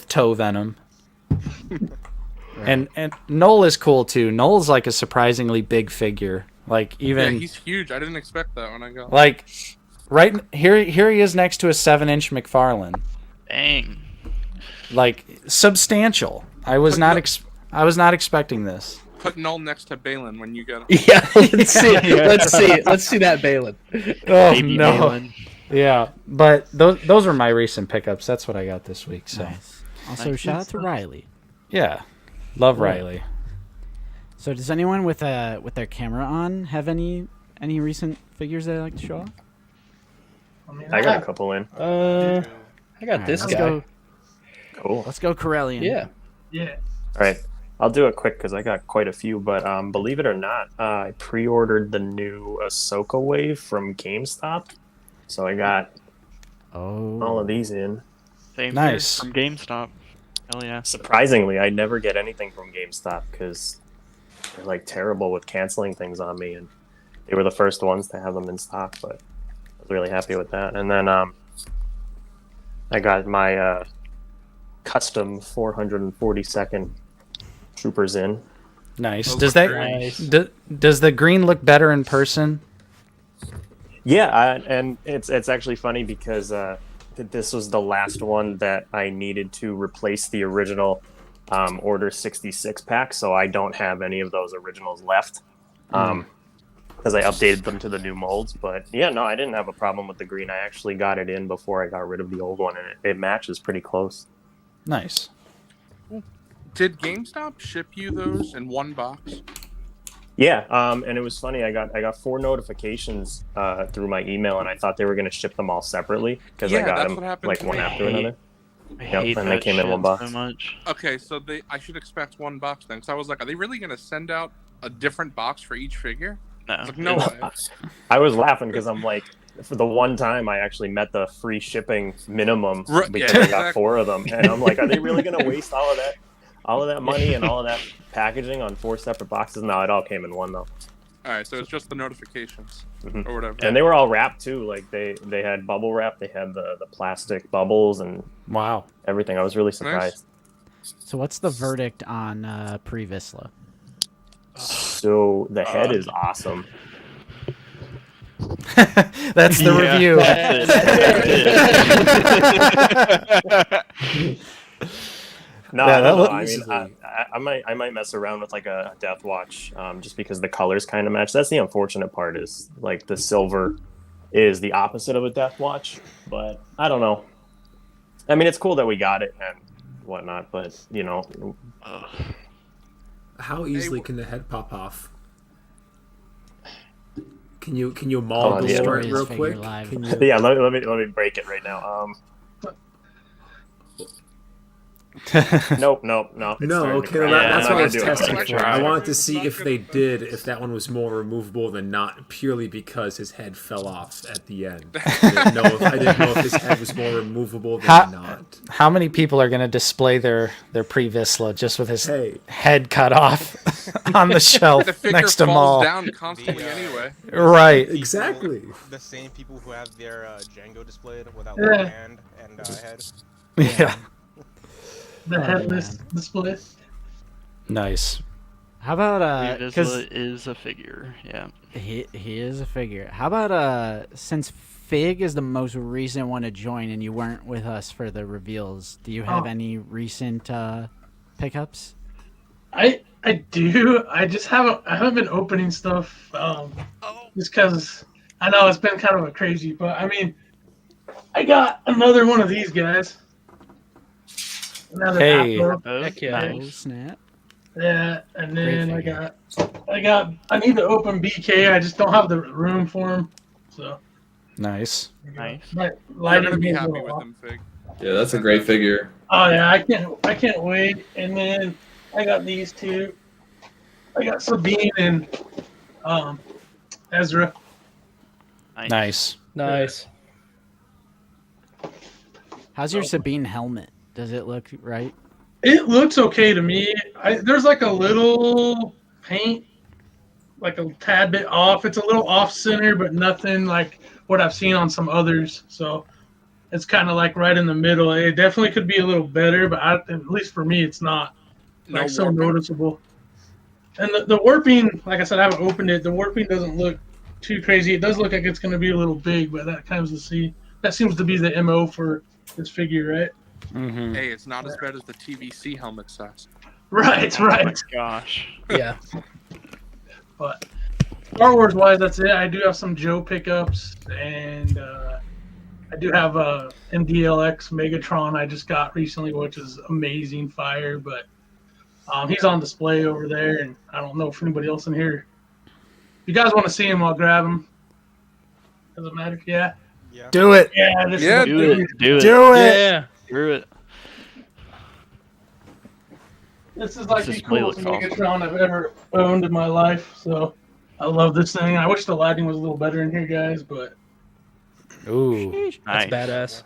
toe Venom. And Null is cool too. Null's like a surprisingly big figure. Like even Yeah, he's huge. I didn't expect that when I got. like right here he is next to a 7-inch McFarlane. Dang. Like substantial. I was not expecting this. Put Null next to Balin when you get him. Yeah, let's see that Balin. Oh Baby no. Balin. Yeah, but those are my recent pickups. That's what I got this week. So Nice. Also, shout out to Riley. yeah, love Cool. Riley. So does anyone with their camera on have any recent figures they'd like to show off? I got a couple in. I got Alright, this let's guy. go. Cool. Let's go Corellian. Yeah. Yeah. All right. I'll do it quick because I got quite a few, but believe it or not, I pre-ordered the new Ahsoka wave from GameStop, so I got all of these in. Same Nice. here from GameStop. Hell yeah. Surprisingly, I never get anything from GameStop because they're like terrible with canceling things on me, and they were the first ones to have them in stock. But I was really happy with that. And then I got my custom 442nd troopers in. Nice. Does that does the green look better in person? Yeah, and it's actually funny because this was the last one that I needed to replace the original Order 66 pack, so I don't have any of those originals left because I updated them to the new molds. But yeah, no, I didn't have a problem with the green. I actually got it in before I got rid of the old one, and it matches pretty close. Nice. Did GameStop ship you those in one box? Yeah, and it was funny. I got 4 notifications through my email, and I thought they were going to ship them all separately because I got them like one after another. Yep, and they came in one box. So much. Okay, so I should expect one box then. Because I was like, are they really going to send out a different box for each figure? No. I was like, no way. I was laughing because I'm like, for the one time I actually met the free shipping minimum because I got 4 of them, and I'm like, are they really going to waste all of that money and all of that packaging on 4 separate boxes? No, it all came in one though. All right, so it's just the notifications or whatever. And they were all wrapped too. Like they had bubble wrap. They had the plastic bubbles and everything. I was really surprised. So what's the verdict on Pre-Vizsla? So the head is awesome. That's the review. No, Yeah, I don't know. I easily. mean, I might mess around with like a Death Watch, just because the colors kind of match. That's the unfortunate part. Is like the silver is the opposite of a Death Watch, but I don't know. I mean, it's cool that we got it and whatnot, but you know, How easily can the head pop off? Can you maul the start real quick? Can you... Yeah, let me break it right now. Nope. No. Okay, that's what I was testing for. I wanted to see if if that one was more removable than not, purely because his head fell off at the end. I didn't know if his head was more removable than not. How many people are going to display their Pre-Vizsla just with his head cut off on the shelf The figure next to falls Maul? down constantly anyway. Right. Exactly. The same people who have their Django displayed without Yeah. one hand and head. Yeah. The headless display. Nice. How about Vizsla is a figure, yeah. He is a figure. How about since Fig is the most recent one to join and you weren't with us for the reveals, do you have any recent pickups? I do. I just haven't been opening stuff just because I know it's been kind of a crazy, but I mean, I got another one of these guys. Another Hey. Afro. Heck yeah. Nice. Snap. Yeah, and then I need to open BK. I just don't have the room for him. So Nice. my You're lighting gonna be is a happy little with off. them, Fig. Yeah, that's a great figure. Oh yeah, I can't wait. And then I got these two. I got Sabine and Ezra. Nice. Nice. How's your Sabine helmet? Does it look right? It looks okay to me. There's like a little paint, like a tad bit off. It's a little off center, but nothing like what I've seen on some others. So it's kind of like right in the middle. It definitely could be a little better, but at least for me, it's not like so noticeable. And the warping, like I said, I haven't opened it. The warping doesn't look too crazy. It does look like it's going to be a little big, but that seems to be the MO for this figure, right? Mm-hmm. Hey, it's not as bad as the TVC helmet size. Right. Oh my gosh. Yeah. But Star Wars wise, that's it. I do have some Joe pickups, and I do have a MDLX Megatron I just got recently, which is amazing fire. But he's on display over there, and I don't know if anybody else in here. If you guys want to see him, I'll grab him. Does it matter? Yeah. Do it. Yeah. Do it. Do it. Yeah. Screw it. This is like This the display coolest looks awesome. Megatron I've ever owned in my life. So I love this thing. I wish the lighting was a little better in here, guys, but Ooh. That's Nice. badass.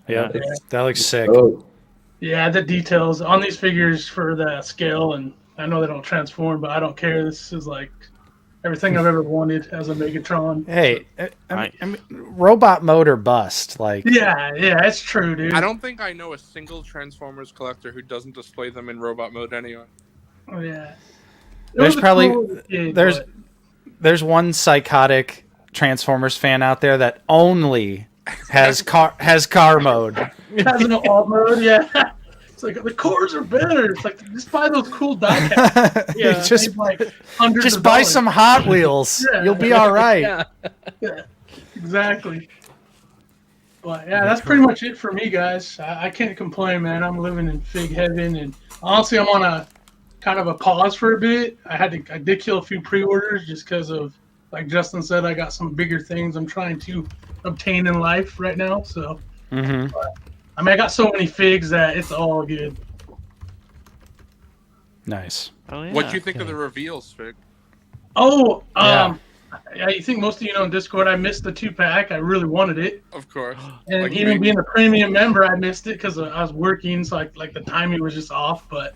Yeah. That looks sick. Oh, yeah, the details on these figures for the scale and I know they don't transform, but I don't care. This is like everything I've ever wanted as a Megatron. Hey, I mean, robot mode or bust. Like, yeah, it's true, dude. I don't think I know a single Transformers collector who doesn't display them in robot mode anyway. Oh yeah. There's probably there's one psychotic Transformers fan out there that only has car mode. Has an alt mode, yeah. It's like the cores are better. It's like just buy those cool diecast. Yeah, just like hundreds just of buy dollars. some Hot Wheels. Yeah. You'll be all right. Yeah, exactly. But yeah, that's pretty much it for me, guys. I can't complain, man. I'm living in fig heaven, and honestly, I'm on a kind of a pause for a bit. I did kill a few pre-orders just because of, like Justin said, I got some bigger things I'm trying to obtain in life right now. So, but, I mean, I got so many figs that it's all good. Nice. Oh, yeah. What do you think of the reveals, Fig? Oh, yeah, you think most of you know in Discord, I missed the 2-pack. I really wanted it. Of course. And Like even me. being a premium member, I missed it because I was working, so like the timing was just off. But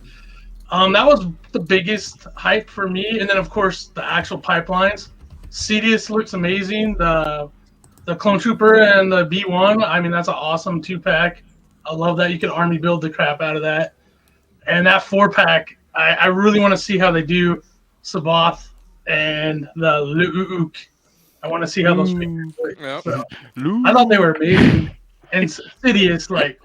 that was the biggest hype for me. And then, of course, the actual pipelines. Cedius looks amazing. The Clone Trooper and the B1, I mean, that's an awesome 2-pack. I love that. You can army build the crap out of that. And that 4-pack, I really want to see how they do Sabath and the Luke. I want to see how those figures look. Yep. So, I thought they were amazing. And Sidious,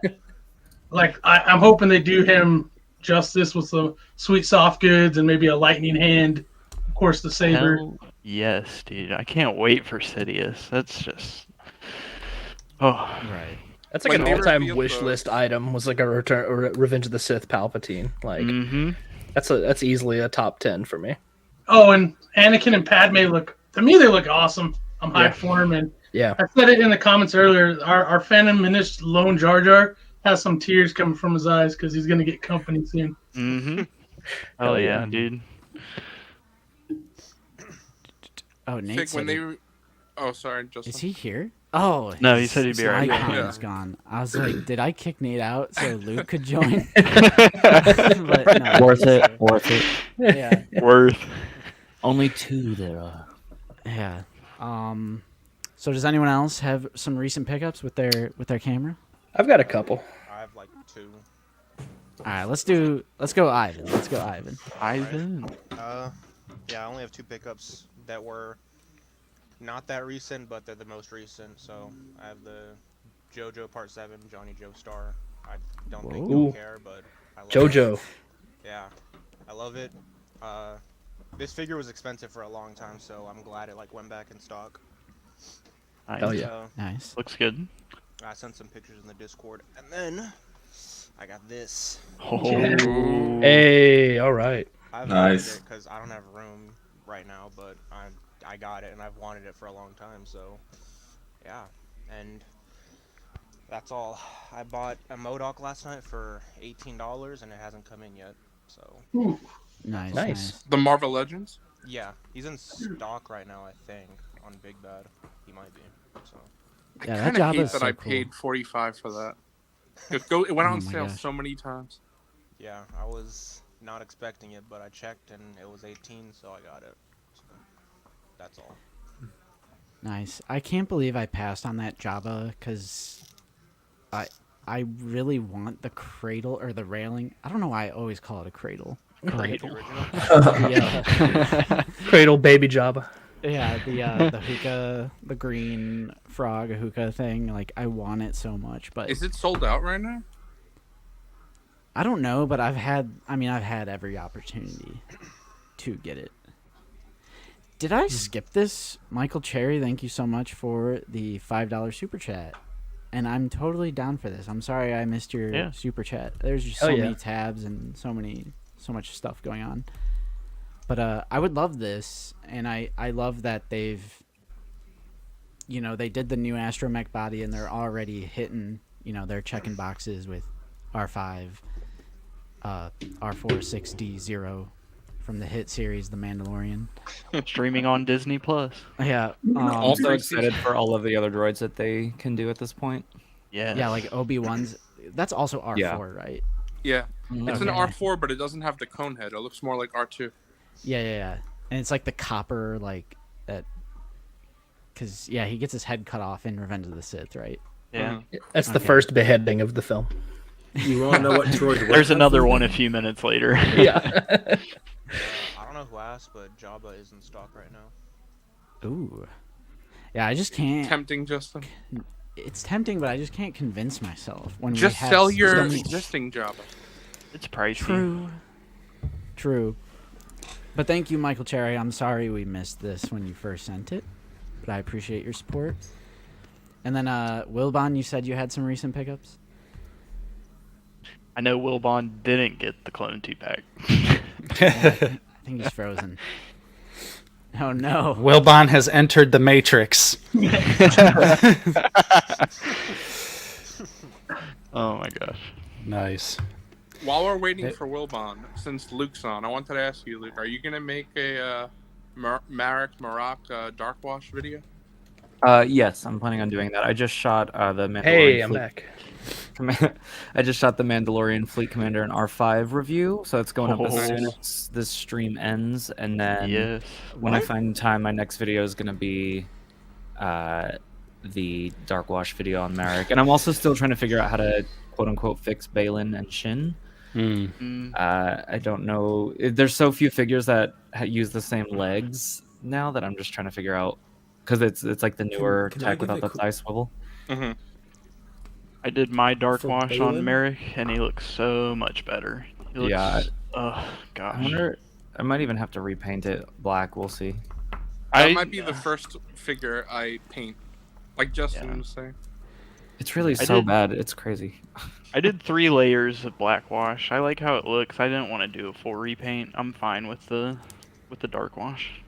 I'm hoping they do him justice with some sweet soft goods and maybe a lightning hand. Of course, the saber. Hell yes, dude. I can't wait for Sidious. That's just. Oh. Right. That's like an all-time wish list item. Was like a return or Revenge of the Sith Palpatine. Like, that's easily a top 10 for me. Oh, and Anakin and Padme they look awesome. I'm hyped for them. And yeah, I said it in the comments earlier. Our Phantom Menace lone Jar Jar has some tears coming from his eyes because he's gonna get company soon. Oh yeah, dude. Oh, Nate Fig, said Oh, sorry, Justin. Is he here? Oh, no, he said he'd be right back. back. Is gone. I was like, did I kick Nate out so Luke could join? But no, Worth it. Worth it. Yeah. Worth. Only 2 there are. Yeah. So does anyone else have some recent pickups with their camera? I've got a couple. I have like 2. All right, let's go Ivan. Let's go Ivan. Ivan. Yeah, I only have 2 pickups that were not that recent, but they're the most recent. So I have the JoJo Part 7 Johnny Joestar. I don't think you'll care, but I love JoJo. it. Yeah, I love it. This figure was expensive for a long time, so I'm glad it went back in stock. Nice. Oh yeah, nice. Looks good. I sent some pictures in the Discord, and then I got this. Oh. Hey, all right. I've Nice. it because I don't have room right now, but I got it and I've wanted it for a long time. So yeah, and that's all. I bought a MODOK last night for $18 and it hasn't come in yet. So nice. The Marvel Legends. Yeah, he's in stock right now. I think on Big Bad, he might be. So Yeah, I that kind job of hate is that so I cool. paid $45 for that. It went Oh on my sale gosh. so many times. yeah, I was not expecting it, but I checked and it was 18, so I got it. So, that's all. Nice. I can't believe I passed on that Jabba because I really want the cradle or the railing. I don't know why I always call it a cradle. Cradle. The, Cradle baby Jabba. Yeah, the hookah, the green frog hookah thing. Like, I want it so much, but Is it sold out right now? I don't know. But I've had every opportunity to get it. Did I skip this? Michael Cherry, thank you so much for the $5 super chat. And I'm totally down for this. I'm sorry I missed your super chat. There's just so many tabs and so much stuff going on. But I would love this, and I love that they've, they did the new astromech body, and they're already hitting, they're checking boxes with R5, R4, 6D0 from the hit series The Mandalorian. Streaming on Disney Plus. Yeah. Also excited for all of the other droids that they can do at this point. Yeah. Yeah, like Obi-Wan's. That's also R4, Yeah. right? Yeah, it's an Okay. R4, but it doesn't have the cone head. It looks more like R2. Yeah. And it's like the copper, like that. Because he gets his head cut off in Revenge of the Sith, right? Yeah. That's the first beheading of the film. You want to know what droid? There's another one a few minutes later. Yeah. I don't know who asked, but Jabba is in stock right now. Ooh. Yeah, I just can't. Tempting, Justin. It's tempting, but I just can't convince myself when we Just have sell so your many- existing Jabba. It's pricey. True. But thank you, Michael Cherry. I'm sorry we missed this when you first sent it, but I appreciate your support. And then, Wilbon, you said you had some recent pickups? I know Wilbon didn't get the Clone 2-pack. I think he's frozen. Oh, no. Wilbon has entered the Matrix. Oh, my gosh. Nice. While we're waiting for Wilbon, since Luke's on, I wanted to ask you, Luke, are you going to make a Marek Marak Dark Wash video? Yes, I'm planning on doing that. I just shot the Mandalorian. Hey, I'm back. I just shot the Mandalorian Fleet Commander and R5 review, so it's going up as soon Oh. as this stream ends, and then Yes. when I What? find time, my next video is going to be the Dark Wash video on Marek, and I'm also still trying to figure out how to quote unquote fix Balin and Shin. I don't know. There's so few figures that use the same legs now that I'm just trying to figure out, because it's like the newer can I tech give without a the quick- thigh swivel. I did my Dark For Wash Balin? on Merrick, and he looks so much better. He looks, Yeah. Oh, gosh. I wonder. I might even have to repaint it black. We'll see. That might be the first figure I paint. Like Justin was saying. It's really I so did- bad. It's crazy. I did 3 layers of black wash. I like how it looks. I didn't want to do a full repaint. I'm fine with the Dark Wash.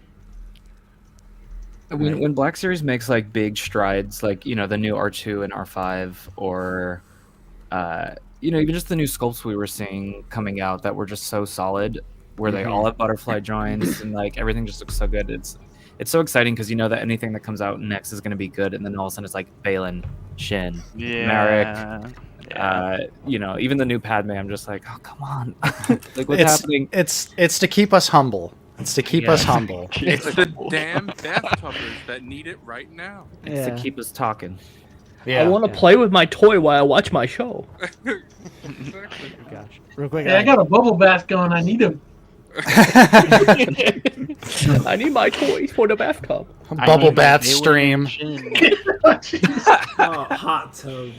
When Black Series makes like big strides, like the new R2 and R5, or even just the new sculpts we were seeing coming out that were just so solid, where they all have butterfly joints and like everything just looks so good. It's so exciting because you know that anything that comes out next is going to be good, and then all of a sudden it's like Balin, Shin, Marek. Even the new Padme, I'm just like, oh come on, like what's happening? It's to keep us humble. It's to keep us humble. It's the damn bathtubers that need it right now. It's to keep us talking. I want to play with my toy while I watch my show. Gosh. Real quick. Hey, I got a bubble bath going. I need him. I need my toys for the bathtub. Bubble bath stream. Oh, hot tub.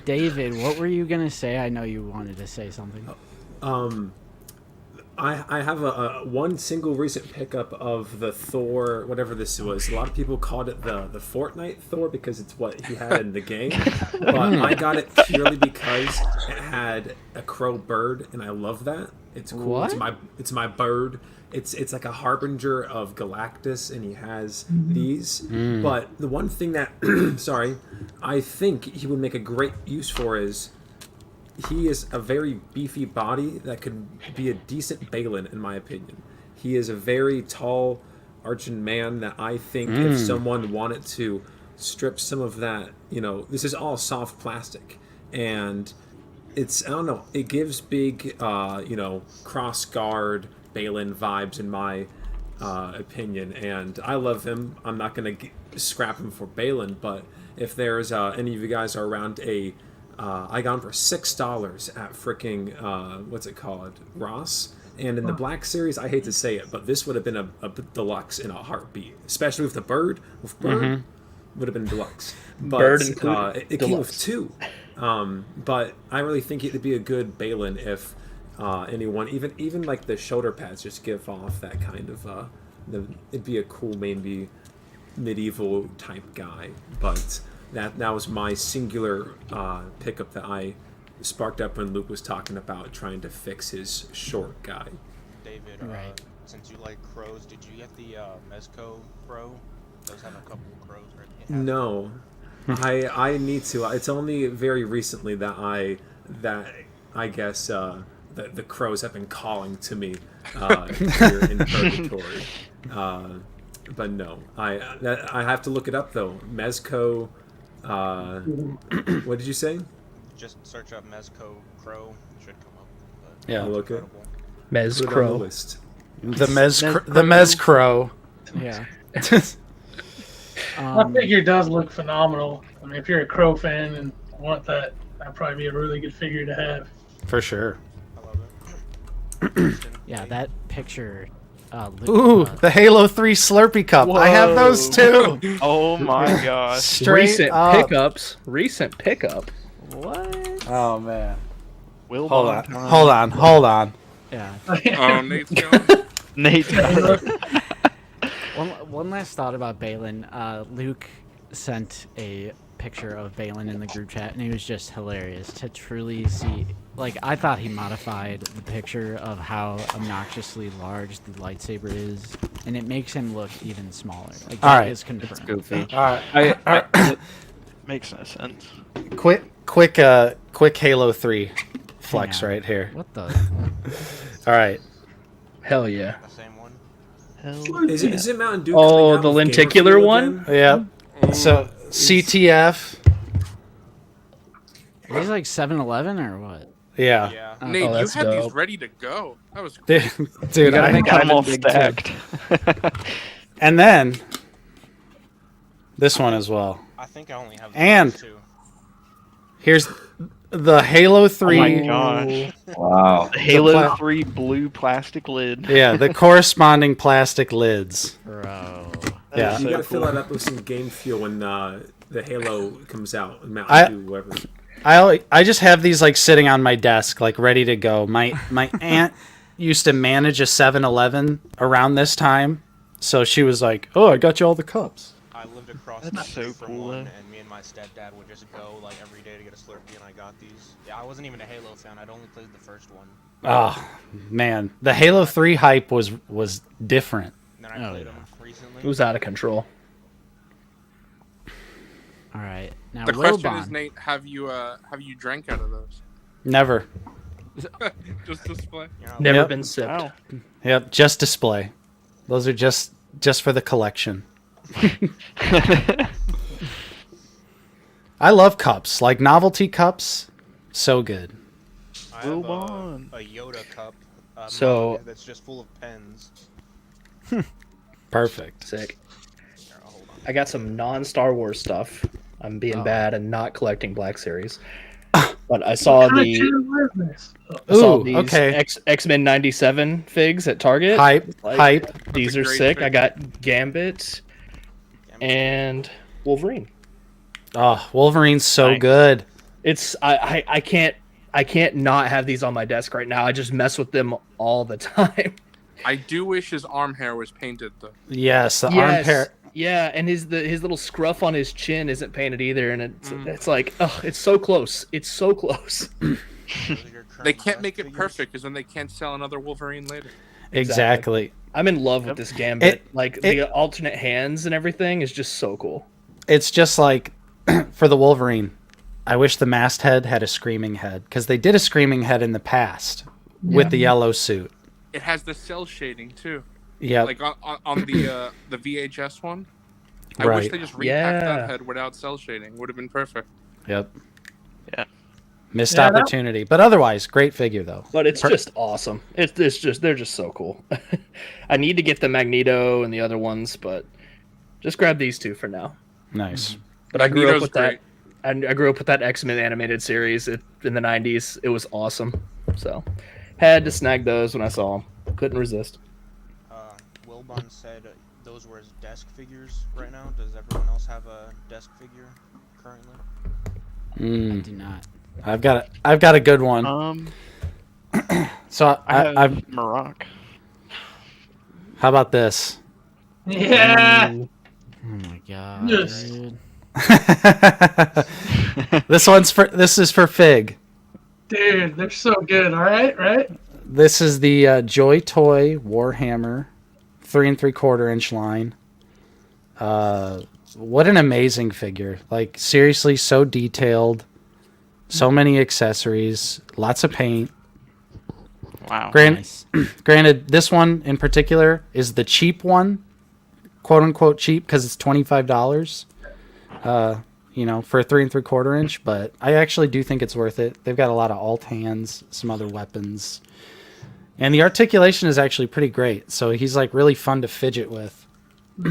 David, what were you gonna say? I know you wanted to say something. I have a one single recent pickup of the Thor, whatever this was. A lot of people called it the Fortnite Thor because it's what he had in the game. But I got it purely because it had a crow bird, and I love that. It's cool. What? It's my bird. It's like a harbinger of Galactus, and he has these. But the one thing that sorry, I think he would make a great use for is he is a very beefy body that could be a decent Balin, in my opinion. He is a very tall, arching man that I think if someone wanted to strip some of that, this is all soft plastic, and it's, I don't know, it gives big, cross guard Balin vibes in my opinion, and I love him. I'm not gonna scrap him for Balin, but if there's any of you guys are around I got him for $6 at fricking what's it called, Ross. And in the Black Series, I hate to say it, but this would have been a deluxe in a heartbeat, especially with the bird. With bird, would have been deluxe. But Bird included. it came with 2. But I really think it'd be a good Balin if anyone, even like the shoulder pads, just give off that kind of it'd be a cool maybe medieval type guy, but. That was my singular pickup that I sparked up when Luke was talking about trying to fix his short guy. David, since you like crows, did you get the Mezco crow? Those have a couple of crows, right? No, I need to. It's only very recently that I guess the crows have been calling to me here in Purgatory. But no, I have to look it up though. Mezco. What did you say? just search up Mezco Crow. It should come up. But Yeah. it's Look at incredible. Mez Put it on Crow. the list. The Mez Crow. Yeah. That figure does look phenomenal. I mean, if you're a Crow fan and want that, that'd probably be a really good figure to have. For sure. I love it. Yeah, that picture. Ooh, the Halo 3 Slurpee Cup. I have those too. Oh my gosh. Straight Recent up. pickups. Recent pickup. What? Oh man. Will Hold Bond on. time. Hold on. Yeah. Oh, Nate's going. Nate. One last thought about Balin. Luke sent a picture of Balin in the group chat, and it was just hilarious to truly see. Like, I thought he modified the picture of how obnoxiously large the lightsaber is, and it makes him look even smaller. Like, All that right. is confirmed. It's goofy. All right. Makes no sense. Quick Halo 3 flex Yeah. right here. What the? All right. Hell yeah. The same one. Hell Is it Mountain Dew? Oh, coming out the with lenticular Gamer one? Fuel Yeah. So CTF. Are these like 7-Eleven or what? Yeah. Yeah. Oh, Nate, you that's had these dope. ready to go. That was cool. Dude, I think I'm all big too. stacked. and then this one as well. I think I only have And those two. here's the Halo 3. Oh my gosh. Wow. The Halo pla- 3 blue plastic lid. Yeah, the corresponding plastic lids. Bro. Yeah. You So gotta fill cool. that up with some Game Fuel when the Halo comes out. I- Mountain Dew, whatever. I just have these like sitting on my desk, like ready to go. My aunt used to manage a 7-Eleven around this time, so she was like, "Oh, I got you all the cups." I lived across That's the street so from cool, one, though. and me and my stepdad would just go like every day to get a Slurpee, and I got these. Yeah, I wasn't even a Halo fan. I'd only played the first one. Oh man, the Halo 3 hype was different. And then I played them It recently. was out of control. All right. Now, The question Wilbon. is, Nate, have you drank out of those? Never. Just display. Never Yep. been sipped. Wow. Yep, just display. Those are just for the collection. I love cups, like novelty cups. So good. I have Wilbon. a Yoda cup. So- that's just full of pens. Perfect. Sick. Here, I'll hold on. I got some non-Star Wars stuff. I'm being bad and not collecting Black Series. But I saw What kind of the channel is this? I saw Ooh, these okay. X-Men 97 figs at Target. Hype, Like, hype. These a are great sick. fig. I got Gambit and Wolverine. Oh, Wolverine's so Nice. good. It's I can't not have these on my desk right now. I just mess with them all the time. I do wish his arm hair was painted though. Yes, the arm Yes. pair. Yeah, and his little scruff on his chin isn't painted either, and it's like, oh, it's so close. It's so close. Those are your They current can't best make it figures. perfect because then they can't sell another Wolverine later. Exactly. I'm in love with this Gambit. It- The alternate hands and everything is just so cool. It's just like for the Wolverine. I wish the masthead had a screaming head because they did a screaming head in the past with the yellow suit. It has the cell shading too. Yep. Like on the VHS one. I Right. wish they just repacked Yeah. that head without cell shading. Would have been perfect. Yep. Yeah. Missed Yeah, that- opportunity, but otherwise, great figure though. But it's just awesome. It's just they're just so cool. I need to get the Magneto and the other ones, but just grab these two for now. Nice. But I grew up Magneto's with great. that. And I grew up with that X-Men animated series in the 90s. It was awesome. So had to snag those when I saw them. Couldn't resist. Wilbon said those were his desk figures right now. Does everyone else have a desk figure currently? I do not. I've got a good one. So I have I've. Maroc. How about this? Yeah. Oh my god, Yes. dude. This is for Fig. Dude, they're so good. All right, right? This is the Joy Toy Warhammer 3 3/4 inch line. What an amazing figure! Like seriously, so detailed, so many accessories, lots of paint. Wow. Granted, this one in particular is the cheap one, quote unquote cheap, because it's $25. you know, for a 3 3/4 inch, but I actually do think it's worth it. They've got a lot of alt hands, some other weapons, and the articulation is actually pretty great. So he's like really fun to fidget with.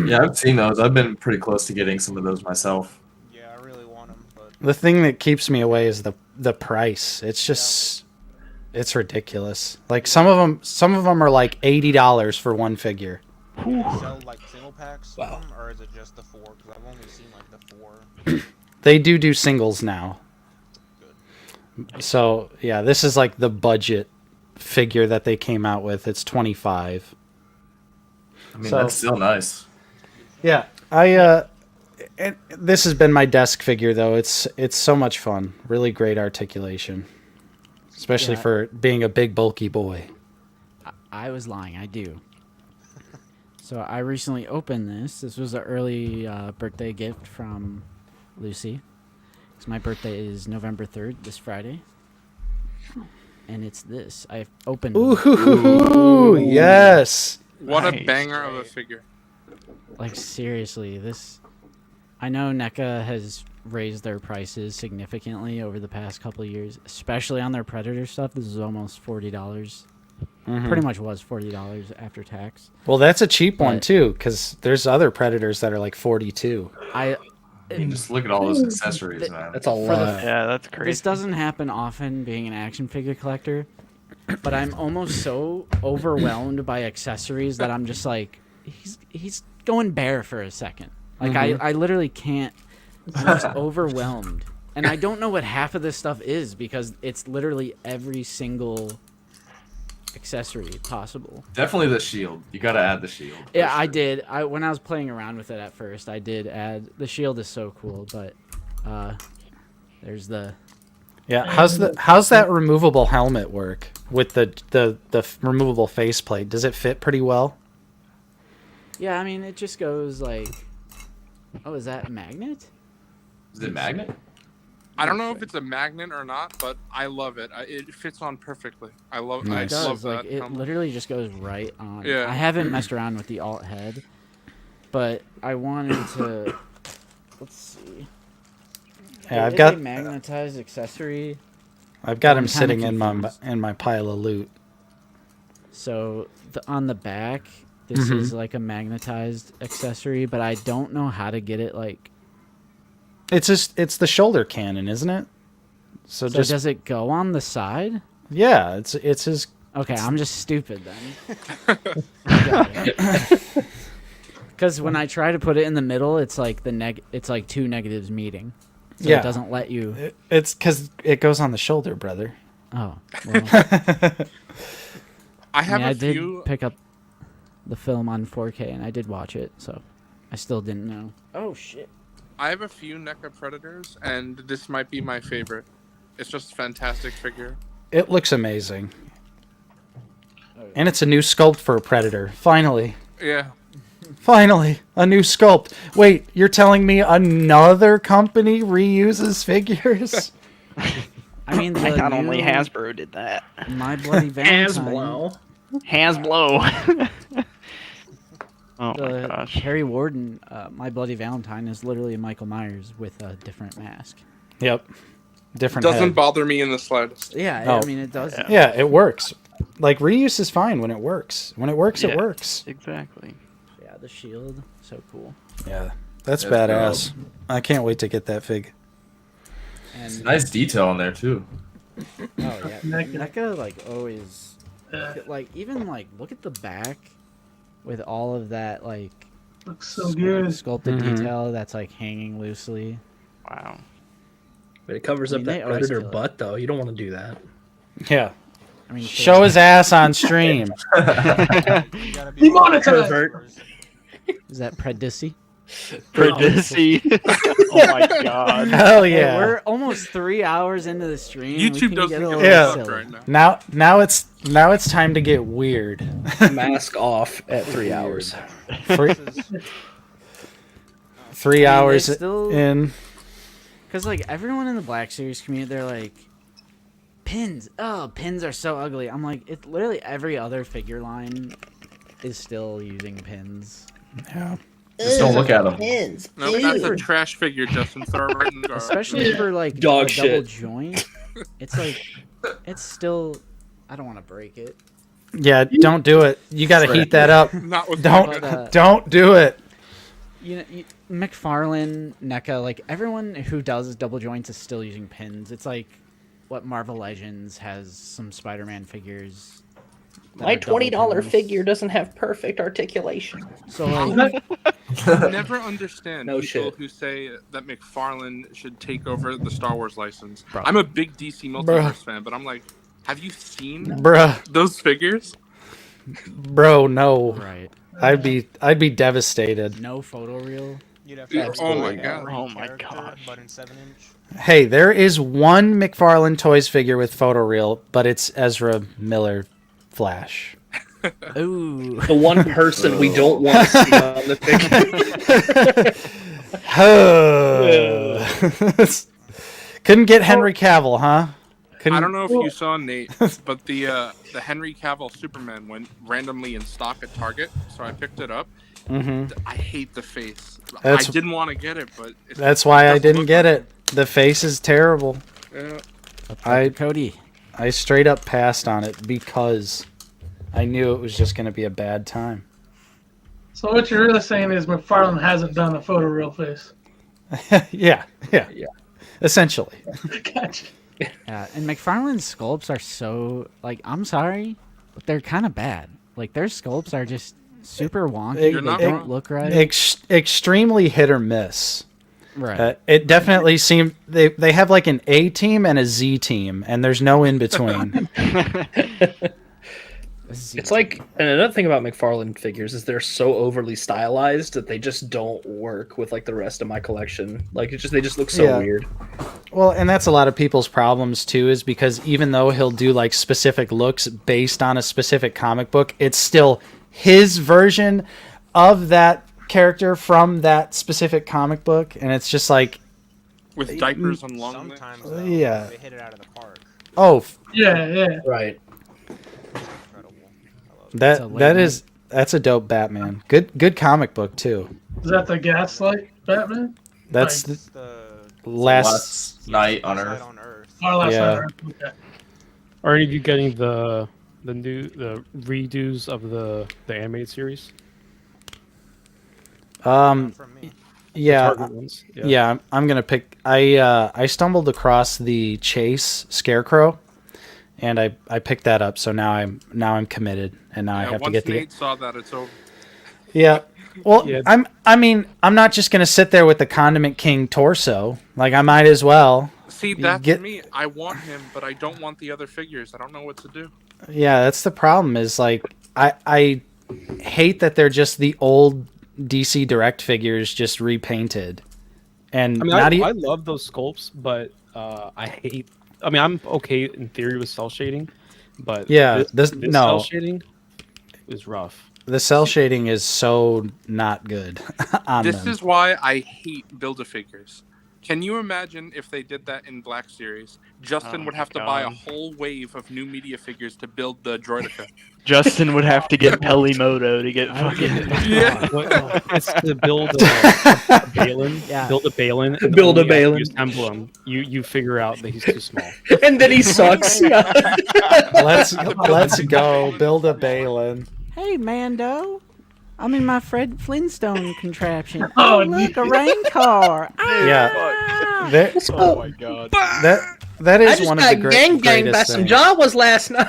Yeah, I've seen those. I've been pretty close to getting some of those myself. Yeah, I really want them, but The thing that keeps me away is the price. It's just it's ridiculous. Like some of them are like $80 for one figure. do they sell like single packs of them, or is it just the 4? Because I've only seen like the 4. They do singles now. So yeah, this is like the budget figure that they came out with. It's $25. I mean, that's still nice. Yeah, this has been my desk figure though. It's so much fun. Really great articulation, especially for being a big bulky boy. I was lying. I do. So I recently opened this. This was an early birthday gift from Lucy. So my birthday is November 3rd, this Friday. And it's this. I opened. Ooh, yes. What a banger of a figure. Like seriously, this. I know NECA has raised their prices significantly over the past couple of years, especially on their Predator stuff. This is almost $40. Mhm. Pretty much was $40 after tax. Well, that's a cheap one too, because there's other Predators that are like 42. I mean, just look at all those accessories, man. That's a lot. Yeah, that's crazy. This doesn't happen often being an action figure collector, but I'm almost so overwhelmed by accessories that I'm just like, he's going bare for a second. Like I literally can't. I'm just overwhelmed, and I don't know what half of this stuff is because it's literally every single accessory possible. Definitely the shield. You got to add the shield. Yeah, sure. I did. When I was playing around with it at first, I did add the shield. Is so cool, but there's the. Yeah, how's that removable helmet work with the removable faceplate? Does it fit pretty well? Yeah, I mean it just goes like. Oh, is that a magnet? Is it magnet? I don't know if it's a magnet or not, but I love it. It fits on perfectly. I love. It I love does. Like that. it literally just goes right on. Yeah. I haven't messed around with the alt head, but I wanted to. Let's see. Yeah, It's a magnetized accessory. I've got I'm him kinda sitting confused. in my pile of loot. So on the back, this is like a magnetized accessory, but I don't know how to get it like. It's the shoulder cannon, isn't it? So just does it go on the side? Yeah, it's his. Okay, I'm just stupid then. Because when I try to put it in the middle, it's like it's like two negatives meeting. So Yeah. it doesn't let you. It's because it goes on the shoulder, brother. Oh. Well. I did pick up the film on 4K and I did watch it, so I still didn't know. Oh shit. I have a few NECA Predators, and this might be my favorite. It's just a fantastic figure. It looks amazing. And it's a new sculpt for a Predator. Finally. Yeah. Finally, a new sculpt. Wait, you're telling me another company reuses figures? I mean, I thought the only new Hasbro did that. My Bloody Valentine. Hasbro. Oh my The gosh. Harry Warden, My Bloody Valentine is literally Michael Myers with a different mask. Yep. Different Doesn't head. bother me in the slightest. Yeah, Oh. I mean it does. Yeah, it works. Like reuse is fine when it works. When it works, it Yeah, works. Exactly. Yeah, the shield, so cool. Yeah, that's That's badass. I can't wait to get that fig. And Nice detail in there too. Oh yeah, NECA like always, like even like look at the back, with all of that like. Looks so good. Sculpted detail that's like hanging loosely. Wow. But it covers I up mean, they that always predator kill it. butt, though. You don't want to do that. Yeah. I mean, Show his ass on stream. Demonetized. Is that Predissy? Predissy. Oh my god. Hell Hey, yeah. we're almost 3 hours into the stream. YouTube we can doesn't get a give little Yeah. silly. right now. Now it's time to get weird. Mask off at 3 hours. 3 hours they still- in. Because like everyone in the Black Series community, they're like, pins. Oh, pins are so ugly. I'm like, it's literally every other figure line is still using pins. Yeah. Just don't look at them. Pins. Nope, that's a trash figure, Justin. Throw it right in the garbage. Especially for like Dog a shit. double joint. It's like, it's still. I don't want to break it. Yeah, don't do it. You got to heat that up. Not with Don't do it. You know, McFarlane, NECA, like everyone who does double joints is still using pins. It's like what Marvel Legends has some Spider-Man figures. My $20 figure doesn't have perfect articulation. So like, I never understand No people shit. who say that McFarlane should take over the Star Wars license. Bro. I'm a big DC Multiverse Bruh. fan, but I'm like, have you seen Bruh. those figures? Bro, no. right? I'd be devastated. No photoreal. You'd have Yeah, have oh my every God. Oh my character, gosh. But in 7-inch. Hey, there is one McFarlane Toys figure with photoreal, but it's Ezra Miller Flash. Ooh. The one person we don't want to see on the figure. Couldn't get Henry Cavill, huh? I don't know if you saw, Nate, but the Henry Cavill Superman went randomly in stock at Target, so I picked it up. Mm-hmm. I hate the face. That's- I didn't want to get it, but That's why I doesn't didn't look get like it. The face is terrible. Yeah. Cody. I straight up passed on it because I knew it was just going to be a bad time. So what you're really saying is McFarlane hasn't done a photoreal face. Yeah. Essentially. Gotcha. Yeah, and McFarlane's sculpts are so like I'm sorry, but they're kind of bad. Like their sculpts are just super wonky. They don't look right. Extremely hit or miss. Right. It definitely seemed they have like an A team and a Z team, and there's no in between. It's like, and another thing about McFarlane figures is they're so overly stylized that they just don't work with like the rest of my collection. Like they just look so Yeah. weird. Well, and that's a lot of people's problems too, is because even though he'll do like specific looks based on a specific comic book, it's still his version of that character from that specific comic book, and it's just like with diapers and long Sometimes, legs. though, Yeah. they hit it out of the park. Oh, Yeah. Right. that's a dope Batman. Good comic book too. Is that the Gaslight Batman? That's Like, last Night on Earth. Oh, last Yeah. night on Earth. Okay. Are any of you getting the redos of the animated series? Yeah, Target ones, yeah. yeah. I'm gonna pick. I stumbled across the Chase Scarecrow, and I picked that up. So now I'm committed, and now I have to Once get the. Nate saw that, it's over. Yeah. Well, Yeah. I'm not just gonna sit there with the Condiment King torso. Like I might as well. See, that's get- me. I want him, but I don't want the other figures. I don't know what to do. Yeah, that's the problem. Is like I hate that they're just the old DC Direct figures just repainted, and I mean, not I love those sculpts, but I hate. I mean, I'm okay in theory with cell shading, but Yeah, this no. cell shading is rough. The cell shading is so not good on This them. is why I hate Build-A-Figures. Can you imagine if they did that in Black Series? Justin Oh would my have to buy a God. whole wave of new media figures to build the Droideka. Justin would have to get Pelimoto to get fucking. It's to build a Balin. Yeah. Build a Balin. and Build a only after Balin. you assemble him, you figure out that he's too small. And then he sucks. Let's go build a Balin. Hey, Mando. I'm in my Fred Flintstone contraption. Oh, Oh, look, a rain car. Yeah, that, Oh my god. that I is just one of the got gang banged by greatest some things. Jawas last night.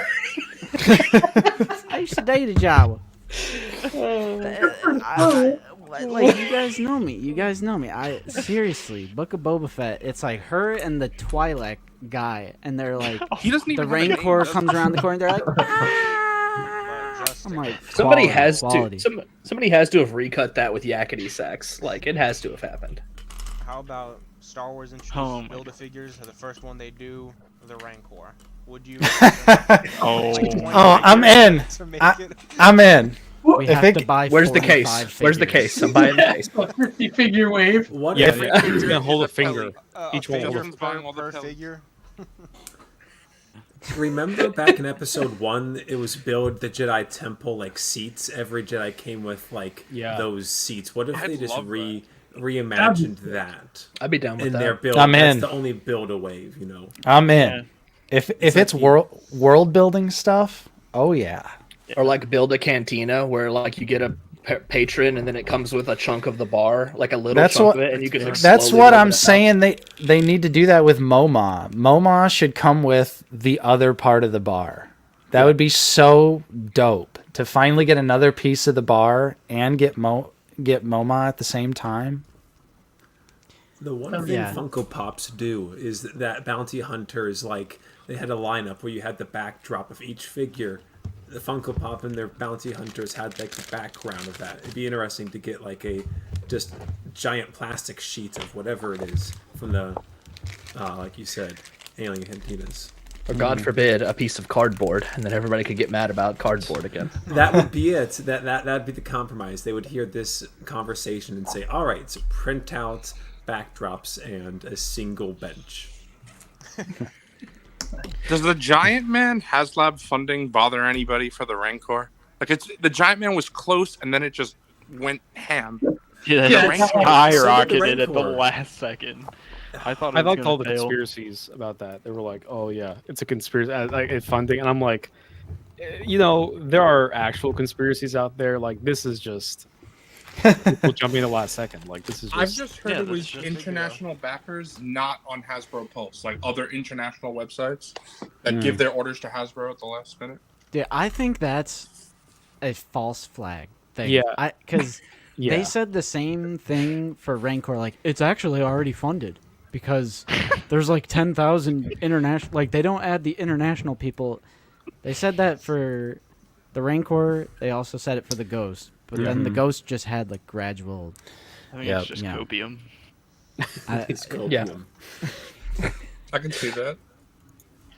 I used to date a Jawa. Like you guys know me. You guys know me. I seriously, Book of Boba Fett. It's like her and the Twi'lek guy, and they're like, He doesn't the even have a name, Rancor does he? comes around the corner. They're like, I'm like, Somebody quality, has quality. to. Somebody has to have recut that with yakety sax. Like it has to have happened. How about Star Wars introduces Oh my Build-A-Figures? The first one they do, the Rancor. Would you? Oh. Oh, I'm in. I'm in. We If have it- to buy. Where's the 45 case? Where's the figures. case? I'm buying the case. A 50 figure wave. One Yeah, figure he's gonna hold a is finger. a Each one figure will buying all the per pellets. figure. Remember back in episode 1, it was build the Jedi Temple like seats. Every Jedi came with like those seats. What if they just reimagined that? I'd be down with in that. their build. I'm That's in. the only build a wave, you know. I'm in. If It's it's like world building stuff, oh yeah. Or like build a cantina where like you get a patron and then it comes with a chunk of the bar, like a little chunk of it, and you can. Like, that's slowly what roll I'm it out. saying. They need to do that with MoMA. MoMA should come with the other part of the bar. That would be so dope to finally get another piece of the bar and get MoMA at the same time. The one thing Funko Pops do is that Bounty Hunters, like, they had a lineup where you had the backdrop of each figure. The Funko Pop and their Bounty Hunters had, like, the background of that. It'd be interesting to get, like, a just giant plastic sheet of whatever it is from the, like you said, alien cantinas. Or God forbid, a piece of cardboard, and then everybody could get mad about cardboard again. That would be it. That'd be the compromise. They would hear this conversation and say, all right, so printouts, backdrops, and a single bench. Does the Giant Man HasLab funding bother anybody for the Rancor? Like, the Giant Man was close, and then it just went ham. Yeah, The it Rancor- skyrocketed at the last second. I thought it I was liked all the gonna fail. conspiracies about that. They were like, "Oh yeah, it's a conspiracy, like funding," and I'm like, you know, there are actual conspiracies out there. Like this is just people jumping in the last second. Like this is. I've just heard it was international backers, not on Hasbro Pulse, like other international websites that give their orders to Hasbro at the last minute. Yeah, I think that's a false flag thing. Yeah. Because Yeah. they said the same thing for Rancor. Like, it's actually already funded because there's like 10,000 international. Like, they don't add the international people. They said that for the Rancor. They also said it for the Ghost. But then the Ghost just had like gradual. I think it's just copium. It's copium. I can see that.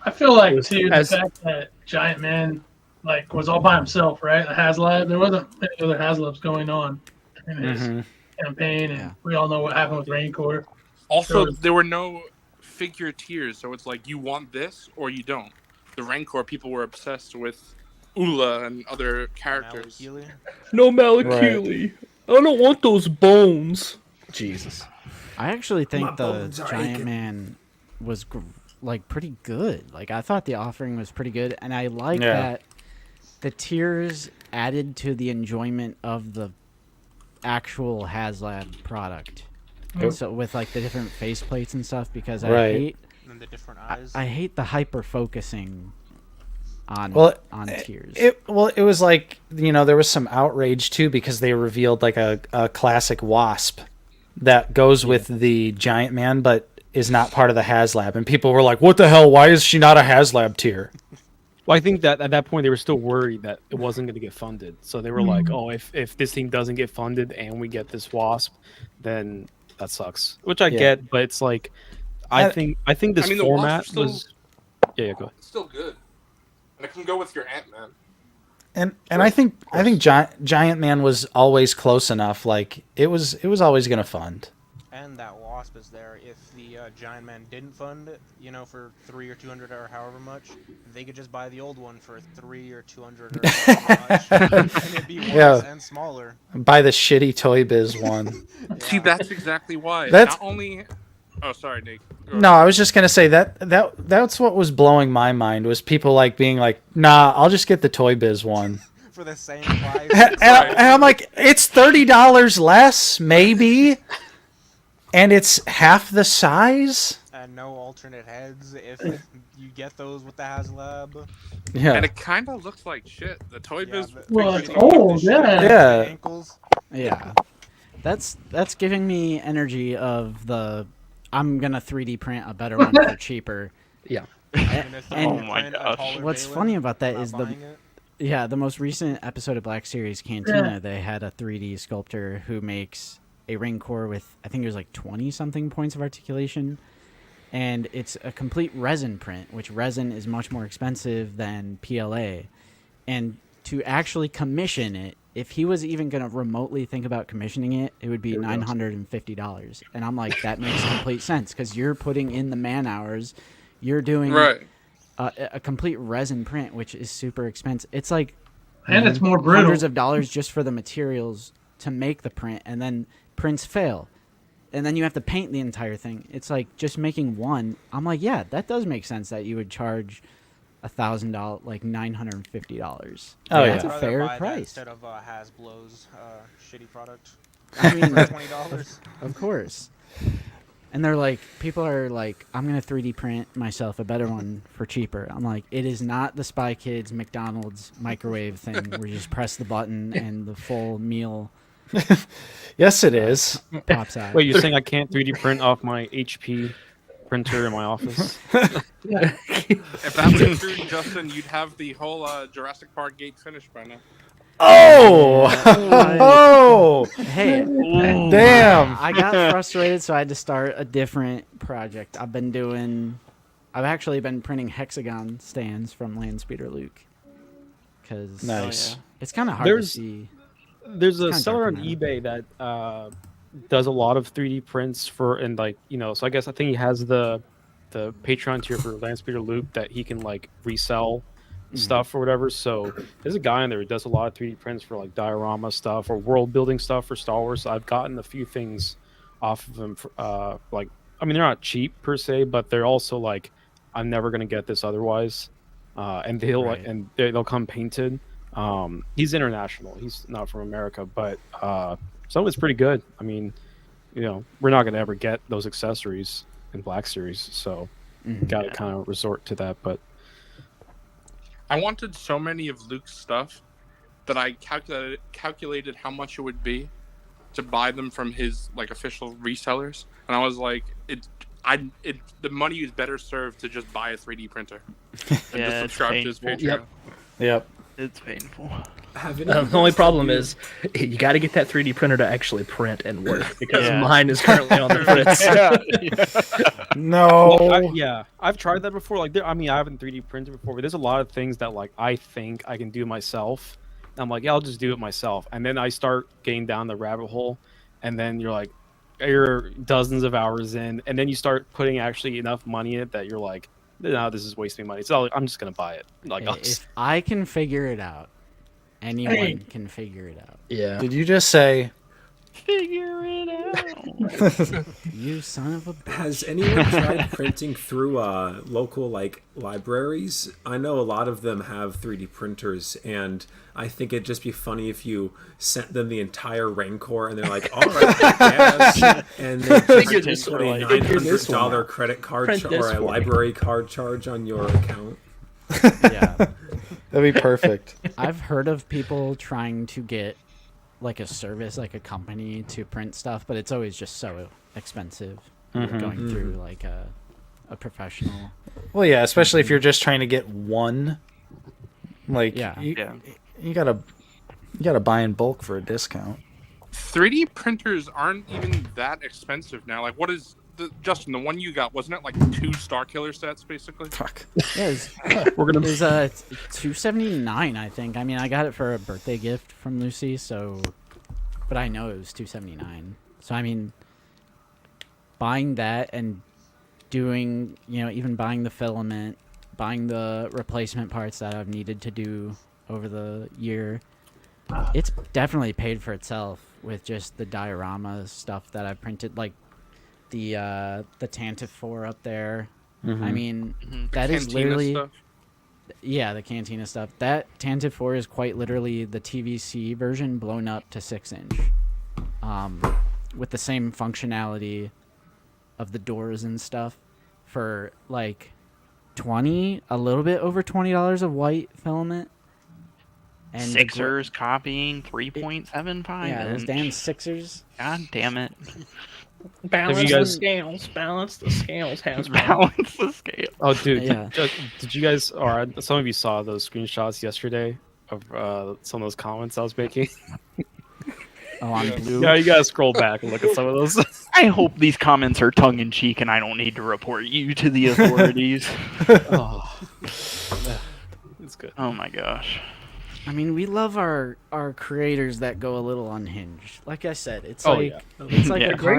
I feel like too the fact that Giant Man like was all by himself, right? The HasLab. There wasn't many other HasLabs going on in his campaign, and we all know what happened with Rancor. Also, there were no figure tiers, so it's like you want this or you don't. The Rancor people were obsessed with Ula and other characters. No Malakili. I don't want those bones. Jesus. I actually My think the bones are Giant aching. Man was like pretty good. Like I thought the offering was pretty good, and I like Yeah. that the tiers added to the enjoyment of the actual HasLab product. Yep. So with like the different faceplates and stuff, because Right. I hate And the different eyes. I hate the hyper focusing on tiers. It was like, you know, there was some outrage too because they revealed like a classic Wasp that goes with the Giant Man but is not part of the HasLab, and people were like, what the hell, why is she not a HasLab tier? Well, I think that at that point they were still worried that it wasn't going to get funded, so they were like, "Oh, if this thing doesn't get funded and we get this Wasp, then that sucks." Which I get, but it's like, I think this the format Wasp still- was, yeah, go ahead. It's still good. And it can go with your Ant-Man. And I think Giant Man was always close enough. Like it was always gonna fund. And that Wasp is there. If the Giant Man didn't fund it, you know, for $300 or $200 or however much, they could just buy the old one for $300 or $200 or however much, and it'd be worse and smaller. Buy the shitty Toy Biz one. See, that's exactly why. That's- Not only. Oh, sorry, Nick. No, I was just gonna say that's what was blowing my mind was people like being like, nah, I'll just get the Toy Biz one. For the same price. and I'm like, it's $30 less, maybe, and it's half the size. And no alternate heads if you get those with the HasLab. Yeah. And it kind of looks like shit. The Toy Biz. Well, pictures it's old, yeah. Yeah. Ankles. Yeah. That's giving me energy of the I'm gonna 3D print a better one for cheaper. Yeah. And Oh my gosh. what's funny about that is the most recent episode of Black Series Cantina, Yeah. they had a 3D sculptor who makes a Rancor with I think there's like 20 something points of articulation, and it's a complete resin print, which resin is much more expensive than PLA, and to actually commission it, if he was even going to remotely think about commissioning it, it would be $950. And I'm like, that makes complete sense because you're putting in the man hours, you're doing Right. a complete resin print, which is super expensive. It's like And it's more brittle. hundreds of dollars just for the materials to make the print, and then prints fail. And then you have to paint the entire thing. It's like just making one. I'm like, yeah, that does make sense that you would charge $1,000, like $950. Oh, yeah. That's a fair buy that price. instead of Hasbro's shitty product. I mean, for $20. Of course. And they're like, people are like, I'm gonna 3D print myself a better one for cheaper. I'm like, it is not the Spy Kids McDonald's microwave thing where you just press the button and the full meal. Yes, it is. Pops out. Wait, you're saying I can't 3D print off my HP printer in my office? If that was true, Justin, you'd have the whole Jurassic Park gate finished by now. Oh! Oh! Hey, Damn! I got frustrated, so I had to start a different project. I've actually been printing hexagon stands from Landspeeder Luke. Because Nice. it's kind of hard to see. There's a kinda seller dark on in eBay that does a lot of 3D prints for, and like, you know, so I guess I think he has the Patreon tier for Landspeeder Luke that he can like resell stuff or whatever. So there's a guy in there who does a lot of 3D prints for like diorama stuff or world building stuff for Star Wars. So I've gotten a few things off of him for, like, I mean, they're not cheap per se, but they're also like, I'm never gonna get this otherwise, and they'll come painted. He's international. He's not from America, but some of it's pretty good. I mean, you know, we're not gonna ever get those accessories in Black Series, so got to kind of resort to that. But I wanted so many of Luke's stuff that I calculated how much it would be to buy them from his like official resellers, and I was like, the money is better served to just buy a 3D printer and just subscribe to his Patreon. Yep. It's painful. Have The only problem is you got to get that 3D printer to actually print and work because mine is currently on the fritz. No. Well, I've tried that before. Like, I mean, I haven't 3D printed before, but there's a lot of things that like I think I can do myself. And I'm like, yeah, I'll just do it myself. And then I start getting down the rabbit hole, and then you're dozens of hours in, and then you start putting actually enough money in it that you're like, no, this is wasting money. So I'm just gonna buy it. Like, If I can figure it out, anyone can figure it out. Yeah. Did you just say? Figure it out. You son of a. Has anyone tried printing through local like libraries? I know a lot of them have 3D printers, and I think it'd just be funny if you sent them the entire Rancor, and they're like, "All right, I guess," and they just put a $900 credit card or a library card charge on your account. Yeah, that'd be perfect. I've heard of people trying to get like a service, like a company to print stuff, but it's always just so expensive going through like a professional. Well, yeah, especially if you're just trying to get one. Like, you gotta buy in bulk for a discount. 3D printers aren't even that expensive now. Like, what is Justin? The one you got, wasn't it like 2 Starkiller sets basically? Fuck. Yeah, it was $279, I think. I mean, I got it for a birthday gift from Lucy, so, but I know it was $279. So I mean, buying that and doing, even buying the filament, buying the replacement parts that I've needed to do over the year, it's definitely paid for itself with just the diorama stuff that I printed, like the Tantive 4 up there. I mean, that is literally stuff. Yeah, the Cantina stuff. That Tantive 4 is quite literally the TVC version blown up to 6-inch, with the same functionality of the doors and stuff for like a little bit over $20 of white filament. And Sixers copying 3.75. Yeah, those damn Sixers. God damn it. Balance the scales. Balance the scales. Balance the scales. Oh, dude. Yeah. Did you guys, or some of you saw those screenshots yesterday of some of those comments I was making? Oh, on blue? Yeah, you gotta scroll back and look at some of those. I hope these comments are tongue-in-cheek and I don't need to report you to the authorities. It's good. Oh my gosh. I mean, we love our creators that go a little unhinged. Like I said, it's a car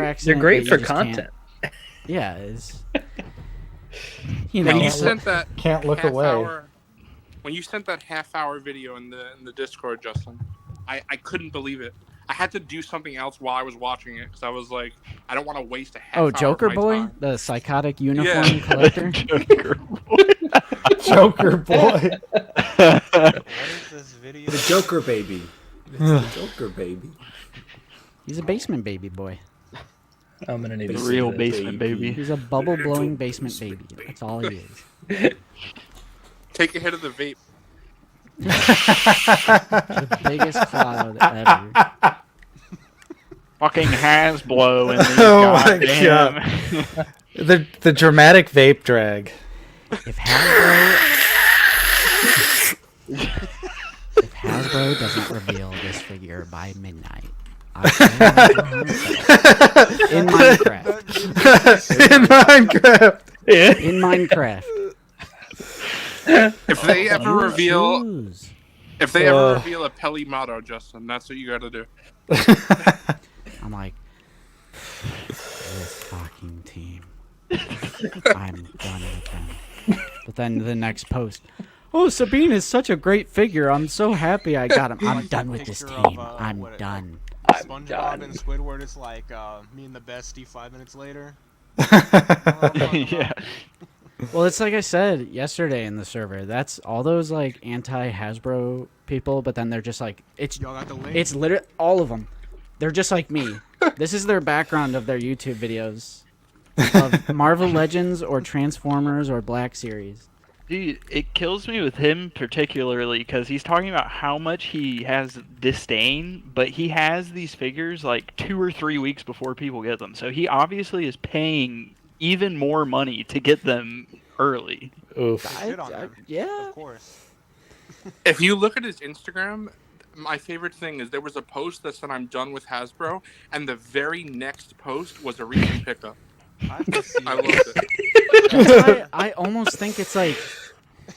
accident. They're great for content. Yeah, it's. You when know, you sent that can't look half away. hour, when you sent that half-hour video in the Discord, Justin, I couldn't believe it. I had to do something else while I was watching it because I was like, I don't want to waste a half hour Joker of my Boy, time. the psychotic uniform collector. Joker Boy. What is this video? The Joker baby. It's the Joker baby. He's a basement baby boy. I'm gonna need The real basement baby. He's a bubble blowing basement baby. That's all he is. Take a hit of the vape. The biggest cloud ever. Fucking Hasbro in these Oh my goddamn. The dramatic vape drag. If Hasbro doesn't reveal this figure by midnight, in Minecraft. In Minecraft. If they ever reveal, Choose. if they ever reveal a Peli motto, Justin, that's what you got to do. I'm like, this fucking team. I'm done with them. But then the next post, oh, Sabine is such a great figure. I'm so happy I got him. I'm done with this team. I'm done. SpongeBob and Squidward is like me and the bestie 5 minutes later. Yeah. Well, it's like I said yesterday in the server. That's all those like anti-Hasbro people, but then they're just like it's literally all of them. They're just like me. This is their background of their YouTube videos of Marvel Legends or Transformers or Black Series. Dude, it kills me with him particularly because he's talking about how much he has disdain, but he has these figures like 2 or 3 weeks before people get them. So he obviously is paying even more money to get them early. Oof. Yeah. Of course. If you look at his Instagram, my favorite thing is there was a post that said I'm done with Hasbro, and the very next post was a recent pickup. I loved it. I almost think it's like,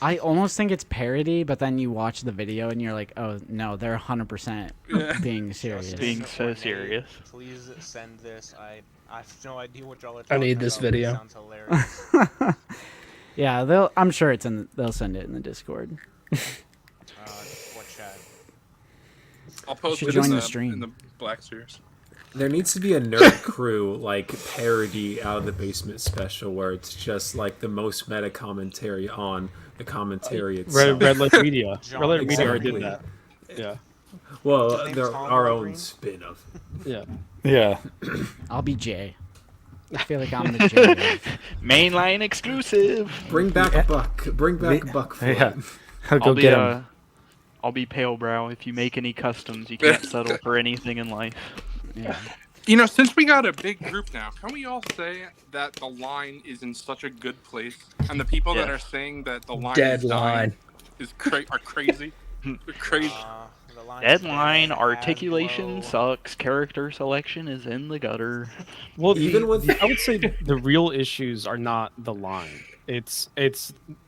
I almost think it's parody, but then you watch the video and you're like, oh no, they're 100% being serious. Being so serious. Please send this. I have no idea what y'all are I talking need this about, but it video. sounds hilarious. Yeah, I'm sure it's they'll send it in the Discord. What chat? I'll post Should it join in the the stream. in the Black Series. There needs to be a Nerd Crew like parody out of the basement special where it's just like the most meta commentary on the commentary itself. Red Light Media. Red Light Media already Exactly. did that. Yeah. Well, they're our own spin of. Yeah. Yeah. I'll be Jay. I feel like I'm the Jay. Mainline exclusive. Bring back Buck. Bring back Buck for Yeah. it. I'll go get him. I'll be Pale Brow. If you make any customs, you can't settle for anything in life. Yeah. You know, since we got a big group now, can we all say that the line is in such a good place, and the people that are saying that the line Dead is dying line. is are crazy? They're crazy. Deadline articulation sucks. Character selection is in the gutter. Well, Even with I would say the real issues are not the line. It's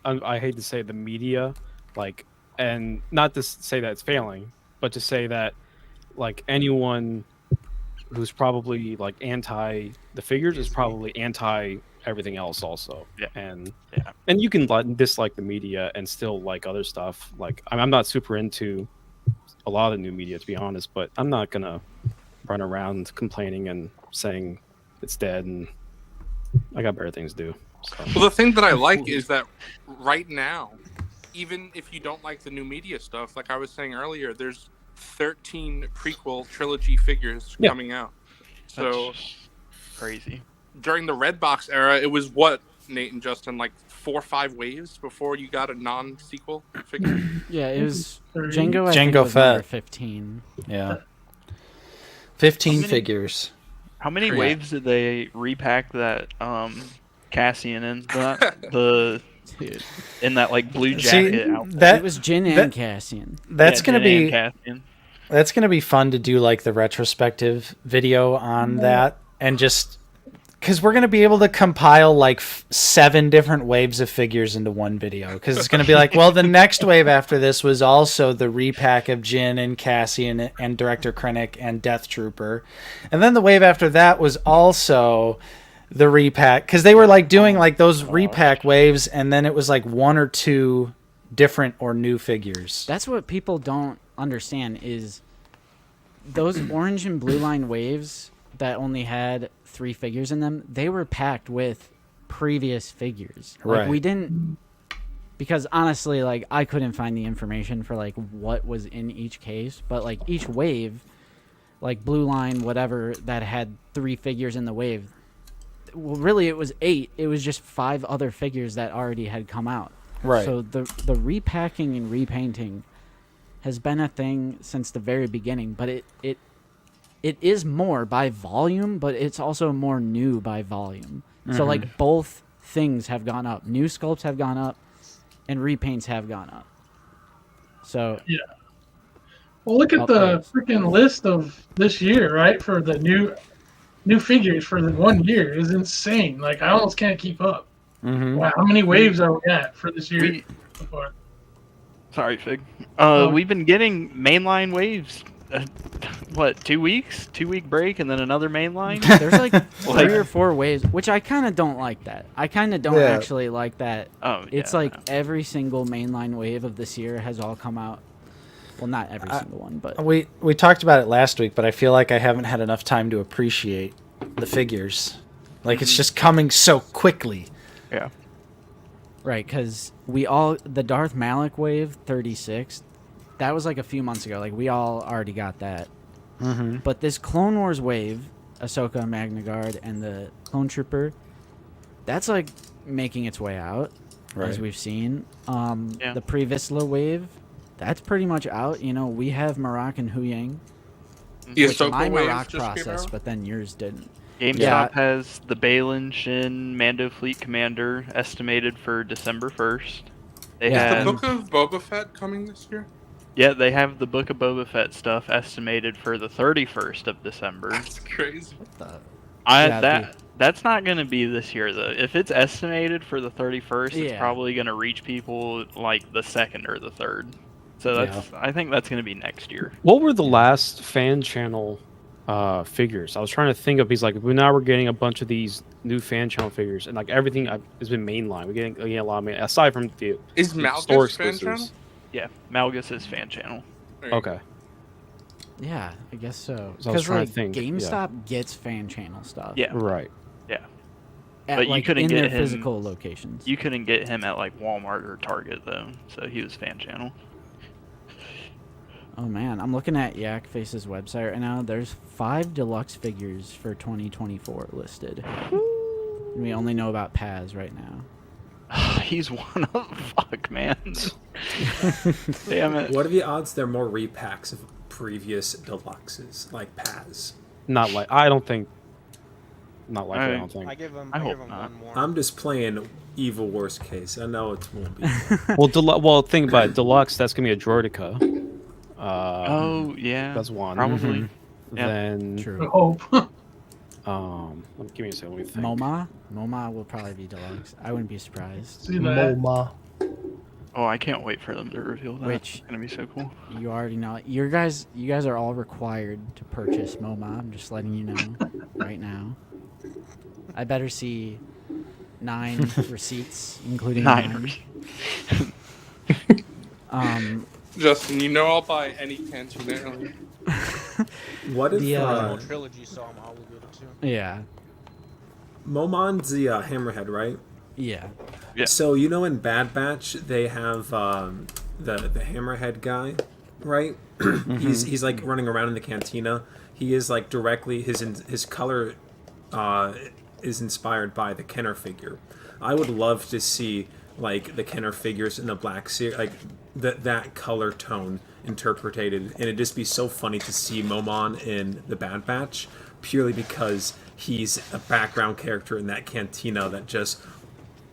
I hate to say it, the media, like, and not to say that it's failing, but to say that like anyone who's probably like anti the figures is probably anti everything else also. Yeah. And you can dislike the media and still like other stuff. Like I'm not super into a lot of the new media, to be honest, but I'm not gonna run around complaining and saying it's dead and I got better things to do. So. Well, the thing that I like is that right now, even if you don't like the new media stuff, like I was saying earlier, there's 13 prequel trilogy figures coming out. So That's crazy. During the Redbox era, it was what, Nate and Justin, like 4 or 5 waves before you got a non-sequel figure? Yeah, it was Django. I think Django was number Fett. 15. Yeah. 15 figures. How many waves did they repack that Cassian in? In that like blue jacket outfit? It was Jin and Cassian. That's Yeah, gonna Jin be and Cassian. that's gonna be fun to do like the retrospective video on that, and just because we're gonna be able to compile like 7 different waves of figures into one video. Because it's gonna be like, well, the next wave after this was also the repack of Jin and Cassian and Director Krennic and Death Trooper, and then the wave after that was also the repack, because they were like doing like those repack waves, and then it was like 1 or 2 different or new figures. That's what people don't understand is those orange and blue line waves that only had 3 figures in them, they were packed with previous figures. Like Right. we didn't, because honestly, like I couldn't find the information for like what was in each case, but like each wave, like blue line, whatever, that had 3 figures in the wave, well, really it was 8. It was just 5 other figures that already had come out. Right. So the repacking and repainting has been a thing since the very beginning, but it is more by volume, but it's also more new by volume. So like both things have gone up. New sculpts have gone up, and repaints have gone up. So yeah. Well, look at the freaking list of this year, right? For the new figures for the 1 year is insane. Like I almost can't keep up. Wow, how many waves are we at for this year so far? Sorry, Fig. We've been getting mainline waves. What, 2 weeks? 2-week break and then another mainline? There's like 3 or 4 waves, which I kind of don't like that. I kind of don't actually like that. Oh, it's like every single mainline wave of this year has all come out. Well, not every single one, but We talked about it last week, but I feel like I haven't had enough time to appreciate the figures. Like it's just coming so quickly. Yeah. Right, because the Darth Malak wave 36, that was like a few months ago. Like we all already got that. But this Clone Wars wave, Ahsoka, Magna Guard, and the Clone Trooper, that's like making its way out, as we've seen. The Pre-Vizsla wave, that's pretty much out. You know, we have Marak and Huyang. The Which Ahsoka my wave Marak just came process, out? but then yours didn't. GameStop has the Balin Shin Mando Fleet Commander estimated for December 1st. They Is have the Book of Boba Fett coming this year? Yeah, they have the Book of Boba Fett stuff estimated for the 31st of December. That's crazy. That's not going to be this year though. If it's estimated for the 31st, it's Yeah. probably going to reach people like the 2nd or the 3rd. So I think that's going to be next year. What were the last fan channel figures? I was trying to think of. He's like, now we're getting a bunch of these new fan channel figures, and like everything has been mainline. We're getting a lot of aside from the Is the Malgus store fan exclusives. channel? Yeah, Malgus is fan channel. Okay. Yeah, I guess so. So I was Because trying like to think, GameStop gets fan channel stuff. Yeah. Right. Yeah. At, But you like, couldn't in get their him physical locations. You couldn't get him at like Walmart or Target though, so he was fan channel. Oh man, I'm looking at Yak Face's website right now. There's 5 deluxe figures for 2024 listed. And we only know about Paz right now. He's one of fuck, man. Damn it. What are the odds there are more repacks of previous deluxes like Paz? Not like I don't think. Not likely. I don't think. I give him. I I, hope give him not. one more. I'm just playing evil worst case. I know it won't be. Well, think about it. Deluxe. That's gonna be a Droideka. Oh yeah. That's one. Probably. Yeah. Then. True. Hope. Give me a second. Let me think. MoMA will probably be deluxe. I wouldn't be surprised. See that? MoMA. Oh, I can't wait for them to reveal that. Which- It's gonna be so cool. You already know. You guys are all required to purchase MoMA. I'm just letting you know right now. I better see 9 receipts, including 9. Justin, you know I'll buy any Cantina alien. What if The trilogy saw him obligated to. Yeah. Momon's the hammerhead, right? Yeah. Yeah. So you know in Bad Batch they have the hammerhead guy, right? He's like running around in the cantina. He is like directly his color is inspired by the Kenner figure. I would love to see like the Kenner figures in the Black Series, like that color tone interpreted, and it'd just be so funny to see Momon in the Bad Batch, purely because he's a background character in that cantina that just,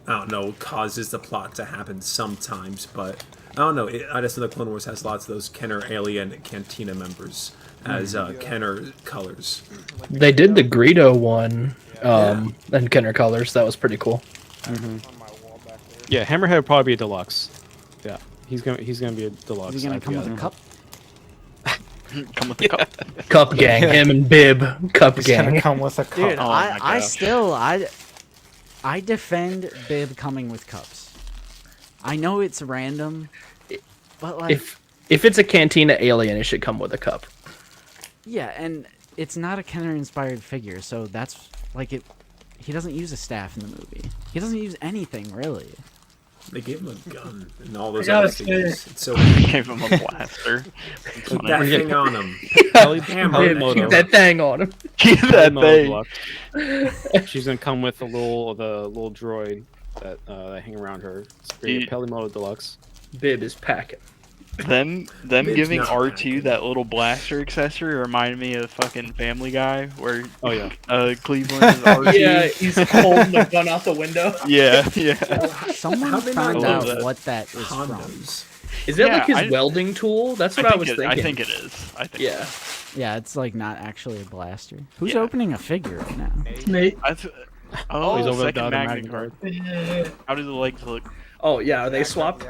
I don't know, causes the plot to happen sometimes, but I don't know. I just know the Clone Wars has lots of those Kenner alien cantina members as Kenner colors. They did the Greedo one and Kenner colors. That was pretty cool. Yeah, Hammerhead would probably be a deluxe. Yeah, he's gonna be a deluxe. Is he gonna come with a cup? Come with the cup. Cup gang, him and Bib, cup He's gang. gonna come with a cup. Dude, Oh my I gosh. still I defend Bib coming with cups. I know it's random, but like If it's a Cantina alien, it should come with a cup. yeah, and it's not a Kenner inspired figure, so that's like it. He doesn't use a staff in the movie. He doesn't use anything really. They gave him a gun and all those gotta other things. say- It's so Gave him a blaster. Keep that thing on him. Bib, keep that thing on him. Keep that thing. She's gonna come with the little droid that they hang around her. It's Pelimoto Deluxe. Bib is packing. Them Bib's giving not R2 that little blaster accessory reminded me of fucking Family Guy, where Cleveland is R2. Yeah, he's holding the gun out the window. Yeah. Someone How they found not out love that. what that is Condoms. Is that Yeah, like his I- welding tool? That's what I was thinking. I think it is. I think. Yeah. from. Yeah, it's like not actually a blaster. Who's Yeah. opening a figure right now? Nate. Oh, He's over second the Magna Magna card. Yeah. How do the legs look? Oh yeah, are they swapped?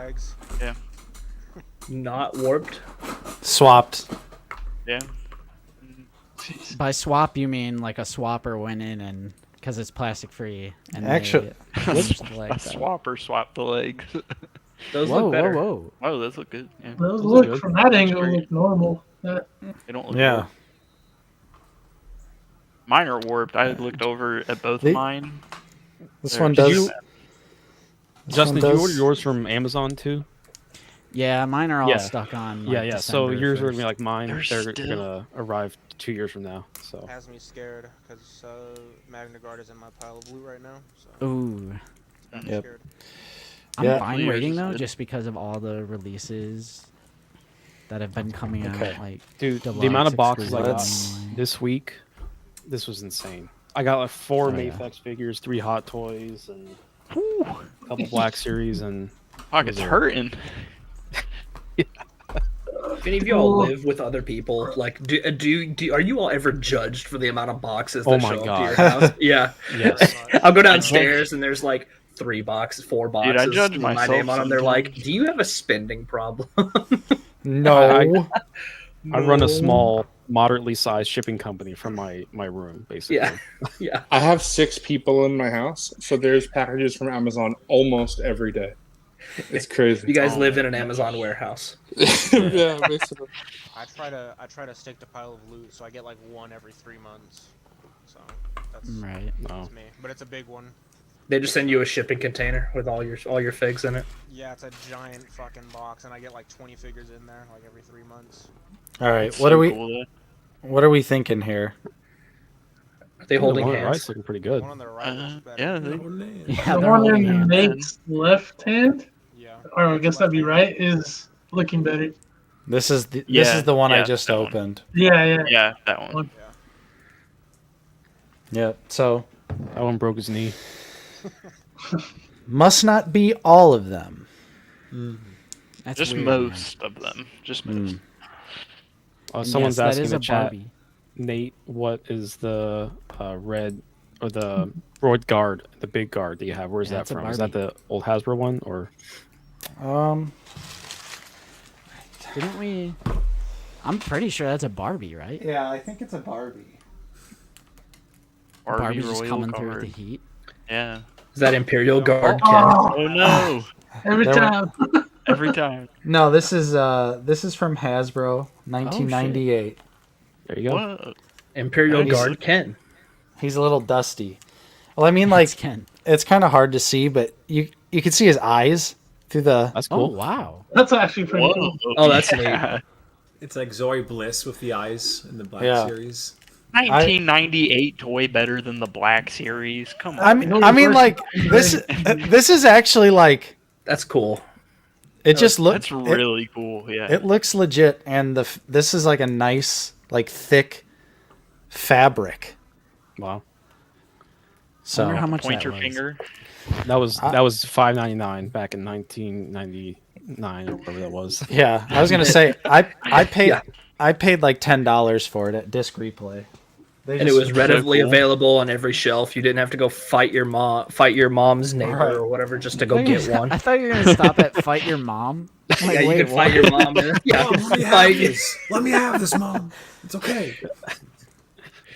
Yeah. Not warped. Swapped. Yeah. By swap, you mean like a swapper went in and because it's plastic free. And Actually- they switched the A legs out. swapper swap the legs. Those Whoa, look better. whoa, whoa! Oh, those look good. Yeah. Those look look good. from that angle look normal. They don't look Yeah. warped. Mine are warped. I looked over at both They- of mine. This They're one just- does. Justin, one did you does- order yours from Amazon too? Yeah, mine are all Yeah. stuck on. Yeah, like, yeah. So December yours are gonna be 1st. like mine. They're They're still- gonna arrive 2 years from now. So Has me scared because Magna Guard is in my pile of loot right now. So Ooh, it's got me Yep. scared. I'm Yeah. fine Yours waiting is though, good. just because of all the releases that have been coming Okay. out. Like, dude, the deluxe, amount of boxes I got exclusive. this week, this was insane. I got like 4 Oh, yeah. Mayflex figures, 3 Hot Toys, and a couple Black Series, and Pocket's hurting. If any of y'all live with other people, like, do are you all ever judged for the amount of boxes that Oh my show up to God. your house? Yeah. yes, I'll go downstairs and there's like 3 boxes, 4 boxes. Dude, I judge with my myself name on them. They're like, sometimes. "Do you have a spending problem?" No. I run No. a small, moderately sized shipping company from my room, basically. Yeah, yeah. I have 6 people in my house, so there's packages from Amazon almost every day. It's crazy. You guys live in an Amazon warehouse. Yeah, basically. I try to stick to pile of loot, so I get like one every 3 months. So that's right. that's me, but it's a big one. They just send you a shipping container with all your figs in it. Yeah, it's a giant fucking box, and I get like 20 figures in there like every 3 months. All right. That's What so are we? cool, though. What are we thinking here? Are they holding the one on the hands? right's looking pretty good. The one on the right looks better. Yeah, Yeah, The they're one holding in hands. Nate's left hand, Yeah. or I guess that'd be right, is looking better. This is the Yeah, one I yeah, just that one. opened. Yeah, yeah. Yeah, that one. Yep. So That one broke his knee. must not be all of them. That's Just weird, man. most of them. Just most. And Someone's yes, that asking is in a the chat, Barbie. Nate, what is the red or the Roid guard, the big guard that you have? Where's Yeah, that it's a from? Is that Barbie. the old Hasbro one or? Didn't we? I'm pretty sure that's a Barbie, right? Yeah, I think it's a Barbie. Barbie Barbie's just Royal coming through Guard. with the heat. Yeah. Is that Imperial Guard? Oh, Oh no! every There were- time. Every time. No, this is from Hasbro, 1998. There you go. What? Imperial He's- Guard Ken. He's a little dusty. Well, I mean, like That's Ken. it's kind of hard to see, but you can see his eyes through the. That's Oh cool. wow. That's actually pretty Whoa. cool. Oh, that's yeah. It's like Zoe Bliss with the eyes in the Black Yeah. Series. 1998 toy better than the Black Series. Come on. I mean, like this is actually like That's cool. it just looks. That's really cool. Yeah. It looks legit, and this is like a nice, like thick fabric. Wow. So Wonder how much Pointer that was. finger. That was $5.99 back in 1999 or whatever that was. yeah, I was gonna say I paid Yeah. I paid like $10 for it at Disc Replay. And it was readily available on every shelf. You didn't have to go fight your mom's neighbor Right. or whatever just to go get one. I thought you were gonna stop at fight your mom. Like, Yeah, you wait, could fight your mom. Yeah, Mom, let me have this. Let me have this, Mom. It's okay.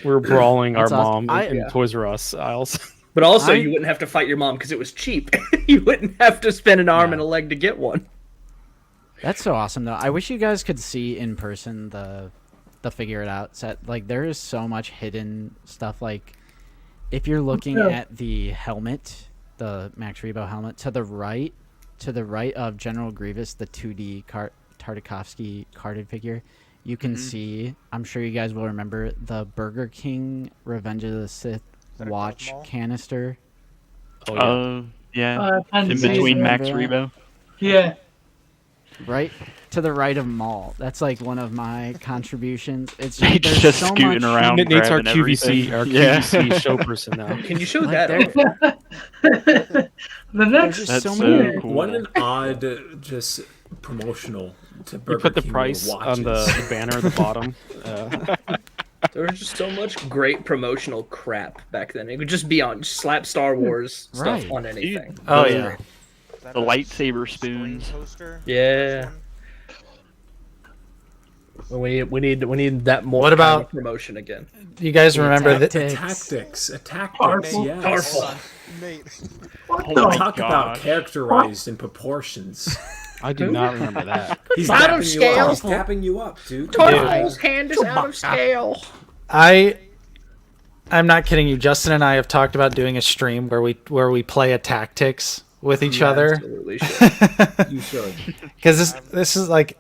We're brawling our That's awesome. mom in Yeah. Toys R Us aisles. But also, you wouldn't have to fight your mom because it was cheap. You wouldn't have to spend an arm and a leg to get one. That's so awesome, though. I wish you guys could see in person the figure it out set. Like, there is so much hidden stuff. Like, if you're looking at the helmet, the Max Rebo helmet, to the right of General Grievous, the 2D Tartakovsky carded figure, you can see, I'm sure you guys will remember, the Burger King Revenge of the Sith watch canister. Oh, yeah. In In between Max Rebo. Yeah. Right to the right of Maul. That's like one of my contributions. It's Nate's there's just so scooting much. around. Nate's our grabbing QVC, everything. our Yeah. QVC show person now. Can you show Like, that? The next There's so so many. cool. What an odd, just promotional to Burger You put the King price on watches. the banner at the bottom. There was just so much great promotional crap back then. It could just be on, just slap Star Wars Right. stuff on anything. Oh yeah. The lightsaber spoons. Yeah. Well, we need that more. What kind about- of promotion again? You guys remember that? Tactics, Powerful. yes. Powerful. What Oh the? my Talk about gosh. characterized in proportions. I do not remember that. He's Out of dapping you scale. up. He's dapping you up, dude. Turtle's hand is out of scale. I'm not kidding you. Justin and I have talked about doing a stream where we play a tactics with each other. Absolutely should. You should. Because this is like,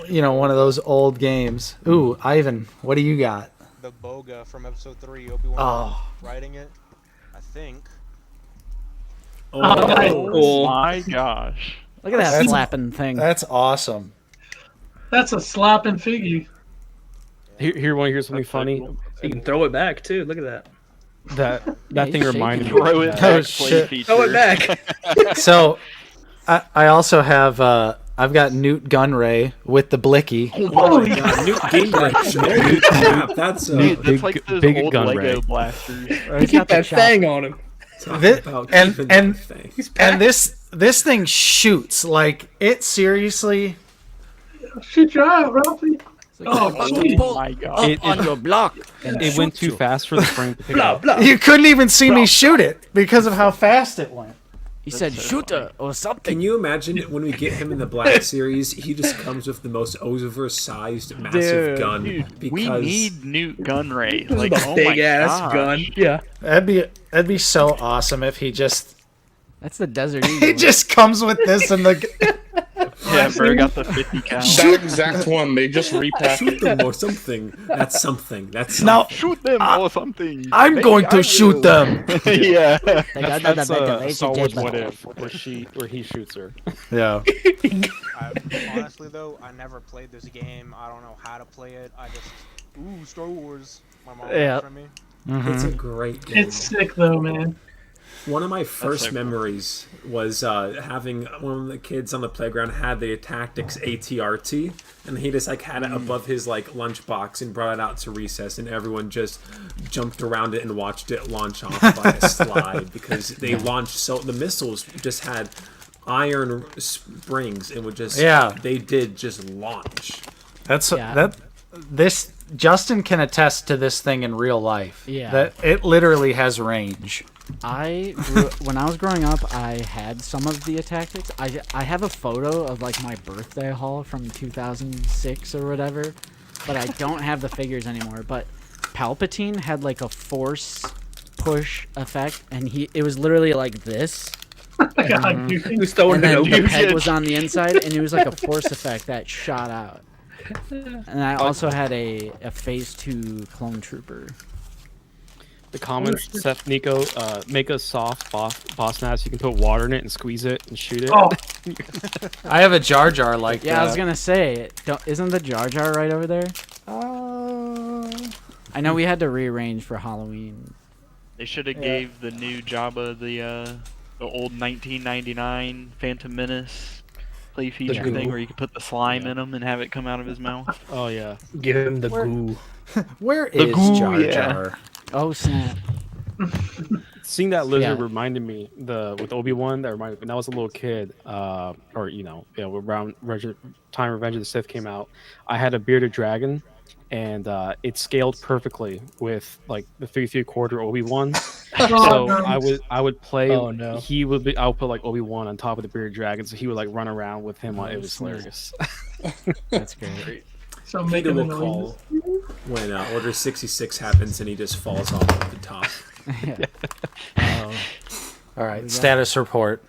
one of those old games. Ooh, Ivan, what do you got? The Boga from episode 3, Obi-Wan Oh. riding it, I think. Oh, nice. Cool. My gosh. Look at that slapping thing. That's awesome. That's a slapping figure. Here, want to hear something funny? You can throw it back too. Look at that. That thing he's reminded me. shaking. Throw it of back. Oh, Play shit. feature. Throw it back. So, I also have I've got Newt Gunray with the Blicky. Oh my god, Newt Gingrich. Holy crap, that's That's like those big old gun Lego ray. blasters. He keep that thing on him. And this thing shoots like it seriously. Shoot your eye, Ralphie. Oh, geez. Oh my god. It- on your block. It went too fast for the frame to pick Blah up. blah. You couldn't even see me shoot it because of how fast it went. He said shooter or something. Can you imagine when we get him in the Black Series? He just comes with the most oversized, massive gun. Dude, we because need Newt Gunray. Like Like, a oh big my ass gosh. gun. Yeah. That'd be so awesome if he just That's the Desert Eagle. he just comes with this and the. Yeah, bro got the 50 cal. That exact one, they just repackaged shoot it. them or something. That's something. That's something. Now Shoot them or something. I'm Maybe going I to will. shoot them. Yeah. That's Star Wars What If, where he shoots her. Yeah. Honestly, though, I never played this game. I don't know how to play it. I just, Star Wars. My mom Yeah. for me. It's a great game. It's sick though, man. One of my first so cool. memories was having one of the kids on the playground had the Tactics ATRT, and he just had it above his lunchbox and brought it out to recess, and everyone just jumped around it and watched it launch off by a slide because they launched the missiles just had iron springs and would just they did just launch. This Justin can attest to this thing in real life. Yeah. That it literally has range. When I was growing up, I had some of the tactics. I have a photo of my birthday haul from 2006 or whatever, but I don't have the figures anymore. But Palpatine had a force push effect, and it was literally like this. God, dude. He was throwing And it then over. the peg was on the inside, and it was like a force effect that shot out. And I also had a Phase 2 clone trooper. The comments, Seth, Nico, make a soft boss mask. You can put water in it and squeeze it and shoot it. Oh. I have a Jar Jar like that. Yeah, I was gonna say, isn't the Jar Jar right over there? I know we had to rearrange for Halloween. They should have gave the new Jabba the old 1999 Phantom Menace play feature thing where you can put the slime in him and have it come out of his mouth. Oh yeah. Give him the goo. Where The is goo, Jar yeah. Jar? Oh snap! Seeing that lizard Yeah. reminded me with Obi-Wan. That reminded me when I was a little kid, around time Revenge of the Sith came out. I had a bearded dragon, and it scaled perfectly with like the 3 3/4 Obi-Wan. So I would play. Oh, no. I would put like Obi-Wan on top of the bearded dragon, so he would like run around with him. It was snap. hilarious. That's great. So Peter making will the call when Order 66 happens and he just falls off the top. All right, status report.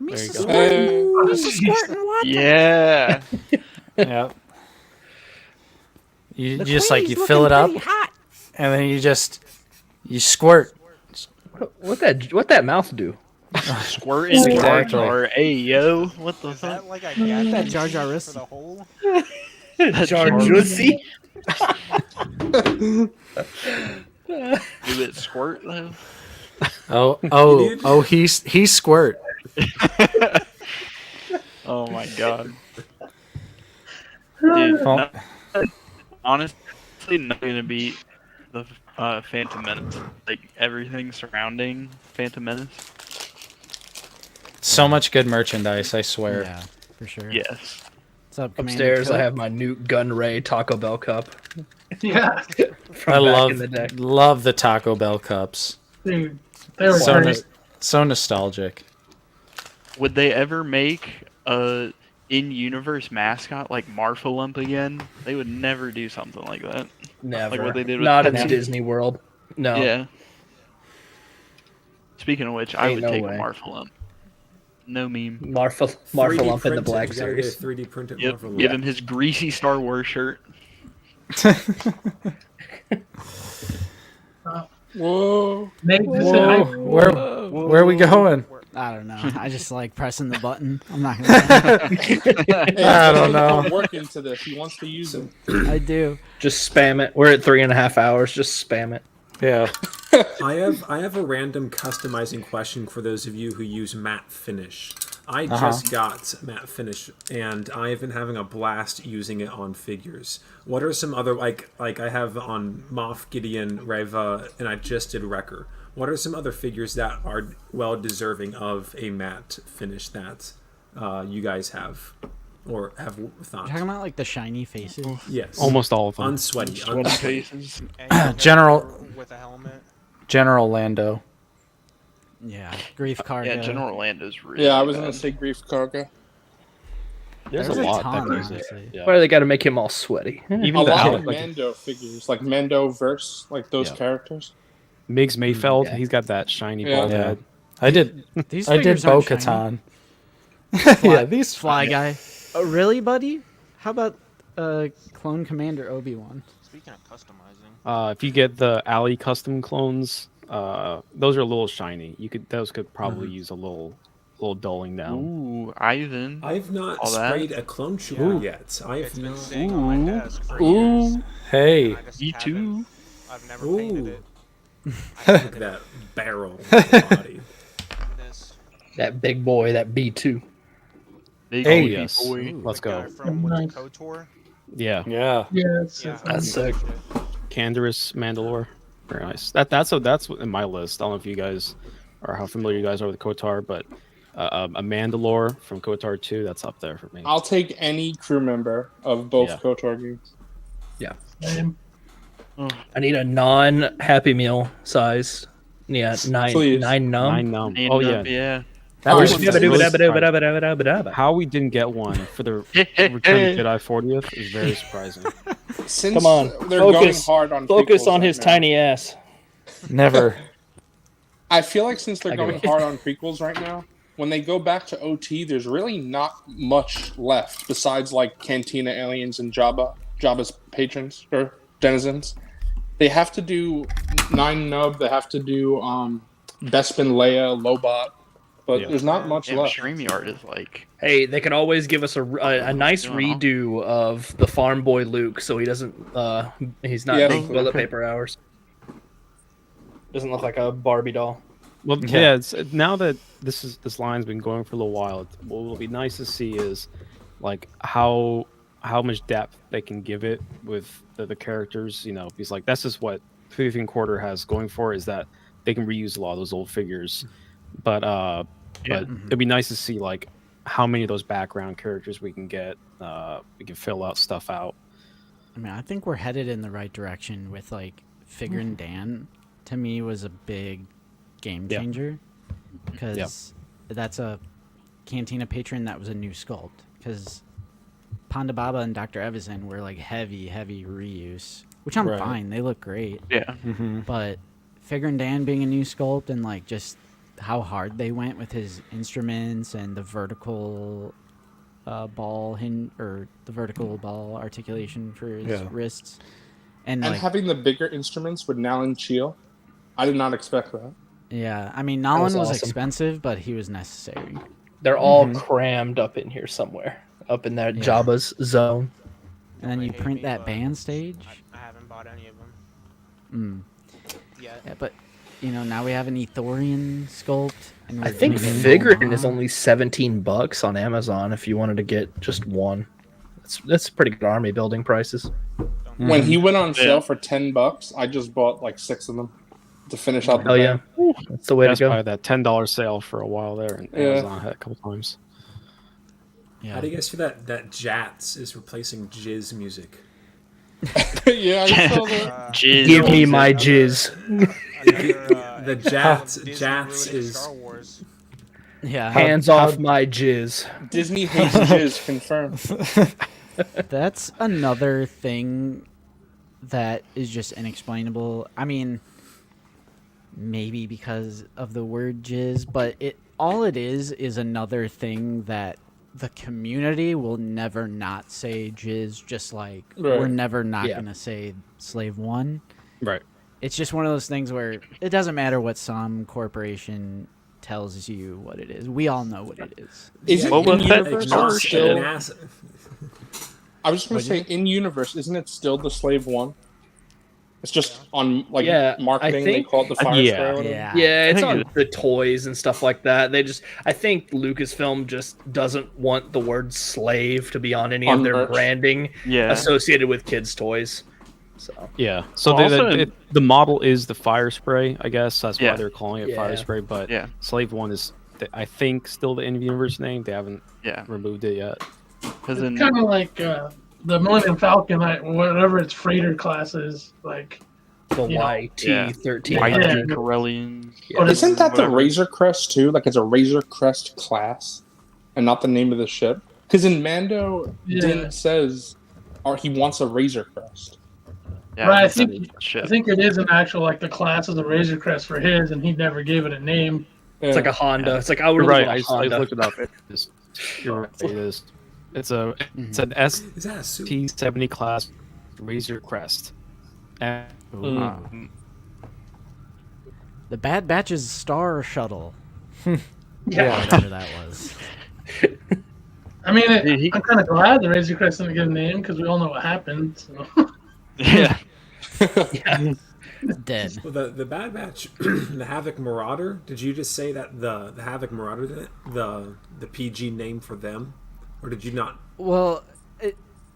There you go. Yeah. Yeah. You just like you fill it up, and then you squirt. What that mouth do? Squirt in Jar Jar. Hey yo, what the Is fuck? that like a That gadget Jar Jar for wrist. the hole? Jar Juicy? Do it squirt though? He squirt. Oh my god. Dude, honestly, not gonna beat the Phantom Menace. Like everything surrounding Phantom Menace. So much good merchandise, I swear. Yeah, for sure. Yes. What's up, Upstairs, Commander I have my Newt Gunray Taco Bell cup. Yeah, From back in the day. love the Taco Bell cups. dude, they were So great. so nostalgic. Would they ever make a in-universe mascot like Marfa again? They would never do something like that. Never. Like what they did with Not in Pepsi. Disney World. No. Yeah. Speaking of which, I Ain't would no take way. a Marfa. No meme. Marfa 3D Lump in the printed. Black You gotta get a Series. 3D printed Yep. Marvel Give him his greasy Star Wars shirt. Whoa. Nate, Whoa. Where are we going? I don't know. I just like pressing the button. I'm not gonna. I don't know. Work into this. He wants to use it. I do. Just spam it. We're at 3.5 hours. Just spam it. Yeah. I have a random customizing question for those of you who use matte finish. I just got matte finish, and I have been having a blast using it on figures. What are some other like I have on Moff Gideon, Reva, and I just did Wrecker. What are some other figures that are well deserving of a matte finish that you guys have or have thought? You're talking about like the shiny faces. Yes, Almost all of them. unsweaty, Sweaty faces. General With a helmet. General Lando. Yeah, Grief Cargo. Yeah, General Lando's really Yeah, I was bad. gonna say Grief Cargo. There's There's a a lot. ton, that goes honestly. yeah. Why do they got to make him all sweaty? Even A the lot Hal- of like, Mando figures, like Mando verse, like those Yeah. characters. Migs Mayfeld, Yeah. he's got that shiny Yeah. bald Yeah. head. I did These I did figures aren't shiny. Bo-Katan. Yeah, these Fly Guy. Oh, really, buddy? How about Clone Commander Obi-Wan? Speaking of customizing. If you get the Alley custom clones, those are a little shiny. Those could probably use a little dulling down. Ooh, Ivan. I've not All that? sprayed a clone trooper yet. I It's have been not. sitting on my desk for years. Hey. I just Me haven't- too. I've never painted it. Look at that barrel on the body. This That big boy, that B2. Big Hey, old yes. boy. Let's guy go. from Nice. the KOTOR. Yeah. Yeah. Yeah, Yeah, That's sick. Canderous Mandalore. Very nice. That's in my list. I don't know if you guys are how familiar you guys are with KOTOR, but a Mandalore from KOTOR 2, that's up there for me. I'll take any crew member of both Yeah. KOTOR games. Yeah. Same. I need a non-Happy Meal size. Yeah, nine Please. numb. 9 numb. Ain't Oh no- yeah. yeah. That Alright. was really surprising. How we didn't get one for the Return of the Jedi 40th is very surprising. Since Come on, they're focus. going hard on Focus prequels on right his now, tiny ass. Never. I feel like since they're I get going it. hard on prequels right now, when they go back to OT, there's really not much left besides like Cantina aliens and Jabba's patrons or denizens. They have to do 9 Nub. They have to do Bespin, Leia, Lobot, but Yeah. there's not much Damn, left. StreamYard is like. Hey, they can always give us a nice What's going on? redo of the farm boy Luke, so he doesn't he's not Yeah. big toilet paper hours. Doesn't look like a Barbie doll. Well, yeah. It's, now that this line's been going for a little while, what will be nice to see is like how much depth they can give it with the characters. You know, because like that's just what 3 Quarter has going for, is that they can reuse a lot of those old figures. But it'd be nice to see like how many of those background characters we can get. We can fill out stuff out. I mean, I think we're headed in the right direction with like Figuring Dan. To me, was a big game changer because that's a Cantina patron that was a new sculpt. Because Ponda Baba and Dr. Evison were like heavy reuse, which I'm fine. They look great. Yeah. But Figuring Dan being a new sculpt and like just how hard they went with his instruments and the vertical ball or the vertical ball articulation for his wrists, and like, having the bigger instruments with Nalan Cheel, I did not expect that. Yeah, I mean, Nolan was awesome. expensive, but he was necessary. They're all crammed up in here somewhere, up in that Jabba's zone. And then you print that band stage. I haven't bought any of them. Yeah, but now we have an Ethorian sculpt. And I think Figuring is only $17 on Amazon if you wanted to get just one. That's pretty good army building prices. When he went on sale for $10, I just bought like 6 of them to finish out the band. Yeah, that's the way to go. Probably that $10 sale for a while there, and Amazon had a couple times. How do you guys feel that Jats is replacing Jizz music? Yeah, I saw that. Give me my jizz. The Jats is. Hands off my jizz. Disney hates jizz, confirmed. That's another thing that is just inexplainable. I mean, maybe because of the word jizz, but all it is another thing that the community will never not say jizz, just like we're never not going to say Slave One. Right. It's just one of those things where it doesn't matter what some corporation tells you what it is. We all know what it is. Is it in universe still? I was just going to say, in universe, isn't it still the Slave One? It's just on marketing. They call it the Fire Spray. Or whatever. Yeah, it's on the toys and stuff like that. I think Lucasfilm just doesn't want the word slave to be on any of their merch. Branding associated with kids' toys. So so the model is the Fire Spray, I guess. That's why they're calling it Fire Spray. But Slave One is, I think, still the in-universe name. They haven't removed it yet. It's kind of like the Millennium Falcon, like whatever its freighter class is, like the YT-13. YT Corellian. But isn't that the Razor Crest too? Like it's a Razor Crest class, and not the name of the ship. Because in Mando, Din says, he wants a Razor Crest. Yeah, right, I think it is an actual, like the class of the Razor Crest for his, and he never gave it a name. It's like a Honda. It's like I would I looked it up. You're right. It is. It's an ST-70 class Razor Crest. The Bad Batch's Star Shuttle. Whatever that was. I mean, I'm kind of glad the Razor Crest didn't get a name because we all know what happened. So. Dead. Well, the Bad Batch, the Havoc Marauder. Did you just say that the Havoc Marauder, the PG name for them, or did you not? Well,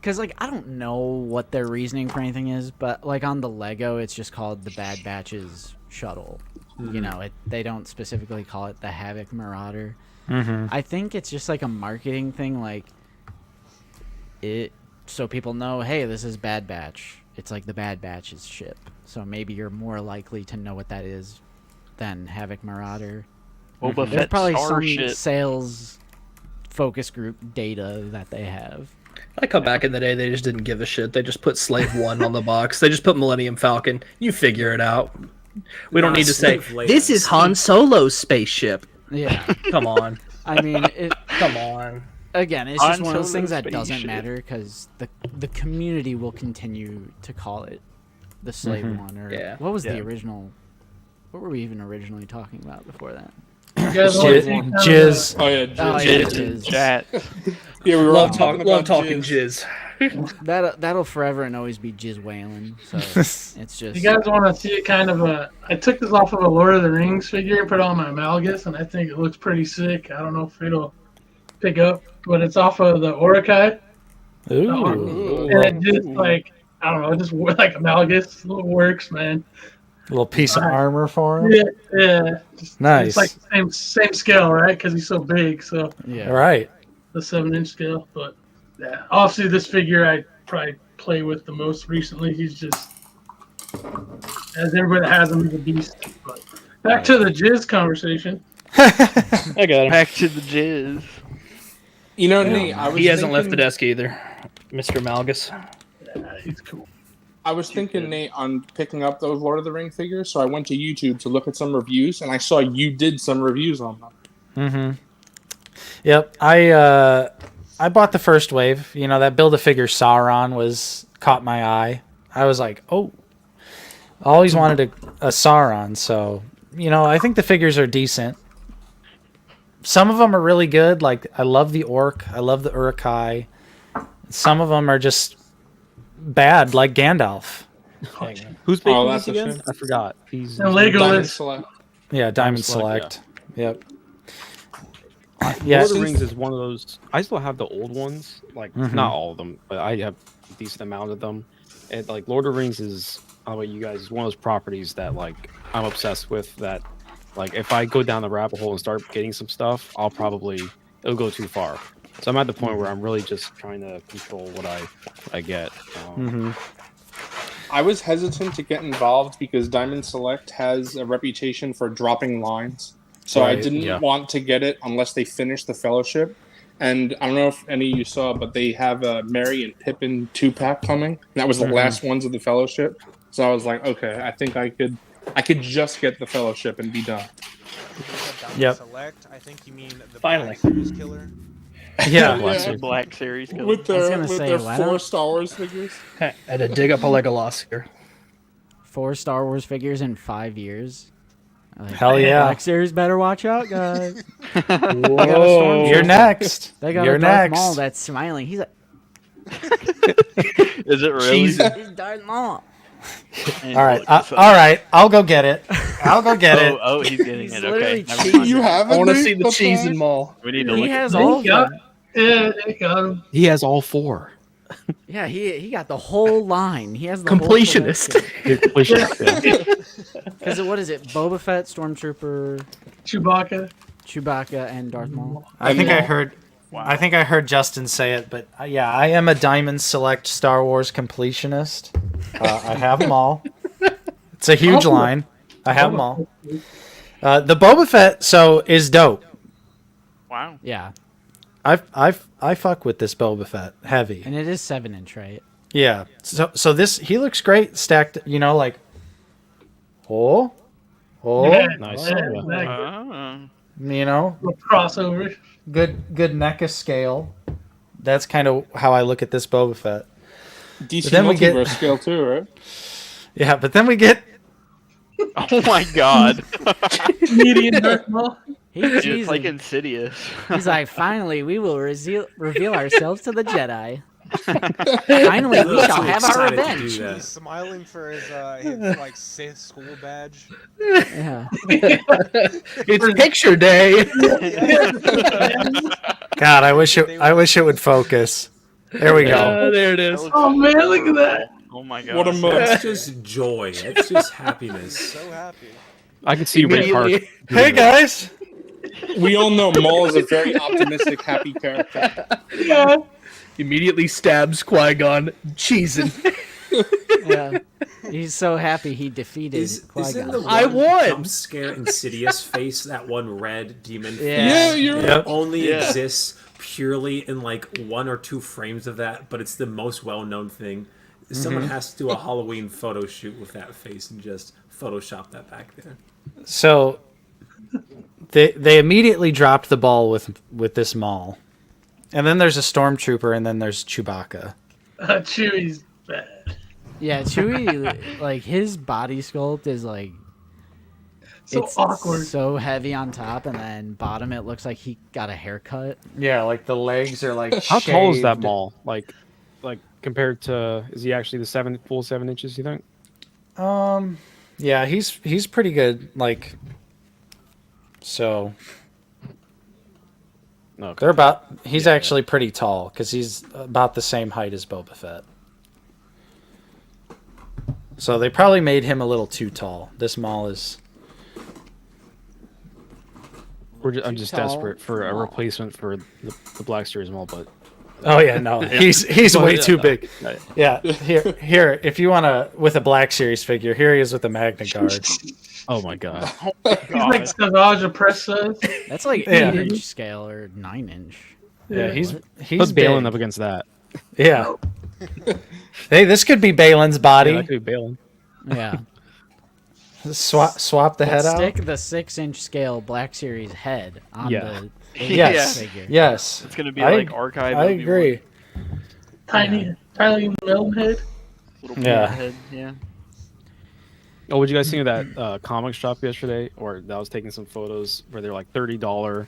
because like I don't know what their reasoning for anything is, but like on the Lego, it's just called the Bad Batch's shuttle. Mm-hmm. They don't specifically call it the Havoc Marauder. Mm-hmm. I think it's just like a marketing thing, like so people know, hey, this is Bad Batch. It's like the Bad Batch's ship. So maybe you're more likely to know what that is than Havoc Marauder. There's probably some sales focus group data that they have. Like how back in the day they just didn't give a shit. They just put Slave One on the box. They just put Millennium Falcon. You figure it out. We don't need to say, this is Han Solo's spaceship. Yeah. Come on. I mean, come on. Again, it's just one of those things that doesn't matter because the community will continue to call it the Slave One. Or what was the original? What were we even originally talking about before that? Jizz. Oh yeah, Jizz. Chat. Yeah, we were love talking jizz. That'll forever and always be Jizz Whalen. So it's just. You guys want to see kind of a? I took this off of a Lord of the Rings figure and put it on my Malgus, and I think it looks pretty sick. I don't know if it'll pick up, but it's off of the Orakai. Ooh. And it just like I don't know, it just like a Malgus. It works, man. A little piece of armor for him. Yeah. Nice. It's like the same scale, right? Because he's so big. So yeah. Right. The 7-inch scale, but yeah. Obviously, this figure I probably play with the most recently. He's just as everybody that has him, he's a beast. But back to the Jizz conversation. I got him. Back to the Jizz. You know, Nate, He hasn't left the desk either, Mr. Malgus. Yeah, he's cool. I was thinking, Nate, on picking up those Lord of the Ring figures, so I went to YouTube to look at some reviews, and I saw you did some reviews on them. Mm-hmm. Yep. I bought the first wave. You know, that Build-A-Figure Sauron caught my eye. I was like, oh. I always wanted a Sauron, so, you know, I think the figures are decent. Some of them are really good. Like, I love the Orc. I love the Urukai. Some of them are just bad, like Gandalf. Who's making that's these a again? shame. I forgot. He's And Legolas. Diamond Select. Yeah, Diamond Select, Select. Yep. Lord of the Rings is one of those. I still have the old ones, like not all of them, but I have a decent amount of them. And like Lord of the Rings is, I don't know about you guys, is one of those properties that like I'm obsessed with. That like if I go down the rabbit hole and start getting some stuff, it'll go too far. So I'm at the point where I'm really just trying to control what I get. I was hesitant to get involved because Diamond Select has a reputation for dropping lines. So I didn't want to get it unless they finished the Fellowship. And I don't know if any of you saw, but they have a Merry and Pippin 2-pack coming. And that was the last ones of the Fellowship. So I was like, okay, I think I could just get the Fellowship and be done. Yep. Select, I think you mean the Finally. Black Series Killer. Yeah. Black Series. With their 4 Star Wars figures. I had to dig up a Legolas here. 4 Star Wars figures in 5 years. Like, Hell yeah. Black Series better watch out, guys. Whoa. You're next. They got You're a Darth next. Maul that's smiling. He's like, Is it really? he's Darth Maul. All right. I'll go get it. Oh, he's getting it. Okay. Never mind. You have it? I want to Nate? see the That's cheese nice. and Maul. We need to He look has at all of them. Yeah, they got him. He has all 4. Yeah, he got the whole line. He has the Completionist. Because what is it? Boba Fett, Stormtrooper, Chewbacca, and Darth Maul. I think I heard Justin say it, but yeah, I am a Diamond Select Star Wars completionist. I have them all. It's a huge line. I have them all. The Boba Fett is dope. Wow. Yeah, I fuck with this Boba Fett heavy. and it is 7-inch, right? Yeah. So this he looks great stacked. You know, like nice. You know, Crossover. good NECA scale. That's kind of how I look at this Boba Fett. DC But then we get- Multiverse scale too, right? Yeah, but then we get Oh my god. Median Darth Maul. He's It's teasing. like Insidious. He's like, finally, we will reveal ourselves to the Jedi. Finally, we shall have our revenge. He's smiling for his like Sith school badge. Yeah. It's picture day. God. I wish it would focus. There we go. There it is. Oh man, look at that. Oh my god. What a moment. That's just joy. That's just happiness. So happy. I can see Ray Park. Hey guys. We all know Maul is a very optimistic, happy character. Yeah. Immediately stabs Qui-Gon, cheesing. Yeah. He's so happy he defeated Isn't Qui-Gon. the I won! jump scare Insidious face that one red demon face Yeah. you're Yep. only Yeah. exists purely in like 1 or 2 frames of that, but it's the most well-known thing. Someone has to do a Halloween photo shoot with that face and just Photoshop that back there. So they immediately dropped the ball with this Maul. And then there's a Stormtrooper and then there's Chewbacca. Chewie's bad. Yeah, Chewie, like, his body sculpt is, like, So it's awkward. so heavy on top, and then bottom it looks like he got a haircut. Yeah, like the legs are like How tall is that shaved. Maul? Like compared to, is he actually the full 7 inches? You think? Yeah, he's pretty good. Like, so okay. He's actually pretty tall because he's about the same height as Boba Fett. So they probably made him a little too tall. This Maul is. I'm just desperate for a replacement for the Black Series Maul, but. Oh yeah, no, he's way too big. Yeah, here, if you want to with a Black Series figure, here he is with a Magna Guard. Oh my god. He's like Savage Oppressor. That's like 8-inch scale or 9-inch. Yeah, he's Put Balin up against that. Yeah. Hey, this could be Balin's body. Yeah, that could be Balin. Yeah. Swap the head out. Stick the 6-inch scale Black Series head on the yes figure. Yes. It's gonna be like archive. I agree. Tiny melon head. Little head. Yeah. Oh, what did you guys think of that comic shop yesterday? Or that was taking some photos where they're like $30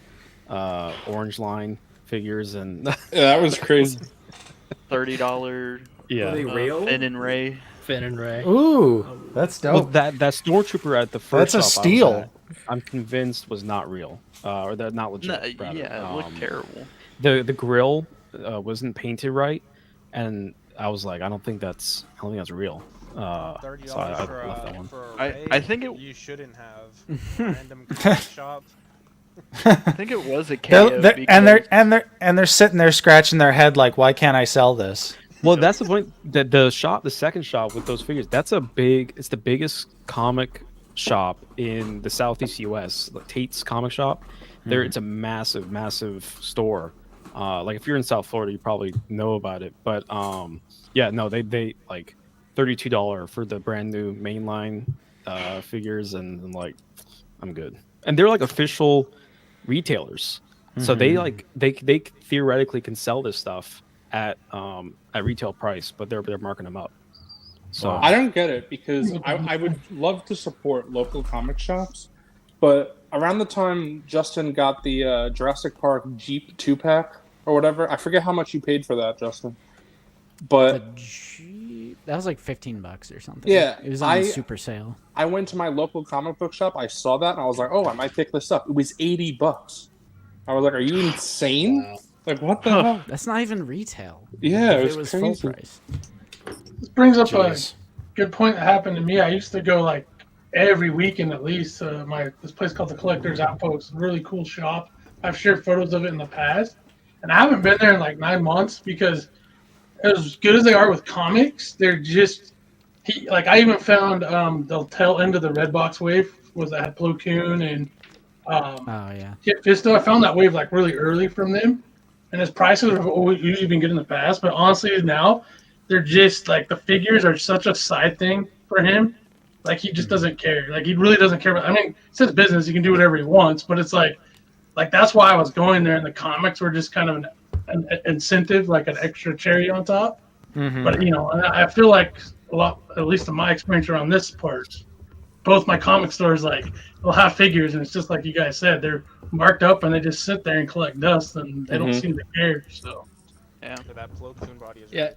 orange line figures and yeah, that was crazy. $30. Yeah. Are they real? Finn and Ray. Ooh, that's dope. Well, that stormtrooper at the first That's a shop I was steal. at, I'm convinced was not real, or that not legit. rather. Yeah, it looked terrible. The grill wasn't painted right, and I was like, I don't think that's real. So I for, left that one. For a I raid, think it. You shouldn't have random comic shop. I think it was a KO. They're sitting there scratching their head like, why can't I sell this? Well, that's the point. The second shop with those figures, it's the biggest comic shop in the Southeast U.S. Like Tate's comic shop. It's a massive store. Like if you're in South Florida, you probably know about it. But yeah, no, they like $32 for the brand new mainline figures, and I'm like, I'm good. And they're like official retailers, so they theoretically can sell this stuff at retail price, but they're marking them up. So I don't get it because I would love to support local comic shops, but around the time Justin got the Jurassic Park Jeep 2-pack or whatever, I forget how much you paid for that, Justin. But that was like $15 or something. Yeah, it was on super sale. I went to my local comic book shop. I saw that and I was like, "Oh, I might pick this up." It was $80. I was like, "Are you insane? Wow. Like, what the hell?" That's not even retail. Yeah, if it was full crazy. price. This brings up a good point that happened to me. I used to go like every weekend at least. This place called the Collector's Outpost, really cool shop. I've shared photos of it in the past, and I haven't been there in like 9 months because as good as they are with comics, they're just I even found the tail end of the Redbox wave was that had Plo Koon and Kit Fisto. I found that wave like really early from them, and his prices have always usually been good in the past. But honestly, now they're just like the figures are such a side thing for him. Like he just doesn't care. Like he really doesn't care. I mean, it's his business. He can do whatever he wants. But it's like that's why I was going there. And the comics were just kind of an incentive, like an extra cherry on top. But I feel like a lot, at least in my experience around this part, both my comic stores they'll have figures, and it's just like you guys said, they're marked up and they just sit there and collect dust, and they don't seem to care. So yeah, that Plo Koon body is yeah.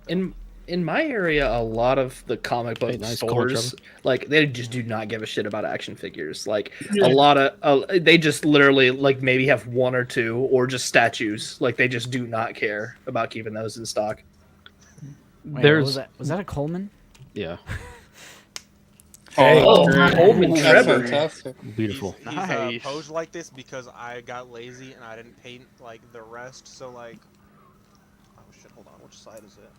In my area, a lot of the comic book stores, they just do not give a shit about action figures. Like a lot of, they just literally maybe have 1 or 2 or just statues. Like they just do not care about keeping those in stock. Wait, was that a Coleman? Yeah. Coleman Trevor. Beautiful. He's Nice. posed like this because I got lazy and I didn't paint the rest. So oh shit, hold on, which side is it?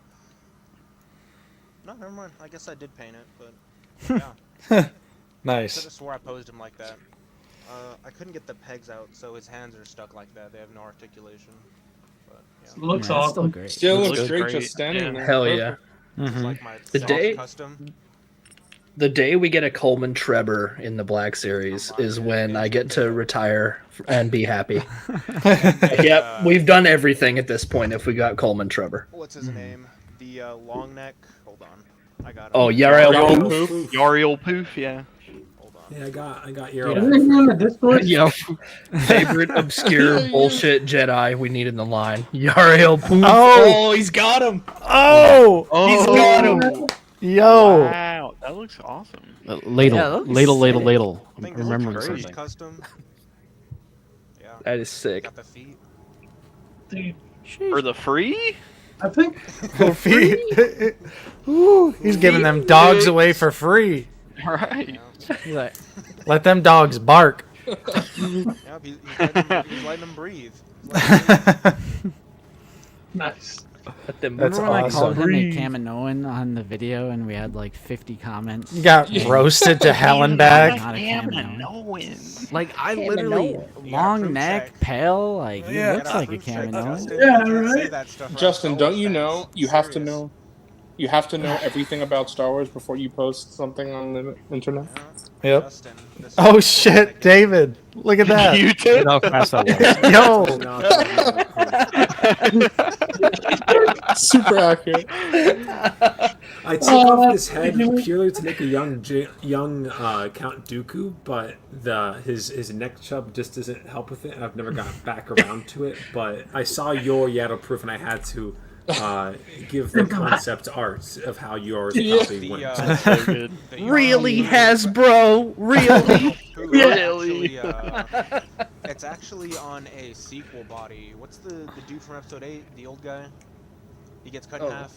No, never mind. I guess I did paint it, but yeah. Nice. I could have swore I posed him like that. I couldn't get the pegs out, so his hands are stuck like that. They have no articulation. But, yeah. Looks awesome. Still great. Still looks great just standing there. Hell yeah. It's like my custom. The day we get a Coleman Trevor in the Black Series is when I get to retire and be happy. Yep, we've done everything at this point if we got Coleman Trevor. What's his name? The long neck. Hold on, I got him. Oh, Yariel Poof. Yariel Poof, yeah. Hold on. Yeah, I got Yeah. your. Isn't he on the Discord? Yo, favorite obscure bullshit Jedi we need in the line. Yarael Poof. Oh! He's got him. Oh! He's got him. Yo! Wow, that looks awesome. Ladle, Yeah, that looks ladle, ladle, sick. ladle. I I'm think this remembering one's something. custom. Yeah. That is sick. Got the feet. Dude, For the free? I think For free. Ooh, he's giving them dogs away for free. All right. He's like, Let them dogs bark. Yep, he's letting them breathe. nice. Let them That's remember when I called awesome. him a Kaminoan on the video and we had like 50 comments? You got roasted to hell and back. Not a Kaminoan. Like, I literally, long neck, pale, like, he Yeah. looks like a Kaminoan. Yeah, right. Justin, don't you know you have to know everything about Star Wars before you post something on the internet? Yep. Oh shit, David! Look at that. You did? How fast that was. Yo. Super accurate. I took off his head purely to make a young Count Dooku, but his neck chub just doesn't help with it. I've never gotten back around to it, but I saw your Yaddle proof and I had to give the concept art of how yours probably went. So good. Really, Hasbro? Really? Really? It's actually on a sequel body. What's the dude from episode 8? The old guy? He gets cut in half.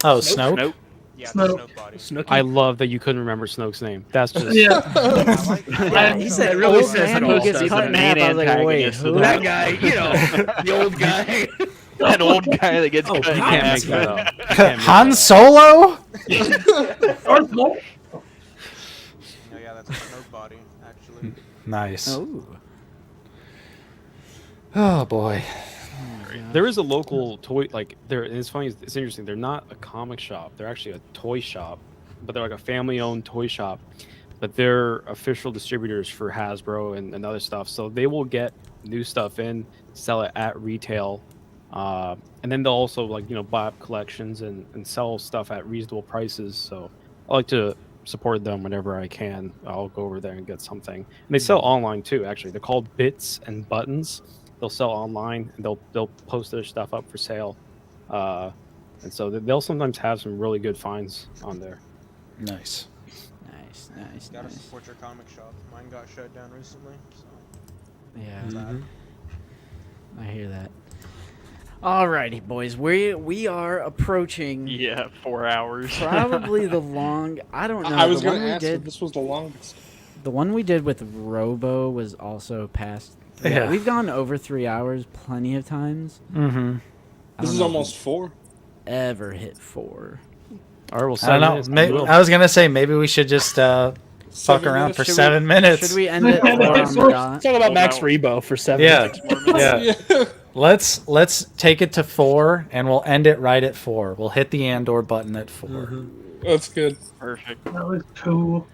Oh, Snoke. Yeah, Snoke. the Snoke body. I love that you couldn't remember Snoke's name. That's just Yeah. Yeah, he said, really says it who all. gets cut in half. I was like, wait, who? That guy, you know, the old guy. That old guy that gets cut in you can't half. make that up. You can't make Han that up. Solo? Darth Maul. Yeah, that's a Snoke body, actually. Nice. Oh. Oh boy. There is a local toy like there. And it's funny. It's interesting. They're not a comic shop. They're actually a toy shop, but they're like a family-owned toy shop. But they're official distributors for Hasbro and other stuff. So they will get new stuff in, sell it at retail, and then they'll also buy up collections and sell stuff at reasonable prices. So I like to support them whenever I can. I'll go over there and get something. And they sell online too. Actually, they're called Bits and Buttons. They'll sell online and they'll post their stuff up for sale, and so they'll sometimes have some really good finds on there. Nice. Nice. Gotta support your comic shop. Mine got shut down recently, so. Yeah. I hear that. Alrighty, boys. We are approaching. Yeah, 4 hours. Probably the long. I don't know. I was the going one to we ask did. if this was the longest. The one we did with Robo was also past. Yeah. We've gone over 3 hours plenty of times. Mm-hmm. This is almost 4. Ever hit 4? All right, well, I don't know. I was gonna say maybe we should just fuck around for 7 minutes. Should we end it? on the dot? Talk about Max Rebo for 7 Yeah. minutes. Yeah. Let's take it to 4 and we'll end it right at 4. We'll hit the and/or button at 4. That's good. Perfect. That was cool.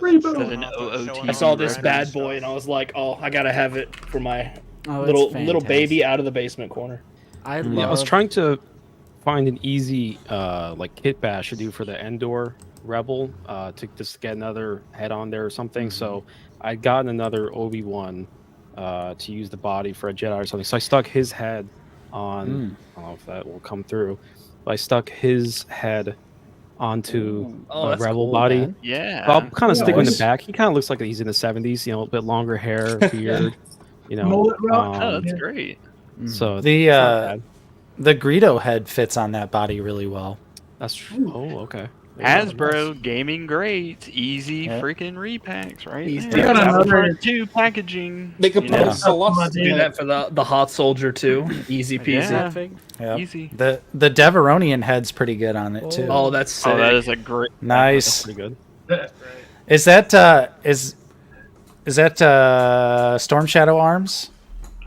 An OOT. I saw this bad boy and I was like, oh, I gotta have it for my Oh, it's little baby fantastic. out of the basement corner. I Yeah, I was trying to find an easy kit bash to do for the Endor Rebel to just get another head on there or something. So I'd gotten another Obi-Wan to use the body for a Jedi or something. So I stuck his head on. I don't know if that will come through, but I stuck his head onto Oh, a that's Rebel cool, body. man. Yeah. So I'll kind of stick him in the Nice. back. He kind of looks like he's in the 70s, a bit longer hair, beard, Mullet rock. Oh, that's great. So The it's not bad. the Greedo head fits on that body really well. That's true. Oh, okay. There you go. Hasbro gaming great, easy Yeah. freaking repacks, right? Easy. there. They got That was another- part 2 packaging. They could you put know? a Celeste Do that for the Hot Soldier too. Easy peasy. Yeah. Yep. Easy. The Deveronian head's pretty good on it too. Oh, that's sick. Oh, that is a great. Nice. Pretty good. Is that is that Storm Shadow arms?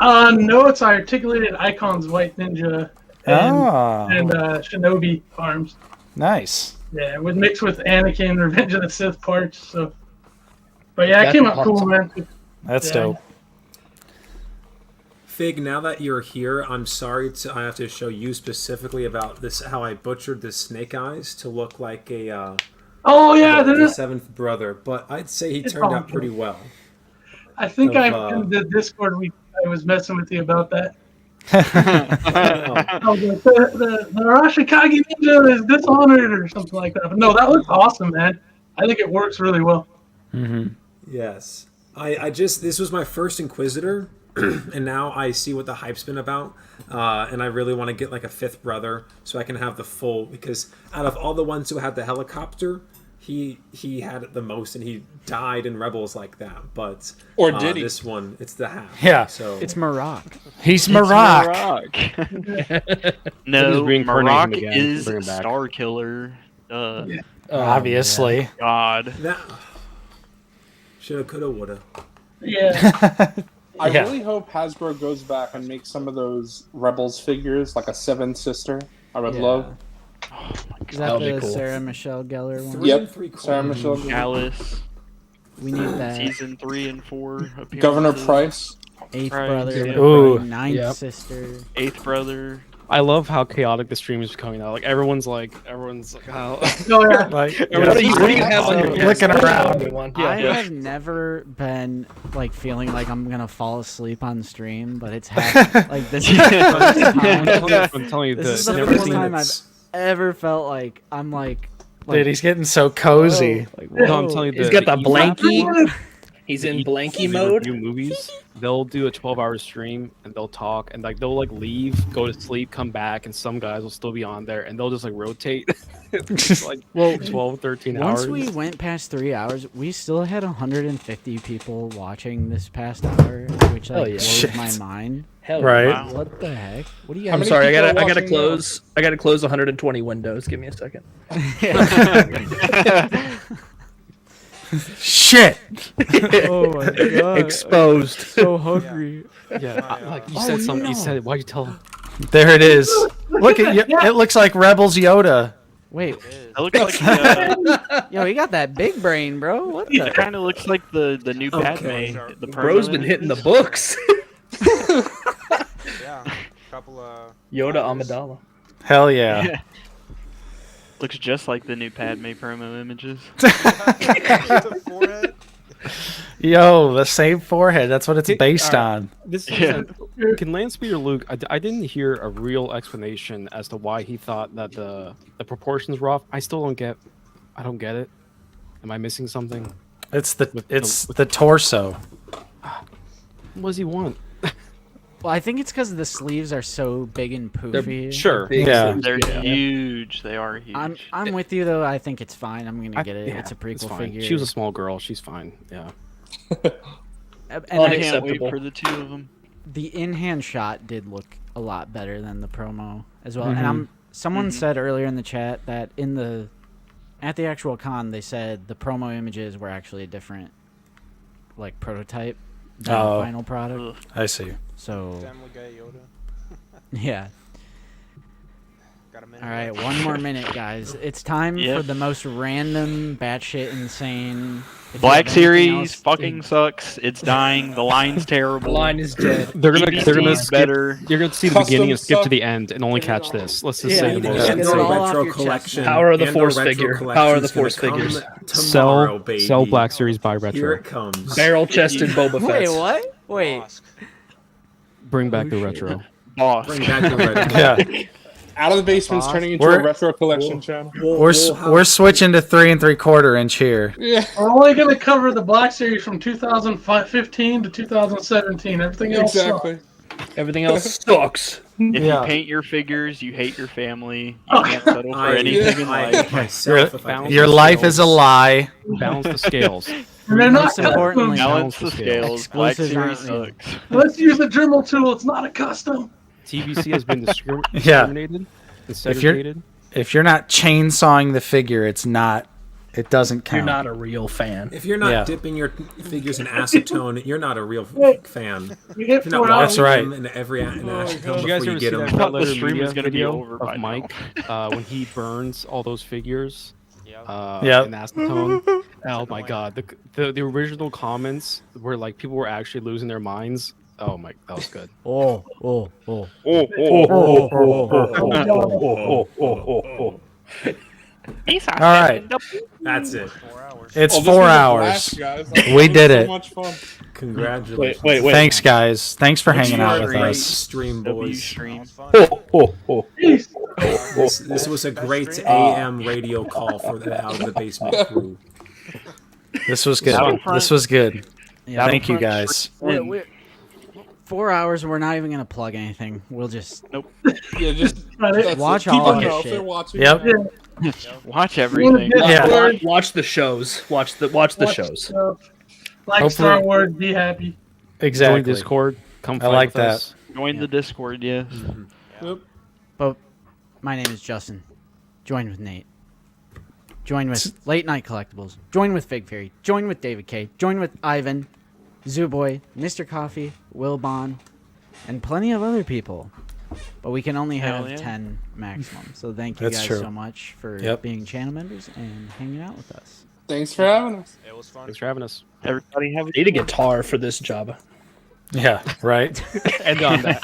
No, it's articulated icons, White Ninja, and Shinobi arms. Nice. Yeah, with mixed with Anakin, Revenge of the Sith parts. So, but yeah, it came out cool, man. That's Yeah. dope. Fig, now that you're here, I'm sorry I have to show you specifically about this how I butchered the snake eyes to look like a Oh yeah, the seventh brother, but I'd say he turned out pretty well. I think in the Discord I was messing with you about that. Oh, no. The Arashikage ninja is dishonored or something like that. But no, that looks awesome, man. I think it works really well. Yes. I just, this was my first Inquisitor, and now I see what the hype's been about, and I really want to get like a fifth brother so I can have the full, because out of all the ones who had the helicopter, he had it the most, and he died in Rebels like that. But or did he? This one, it's the half. Yeah. So It's Maroc. He's Maroc. No, Maroc again, is bring him back. Star Killer. Obviously. God. Shoulda, coulda, woulda. Yeah. I really hope Hasbro goes back and makes some of those Rebels figures, like a Seven Sister. I would love. Oh my God. Is that the Sarah Michelle Gellar one? Yep. Sarah Michelle Alice. We need that. Season 3 and 4. Governor Price. Eighth Price, brother. yeah. Ooh. Ninth sister. Eighth brother. I love how chaotic the stream is becoming now. Like everyone's like, oh, Oh yeah. like What do you have on your looking around? I have never been like feeling like I'm gonna fall asleep on stream, but it's happened. Like this is the first time. I'm telling you, This is this the first time I've ever felt like I'm like. Dude, he's getting so cozy. No, I'm telling you, He's got the blankie. He's in blankie mode. Review movies. They'll do a 12-hour stream and they'll talk and like they'll like leave, go to sleep, come back, and some guys will still be on there and they'll just like rotate. Like 12, 13 hours. Once we went past 3 hours, we still had 150 people watching this past hour, which like blows my mind. Hell Right. yeah. What the heck? What do you? I'm guys sorry. I gotta watching close. I gotta close 120 windows. Give me a second. Shit. Oh my god. Exposed. So hungry. Yeah, like you said something. You said it. Why'd you tell him? There it is. Look at you. It looks like Rebels Yoda. Wait. That looks like Yo, he got that big brain, bro. What the? it kind of looks like the new Padme. The Bro's been hitting the books. Yeah, couple of Yoda Amidala. Hell yeah. Looks just like the new Padme promo images. the forehead. Yo, the same forehead. That's what it's based on. This is can Landspeeder Luke? I didn't hear a real explanation as to why he thought that the proportions were off. I still don't get. I don't get it. Am I missing something? It's the torso. What does he want? Well, I think it's because the sleeves are so big and poofy. Sure. Yeah. They're huge. They are huge. I'm with you though. I think it's fine. I'm gonna get it. Yeah, it's a prequel fine. figure. She was a small girl. She's fine. Yeah. And I can't wait for the two of them. The in-hand shot did look a lot better than the promo as well. And someone said earlier in the chat that at the actual con they said the promo images were actually a different like prototype than the final product. I see. So Family Guy Yoda. yeah. Got a minute All right, left. one more minute, guys. It's time for the most random, batshit insane. If you Black have anything Series else fucking sucks. It's dying. The line's terrible. The line is dead. They're gonna EBC's skip, better. You're gonna see the beginning and skip to the end and only catch this. Let's just say the most. Get it all off retro your chest. collection. Power of the and Force retro figure. collection's Power of the gonna Force come figures. Tomorrow, baby. Sell Black Series buy retro. Here it comes. Barrel-chested Boba Fett. Wait, what? Wait. Bring back the retro. Boss. Bring back the retro. Yeah. Out of the Basement's turning into a retro collection channel. We're switching to 3 3/4 inch here. Yeah. We're only going to cover the Black Series from 2015 to 2017. Everything else Exactly. Everything else sucks. If Yeah. you paint your figures, you hate your family. You can't settle for anything in life. Your life is a lie. Balance the scales. And they're not Most importantly, Balance the scales. Black Exclusives Series aren't sucks. Let's use the Dremel tool. It's not a custom. TBC has been discriminated and If you're segregated. if you're not chainsawing the figure, it doesn't count. You're not a real fan. If you're not Yeah. dipping your figures in acetone, you're not a real fan. You hit If you're not 4 hours. That's right. them in every in acetone Did you guys before ever you see get that them. thought Cut the Letter stream Media was gonna be video over by of now. Mike when he burns all those figures Yep. in acetone? Oh my god, the original comments were like people were actually losing their minds. Oh my, that was good. All right. That's it. It's Oh, this 4 was a hours. blast, guys. We did so it. much fun. Congratulations. Thanks, guys. Thanks for Thanks hanging out for a with great us. stream, boys. Peace. This was a great AM radio call for the Out of the Basement crew. This was good. Battlefront. This was good. Yeah. Thank you, guys. We're 4 hours. We're not even gonna plug anything. We'll just Yeah, just watch People all know our if they're shit. watching. Yep. Watch everything. Yeah. Watch the shows. Watch the shows. Like Hopefully- Star Wars, be happy. Exactly. Join Discord. Come I fight like with that. us. Join the Discord, yes. But my name is Justin. Join with Nate. Join with Late Night Collectibles. Join with Fig Fairy. Join with David K. Join with Ivan, Zooboy, Mr. Coffee, Will Bond, and plenty of other people. But we can only Hell have yeah. 10 maximum. So thank you That's guys true. so much for Yep. being channel members and hanging out with us. Thanks for having us. It was fun. Thanks for having us. Everybody have a Need a guitar for this job. Yeah, right? And on that.